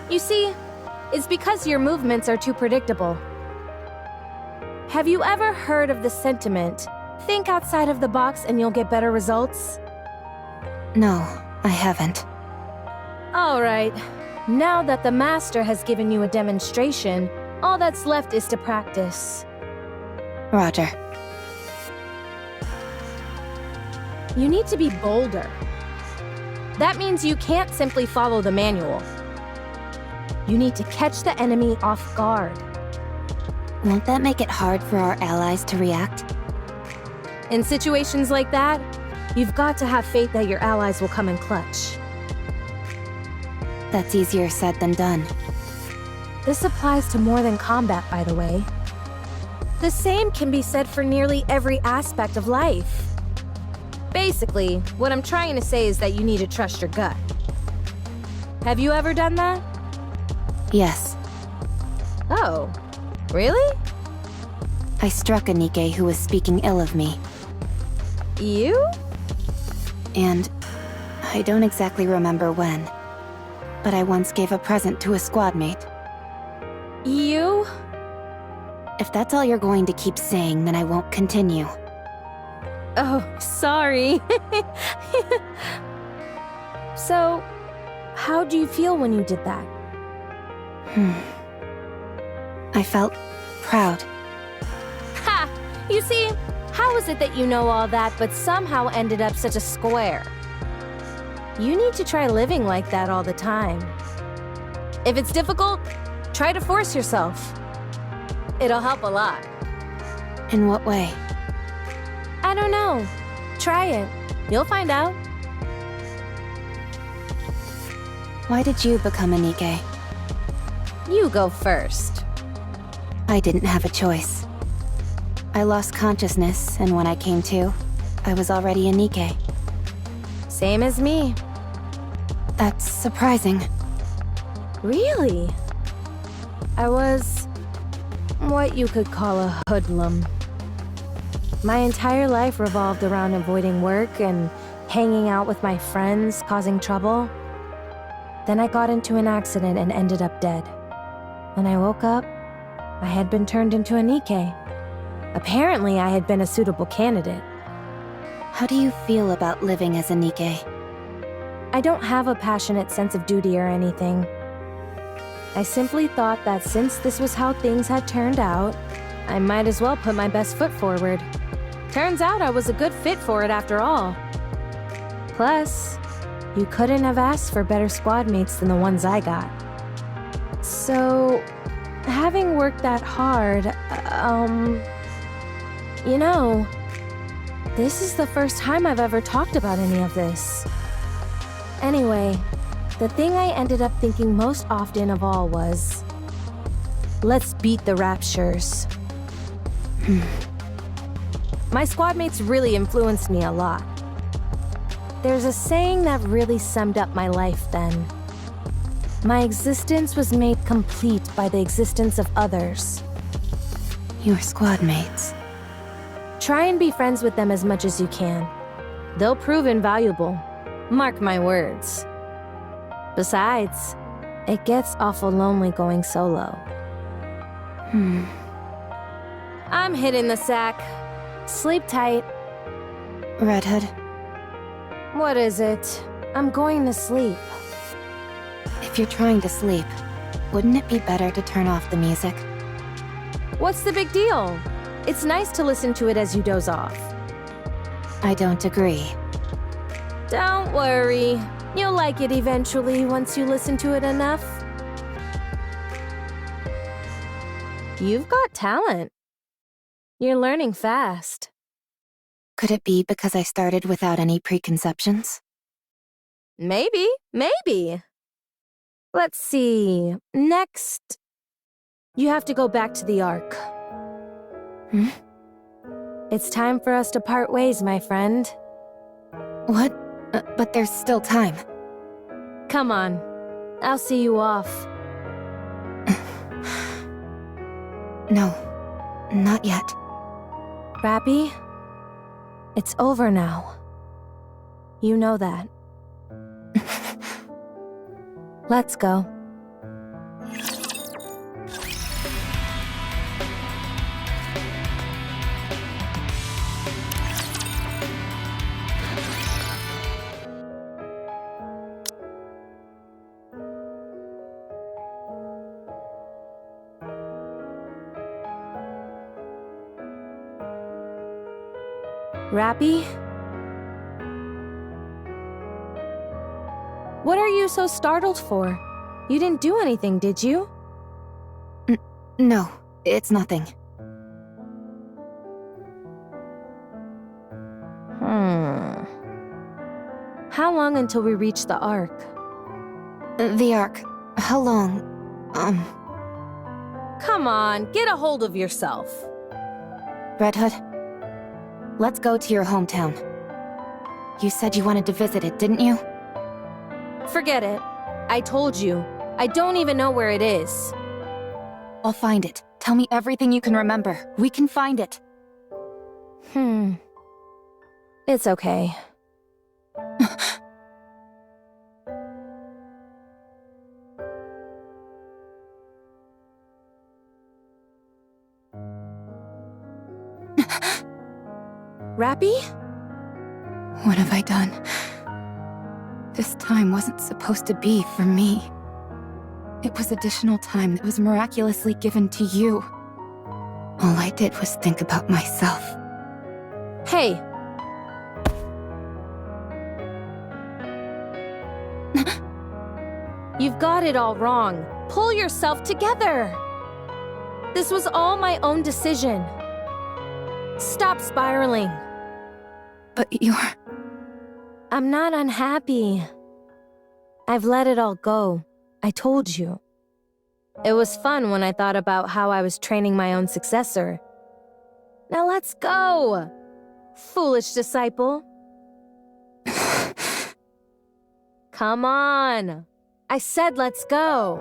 Speaker 11: You see, it's because your movements are too predictable. Have you ever heard of the sentiment, think outside of the box and you'll get better results?
Speaker 1: No, I haven't.
Speaker 11: All right. Now that the master has given you a demonstration, all that's left is to practice.
Speaker 1: Roger.
Speaker 11: You need to be bolder. That means you can't simply follow the manual. You need to catch the enemy off guard.
Speaker 1: Won't that make it hard for our allies to react?
Speaker 11: In situations like that, you've got to have faith that your allies will come in clutch.
Speaker 1: That's easier said than done.
Speaker 11: This applies to more than combat, by the way. The same can be said for nearly every aspect of life. Basically, what I'm trying to say is that you need to trust your gut. Have you ever done that?
Speaker 1: Yes.
Speaker 11: Oh, really?
Speaker 1: I struck a Nikke who was speaking ill of me.
Speaker 11: You?
Speaker 1: And I don't exactly remember when, but I once gave a present to a squad mate.
Speaker 11: You?
Speaker 1: If that's all you're going to keep saying, then I won't continue.
Speaker 11: Oh, sorry. So, how do you feel when you did that?
Speaker 1: I felt proud.
Speaker 11: Ha! You see, how is it that you know all that but somehow ended up such a square? You need to try living like that all the time. If it's difficult, try to force yourself. It'll help a lot.
Speaker 1: In what way?
Speaker 11: I don't know. Try it. You'll find out.
Speaker 1: Why did you become a Nikke?
Speaker 11: You go first.
Speaker 1: I didn't have a choice. I lost consciousness, and when I came to, I was already a Nikke.
Speaker 11: Same as me.
Speaker 1: That's surprising.
Speaker 11: Really? I was what you could call a hoodlum. My entire life revolved around avoiding work and hanging out with my friends, causing trouble. Then I got into an accident and ended up dead. When I woke up, I had been turned into a Nikke. Apparently, I had been a suitable candidate.
Speaker 1: How do you feel about living as a Nikke?
Speaker 11: I don't have a passionate sense of duty or anything. I simply thought that since this was how things had turned out, I might as well put my best foot forward. Turns out I was a good fit for it after all. Plus, you couldn't have asked for better squad mates than the ones I got. So, having worked that hard, you know, this is the first time I've ever talked about any of this. Anyway, the thing I ended up thinking most often of all was, let's beat the Raptures. My squad mates really influenced me a lot. There's a saying that really summed up my life then. My existence was made complete by the existence of others.
Speaker 1: Your squad mates.
Speaker 11: Try and be friends with them as much as you can. They'll prove invaluable. Mark my words. Besides, it gets awful lonely going solo. I'm hitting the sack. Sleep tight.
Speaker 1: Red Hood,
Speaker 11: What is it? I'm going to sleep.
Speaker 1: if you're trying to sleep, wouldn't it be better to turn off the music?
Speaker 11: What's the big deal? It's nice to listen to it as you doze off.
Speaker 1: I don't agree.
Speaker 11: Don't worry. You'll like it eventually once you listen to it enough. You've got talent. You're learning fast.
Speaker 1: Could it be because I started without any preconceptions?
Speaker 11: Maybe. Let's see. Next, you have to go back to the Ark. It's time for us to part ways, my friend.
Speaker 1: What? But there's still time.
Speaker 11: Come on. I'll see you off.
Speaker 1: No, not yet.
Speaker 11: Rappy, it's over now. You know that. Let's go. Rappy? What are you so startled for? You didn't do anything, did you?
Speaker 1: No, it's nothing.
Speaker 11: How long until we reach the Ark?
Speaker 1: The Ark. How long?
Speaker 11: Come on, get a hold of yourself.
Speaker 1: Red Hood, let's go to your hometown. You said you wanted to visit it, didn't you?
Speaker 11: Forget it. I told you. I don't even know where it is.
Speaker 1: I'll find it. Tell me everything you can remember. We can find it.
Speaker 11: It's okay. Rappy?
Speaker 1: What have I done? This time wasn't supposed to be for me. It was additional time that was miraculously given to you. All I did was think about myself.
Speaker 11: Hey! You've got it all wrong. Pull yourself together! This was all my own decision. Stop spiraling.
Speaker 1: But you're...
Speaker 11: I'm not unhappy. I've let it all go. I told you. It was fun when I thought about how I was training my own successor. Now let's go! Foolish disciple. Come on! I said let's go!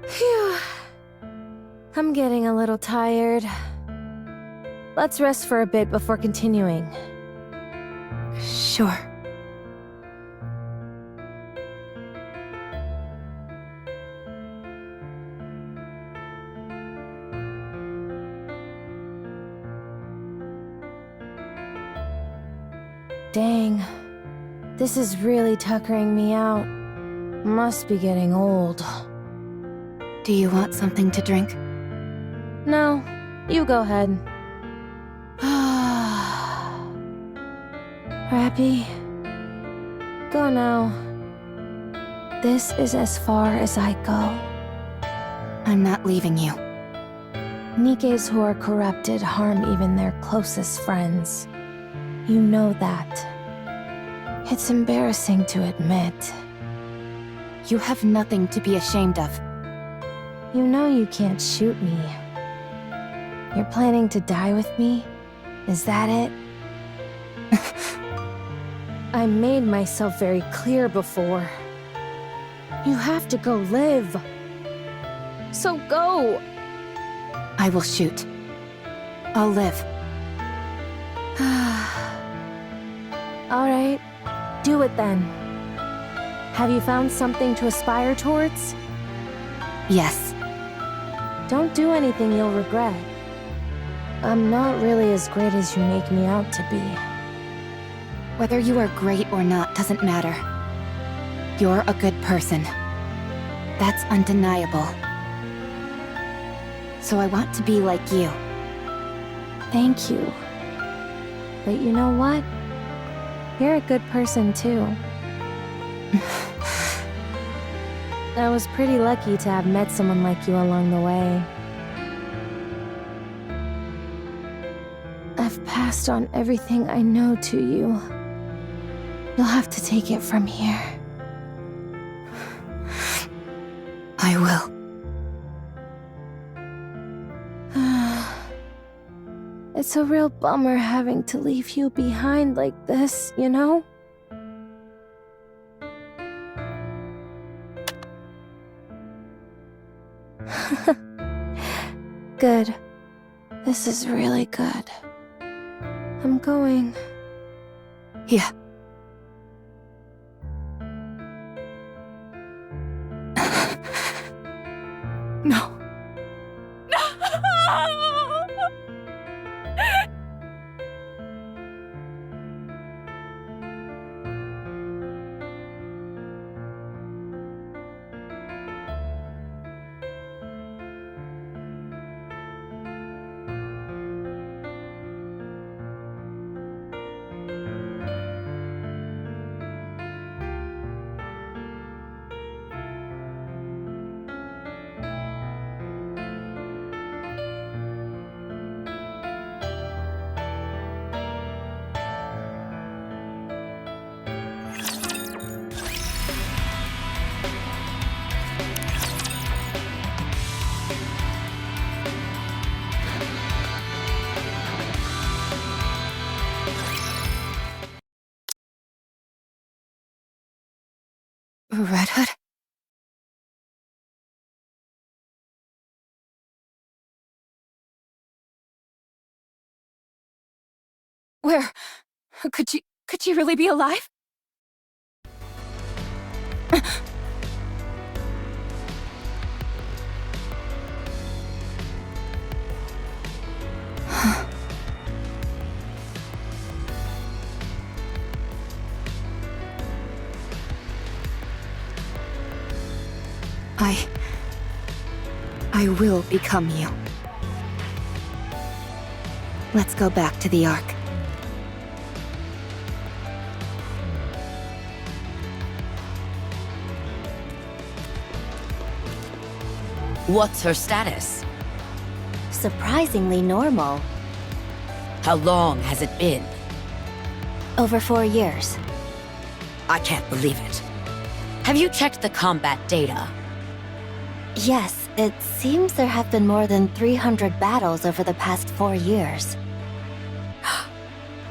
Speaker 11: Phew. I'm getting a little tired. Let's rest for a bit before continuing.
Speaker 1: Sure.
Speaker 11: Dang. This is really tuckering me out. Must be getting old.
Speaker 1: Do you want something to drink?
Speaker 11: No, you go ahead. Rappy, go now. This is as far as I go.
Speaker 1: I'm not leaving you.
Speaker 11: Nikes who are corrupted harm even their closest friends. You know that. It's embarrassing to admit.
Speaker 1: You have nothing to be ashamed of.
Speaker 11: You know you can't shoot me. You're planning to die with me? Is that it? I made myself very clear before. You have to go live. So go!
Speaker 1: I will shoot. I'll live.
Speaker 11: Alright, do it then. Have you found something to aspire towards?
Speaker 1: Yes.
Speaker 11: Don't do anything you'll regret. I'm not really as great as you make me out to be.
Speaker 1: Whether you are great or not doesn't matter. You're a good person. That's undeniable. So I want to be like you.
Speaker 11: Thank you. But you know what? You're a good person too. I was pretty lucky to have met someone like you along the way. I've passed on everything I know to you. You'll have to take it from here.
Speaker 1: I will.
Speaker 11: It's a real bummer having to leave you behind like this, you know? Good. This is really good. I'm going.
Speaker 1: Yeah. No. Red Hood? Where? Could she really be alive? I will become you. Let's go back to the Ark.
Speaker 13: What's her status?
Speaker 2: Surprisingly normal.
Speaker 13: How long has it been?
Speaker 2: Over 4 years.
Speaker 13: I can't believe it. Have you checked the combat data?
Speaker 2: Yes, it seems there have been more than 300 battles over the past 4 years.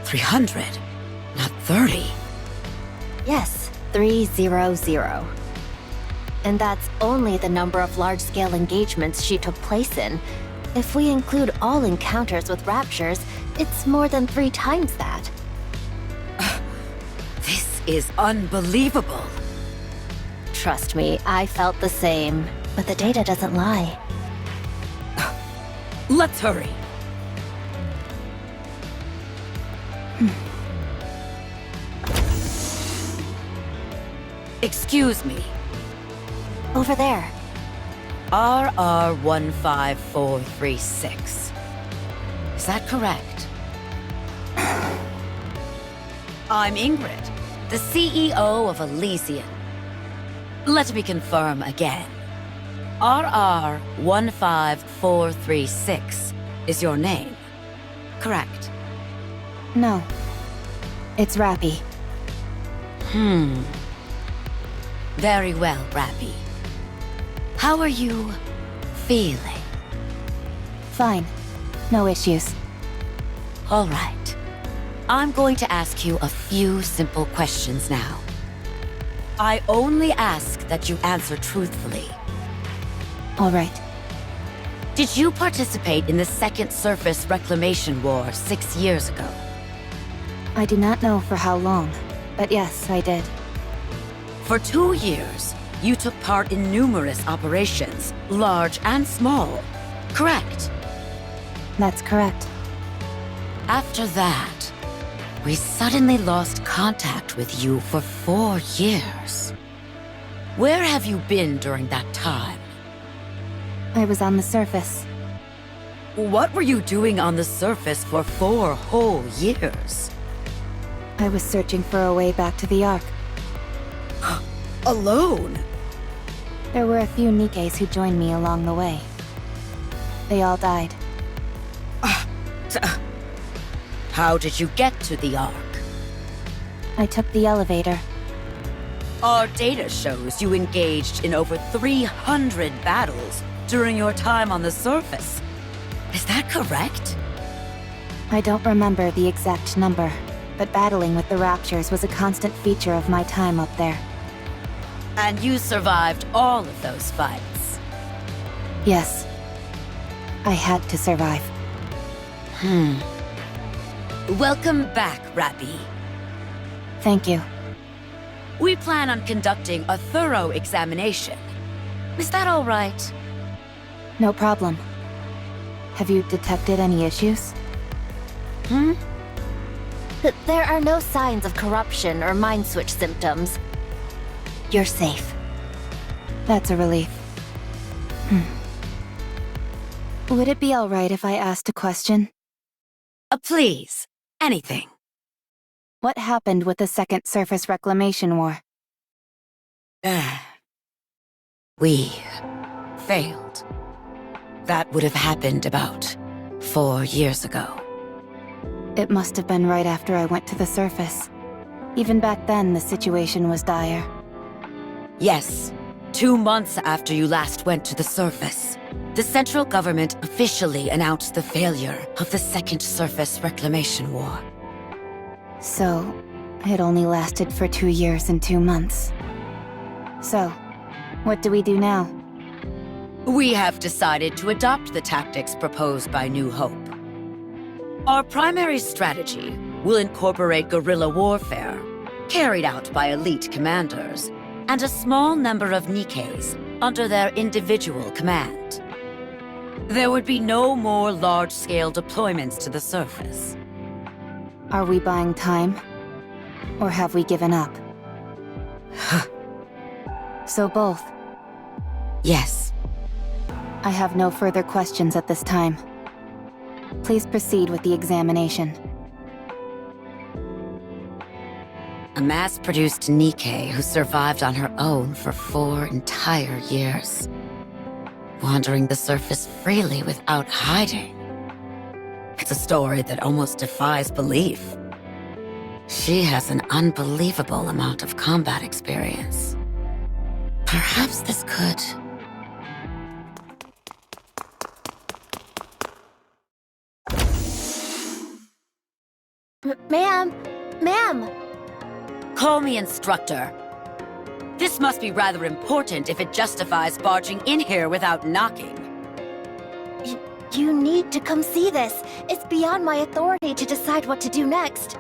Speaker 13: 300? Not 30?
Speaker 2: Yes, 300. And that's only the number of large-scale engagements she took place in. If we include all encounters with Raptures, it's more than 3 times that.
Speaker 13: This is unbelievable.
Speaker 2: Trust me, I felt the same. But the data doesn't lie.
Speaker 13: Let's hurry. Excuse me.
Speaker 2: Over there.
Speaker 13: RR15436. Is that correct? I'm Ingrid, the CEO of Elysian. Let me confirm again. RR15436 is your name, correct?
Speaker 1: No. It's Rappy.
Speaker 13: Very well, Rappy. How are you feeling?
Speaker 1: Fine. No issues.
Speaker 13: All right. I'm going to ask you a few simple questions now. I only ask that you answer truthfully.
Speaker 1: All right.
Speaker 13: Did you participate in the Second Surface Reclamation War 6 years ago?
Speaker 1: I do not know for how long, but yes, I did.
Speaker 13: For 2 years, you took part in numerous operations, large and small, correct?
Speaker 1: That's correct.
Speaker 13: After that, we suddenly lost contact with you for 4 years. Where have you been during that time?
Speaker 1: I was on the surface.
Speaker 13: What were you doing on the surface for 4 whole years?
Speaker 1: I was searching for a way back to the Ark.
Speaker 13: Alone?
Speaker 1: There were a few Nikes who joined me along the way. They all died.
Speaker 13: How did you get to the Ark?
Speaker 1: I took the elevator.
Speaker 13: Our data shows you engaged in over 300 battles during your time on the surface. Is that correct?
Speaker 1: I don't remember the exact number, but battling with the Raptures was a constant feature of my time up there.
Speaker 13: And you survived all of those fights?
Speaker 1: Yes. I had to survive.
Speaker 13: Welcome back, Rappy.
Speaker 1: Thank you.
Speaker 13: We plan on conducting a thorough examination. Is that all right?
Speaker 1: No problem. Have you detected any issues?
Speaker 2: There are no signs of corruption or mind switch symptoms. You're safe.
Speaker 1: That's a relief. Would it be alright if I asked a question?
Speaker 13: Please. Anything.
Speaker 1: What happened with the Second Surface Reclamation War?
Speaker 13: We failed. That would have happened about 4 years ago.
Speaker 1: It must have been right after I went to the surface. Even back then, the situation was dire.
Speaker 13: Yes. 2 months after you last went to the surface, the central government officially announced the failure of the Second Surface Reclamation War.
Speaker 1: So, it only lasted for 2 years and 2 months. So, what do we do now?
Speaker 13: We have decided to adopt the tactics proposed by New Hope. Our primary strategy will incorporate guerrilla warfare, carried out by elite commanders, and a small number of Nikes under their individual command. There would be no more large-scale deployments to the surface.
Speaker 1: Are we buying time? Or have we given up? So both.
Speaker 13: Yes.
Speaker 1: I have no further questions at this time. Please proceed with the examination.
Speaker 13: A mass-produced Nike who survived on her own for 4 entire years. Wandering the surface freely without hiding. It's a story that almost defies belief. She has an unbelievable amount of combat experience. Perhaps this could...
Speaker 2: Ma'am! Ma'am!
Speaker 13: Call me Instructor. This must be rather important if it justifies barging in here without knocking.
Speaker 2: You need to come see this. It's beyond my authority to decide what to do next.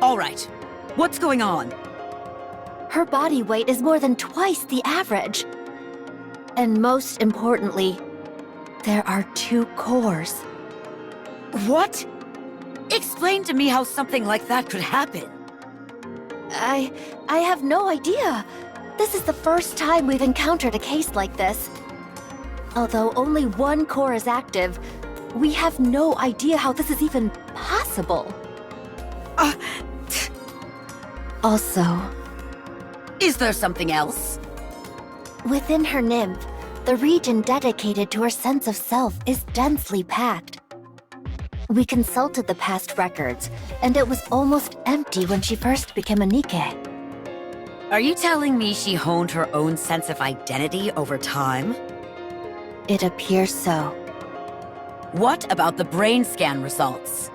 Speaker 13: All right. What's going on?
Speaker 2: Her body weight is more than twice the average. And most importantly, there are 2 cores.
Speaker 13: What? Explain to me how something like that could happen.
Speaker 2: I have no idea. This is the first time we've encountered a case like this. Although only one core is active, we have no idea how this is even possible. Also,
Speaker 13: Is there something else?
Speaker 2: within her nymph, the region dedicated to her sense of self is densely packed. We consulted the past records, and it was almost empty when she first became a Nikke.
Speaker 13: Are you telling me she honed her own sense of identity over time?
Speaker 2: It appears so.
Speaker 13: What about the brain scan results?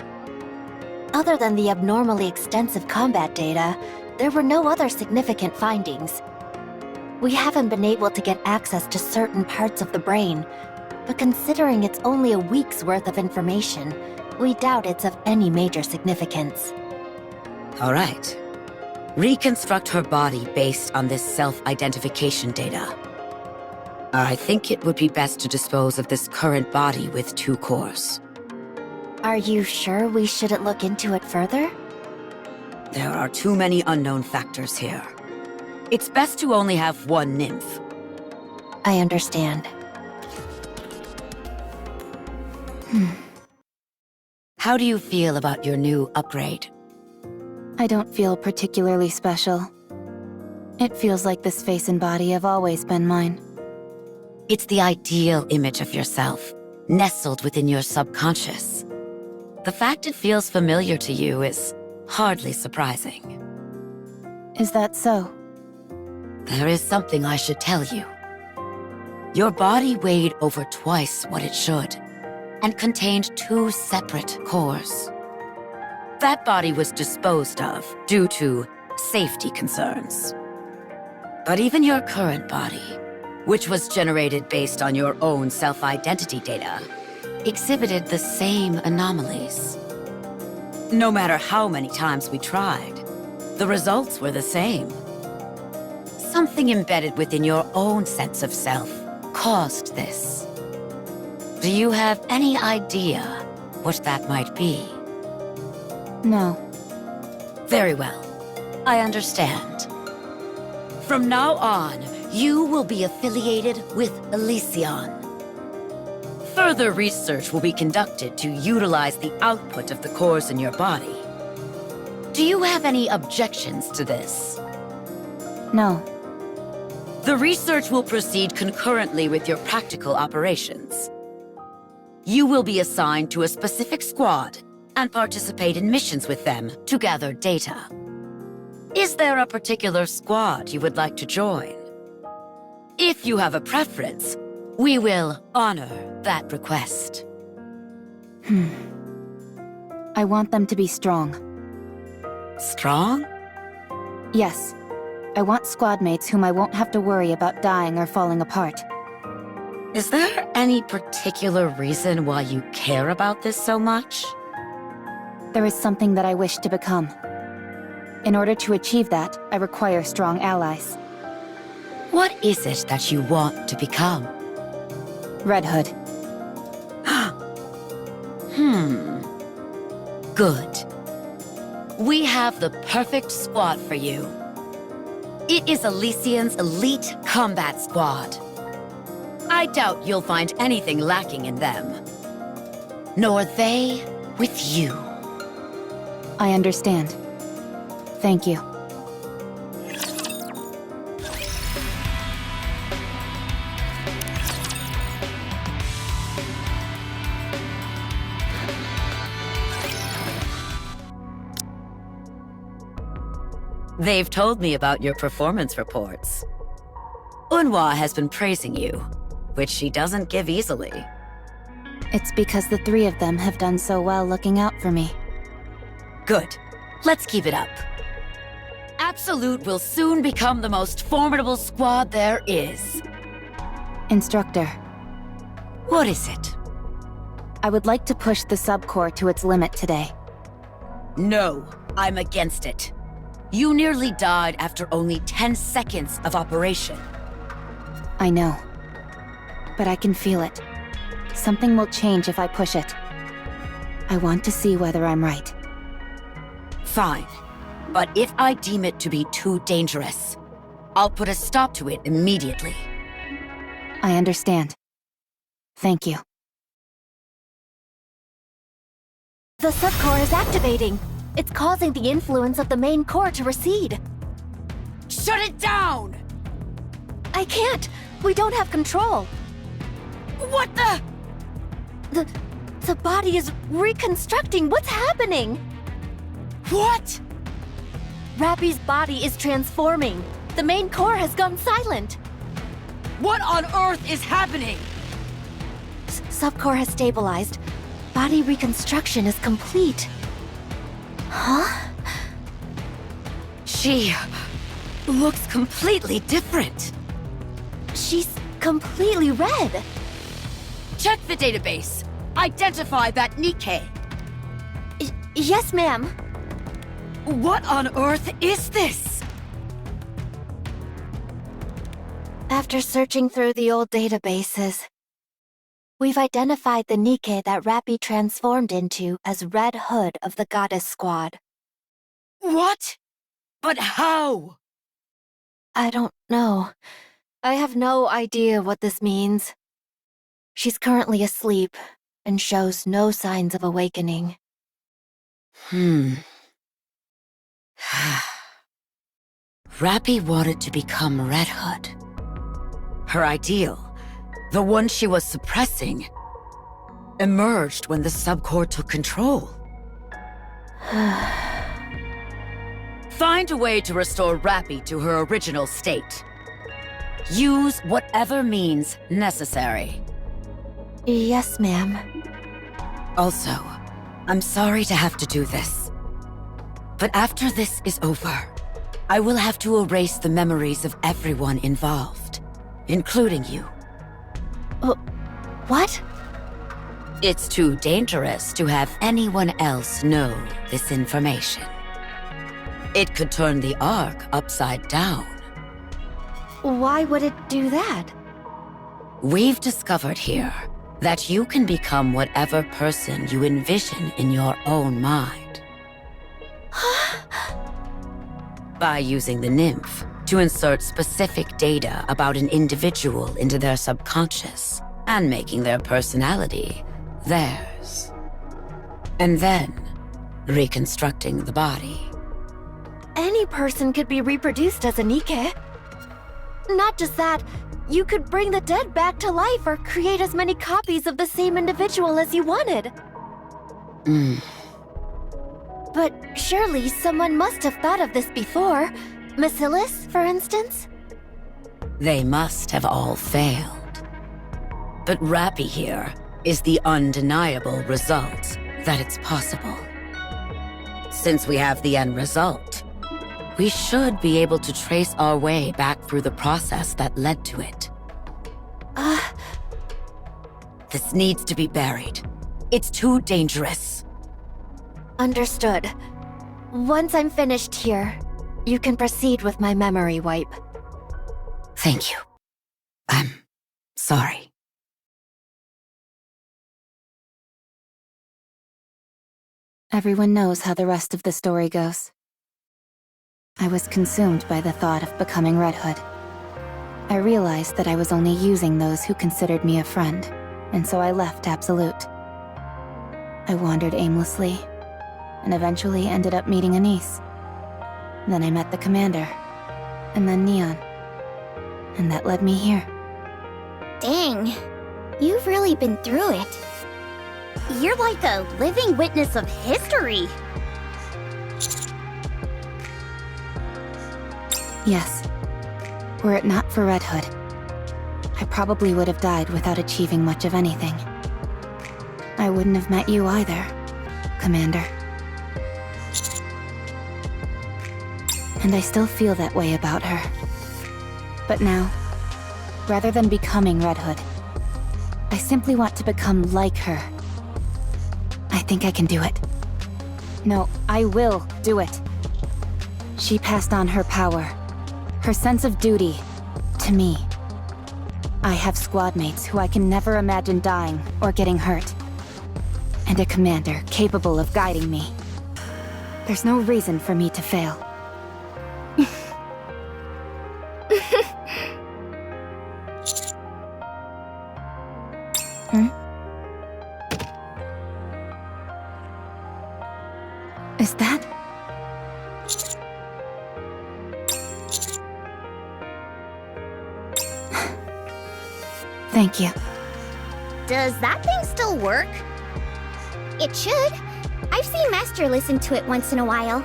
Speaker 2: Other than the abnormally extensive combat data, there were no other significant findings. We haven't been able to get access to certain parts of the brain, but considering it's only a week's worth of information, we doubt it's of any major significance.
Speaker 13: All right. Reconstruct her body based on this self-identification data. I think it would be best to dispose of this current body with 2 cores.
Speaker 2: Are you sure we shouldn't look into it further?
Speaker 13: There are too many unknown factors here. It's best to only have one nymph.
Speaker 2: I understand.
Speaker 13: How do you feel about your new upgrade?
Speaker 1: I don't feel particularly special. It feels like this face and body have always been mine.
Speaker 13: It's the ideal image of yourself, nestled within your subconscious. The fact it feels familiar to you is hardly surprising.
Speaker 1: Is that so?
Speaker 13: There is something I should tell you. Your body weighed over twice what it should, and contained 2 separate cores. That body was disposed of due to safety concerns. But even your current body, which was generated based on your own self-identity data, exhibited the same anomalies. No matter how many times we tried, the results were the same. Something embedded within your own sense of self caused this. Do you have any idea what that might be?
Speaker 1: No.
Speaker 13: Very well. I understand. From now on, you will be affiliated with Elysion. Further research will be conducted to utilize the output of the cores in your body. Do you have any objections to this?
Speaker 1: No.
Speaker 13: The research will proceed concurrently with your practical operations. You will be assigned to a specific squad and participate in missions with them to gather data. Is there a particular squad you would like to join? If you have a preference, we will honor that request.
Speaker 1: I want them to be strong.
Speaker 13: Strong?
Speaker 1: Yes. I want squad mates whom I won't have to worry about dying or falling apart.
Speaker 13: Is there any particular reason why you care about this so much?
Speaker 1: There is something that I wish to become. In order to achieve that, I require strong allies.
Speaker 13: What is it that you want to become?
Speaker 1: Red Hood.
Speaker 13: Good. We have the perfect squad for you. It is Elysion's elite combat squad. I doubt you'll find anything lacking in them. Nor they with you.
Speaker 1: I understand. Thank you.
Speaker 13: They've told me about your performance reports. Unhwa has been praising you, which she doesn't give easily.
Speaker 1: It's because the 3 of them have done so well looking out for me.
Speaker 13: Good. Let's keep it up. Absolute will soon become the most formidable squad there is.
Speaker 1: Instructor.
Speaker 13: What is it?
Speaker 1: I would like to push the subcore to its limit today.
Speaker 13: No, I'm against it. You nearly died after only 10 seconds of operation.
Speaker 1: I know. But I can feel it. Something will change if I push it. I want to see whether I'm right.
Speaker 13: Fine. But if I deem it to be too dangerous, I'll put a stop to it immediately.
Speaker 1: I understand. Thank you.
Speaker 2: The subcore is activating. It's causing the influence of the main core to recede.
Speaker 13: Shut it down!
Speaker 2: I can't! We don't have control.
Speaker 13: What the?
Speaker 2: The body is reconstructing. What's happening?
Speaker 13: What?
Speaker 2: Rappy's body is transforming. The main core has gone silent.
Speaker 13: What on earth is happening?
Speaker 2: Subcore has stabilized. Body reconstruction is complete. Huh?
Speaker 13: She looks completely different.
Speaker 2: She's completely red.
Speaker 13: Check the database. Identify that Nikke.
Speaker 2: Yes, ma'am.
Speaker 13: What on earth is this?
Speaker 2: After searching through the old databases, we've identified the Nikke that Rappy transformed into as Red Hood of the Goddess Squad.
Speaker 13: What? But how?
Speaker 2: I don't know. I have no idea what this means. She's currently asleep and shows no signs of awakening.
Speaker 13: Rappy wanted to become Red Hood. Her ideal, the one she was suppressing, emerged when the subcore took control. Find a way to restore Rappy to her original state. Use whatever means necessary.
Speaker 2: Yes, ma'am.
Speaker 13: Also, I'm sorry to have to do this. But after this is over, I will have to erase the memories of everyone involved, including you.
Speaker 2: What?
Speaker 13: It's too dangerous to have anyone else know this information. It could turn the Ark upside down.
Speaker 2: Why would it do that?
Speaker 13: We've discovered here that you can become whatever person you envision in your own mind. By using the nymph to insert specific data about an individual into their subconscious and making their personality theirs. And then reconstructing the body.
Speaker 2: Any person could be reproduced as a Nikke. Not just that, you could bring the dead back to life or create as many copies of the same individual as you wanted. But surely someone must have thought of this before. Macillus, for instance?
Speaker 13: They must have all failed. But Rappy here is the undeniable result that it's possible. Since we have the end result, we should be able to trace our way back through the process that led to it. This needs to be buried. It's too dangerous.
Speaker 2: Understood. Once I'm finished here, you can proceed with my memory wipe.
Speaker 13: Thank you. I'm sorry.
Speaker 1: Everyone knows how the rest of the story goes. I was consumed by the thought of becoming Red Hood. I realized that I was only using those who considered me a friend, and so I left Absolute. I wandered aimlessly, and eventually ended up meeting Anise. Then I met the commander, and then Neon. And that led me here.
Speaker 14: Dang, you've really been through it. You're like a living witness of history.
Speaker 1: Yes. Were it not for Red Hood, I probably would have died without achieving much of anything. I wouldn't have met you either, Commander. And I still feel that way about her. But now, rather than becoming Red Hood, I simply want to become like her. I think I can do it. No, I will do it. She passed on her power, her sense of duty, to me. I have squad mates who I can never imagine dying or getting hurt. And a commander capable of guiding me. There's no reason for me to fail. Is that... Thank you.
Speaker 14: Does that thing still work? It should. I've seen Master listen to it once in a while.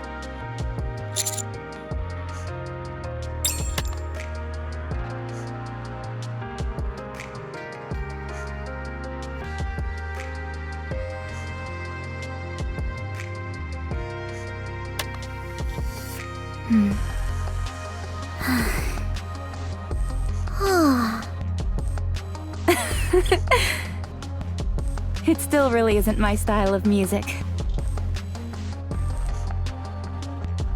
Speaker 11: It still really isn't my style of music.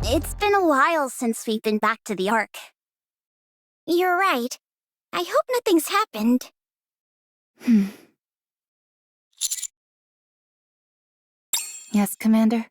Speaker 14: It's been a while since we've been back to the Ark. You're right. I hope nothing's happened.
Speaker 1: Yes, Commander?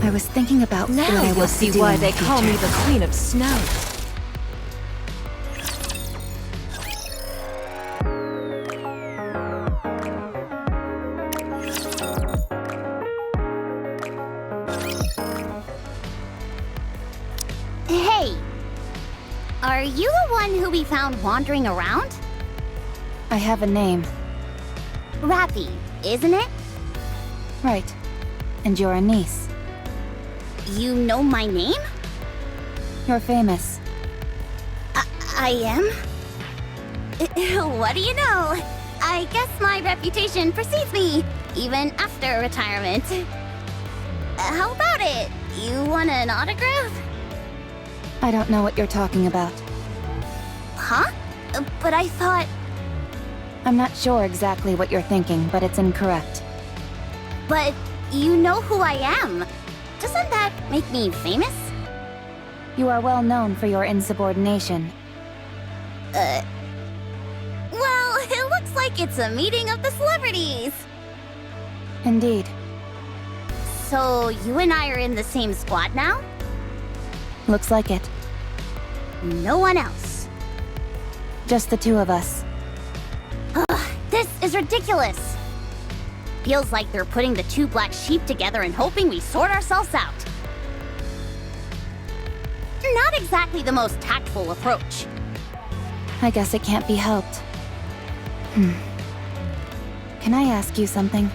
Speaker 1: I was thinking about what I
Speaker 9: Now
Speaker 1: want
Speaker 9: you'll
Speaker 1: to
Speaker 9: see
Speaker 1: do
Speaker 9: why
Speaker 1: in the
Speaker 9: they call me
Speaker 1: future.
Speaker 9: the Queen of Snow.
Speaker 14: Hey! Are you the one who we found wandering around?
Speaker 1: I have a name.
Speaker 14: Rappy, isn't it?
Speaker 1: Right. And you're a niece.
Speaker 14: You know my name?
Speaker 1: You're famous.
Speaker 14: I am? What do you know? I guess my reputation precedes me, even after retirement. How about it? You want an autograph?
Speaker 1: I don't know what you're talking about.
Speaker 14: Huh? But I thought...
Speaker 1: I'm not sure exactly what you're thinking, but it's incorrect.
Speaker 14: But you know who I am. Doesn't that make me famous?
Speaker 1: You are well known for your insubordination.
Speaker 14: Well, it looks like it's a meeting of the celebrities.
Speaker 1: Indeed.
Speaker 14: So you and I are in the same squad now?
Speaker 1: Looks like it.
Speaker 14: No one else.
Speaker 1: Just the two of us.
Speaker 14: Ugh, this is ridiculous. Feels like they're putting the two black sheep together and hoping we sort ourselves out. Not exactly the most tactful approach.
Speaker 1: I guess it can't be helped. Can I ask you something?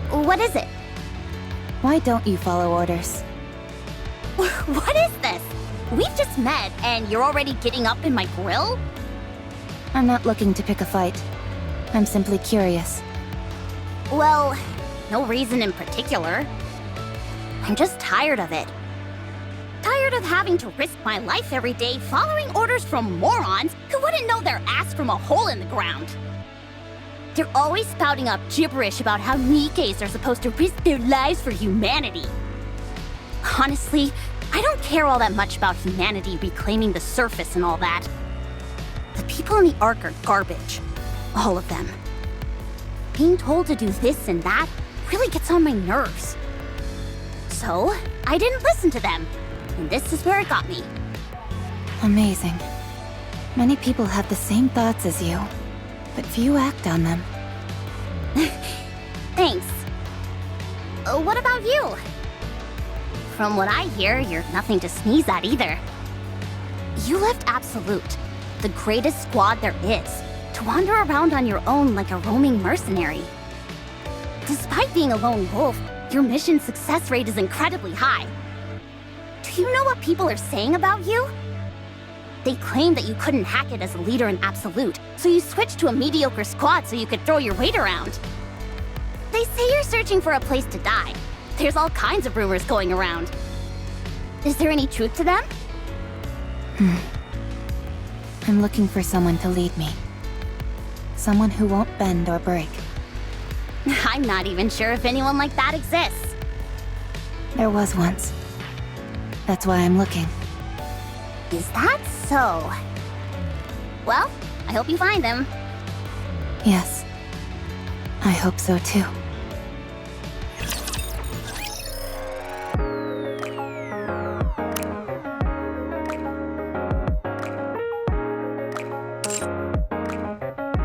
Speaker 14: What is it?
Speaker 1: Why don't you follow orders?
Speaker 14: What is this? We've just met and you're already getting up in my grill?
Speaker 1: I'm not looking to pick a fight. I'm simply curious.
Speaker 14: Well, no reason in particular. I'm just tired of it. Tired of having to risk my life every day following orders from morons who wouldn't know their ass from a hole in the ground. They're always spouting up gibberish about how Nikes are supposed to risk their lives for humanity. Honestly, I don't care all that much about humanity reclaiming the surface and all that. The people in the Ark are garbage. All of them. Being told to do this and that really gets on my nerves. So, I didn't listen to them. And this is where it got me.
Speaker 1: Amazing. Many people have the same thoughts as you, but few act on them.
Speaker 14: Thanks. What about you? From what I hear, you're nothing to sneeze at either. You left Absolute, the greatest squad there is, to wander around on your own like a roaming mercenary. Despite being a lone wolf, your mission success rate is incredibly high. Do you know what people are saying about you? They claim that you couldn't hack it as a leader in Absolute, so you switched to a mediocre squad so you could throw your weight around. They say you're searching for a place to die. There's all kinds of rumors going around. Is there any truth to them?
Speaker 1: I'm looking for someone to lead me. Someone who won't bend or break.
Speaker 14: I'm not even sure if anyone like that exists.
Speaker 1: There was once. That's why I'm looking.
Speaker 14: Is that so? Well, I hope you find them.
Speaker 1: Yes. I hope so too.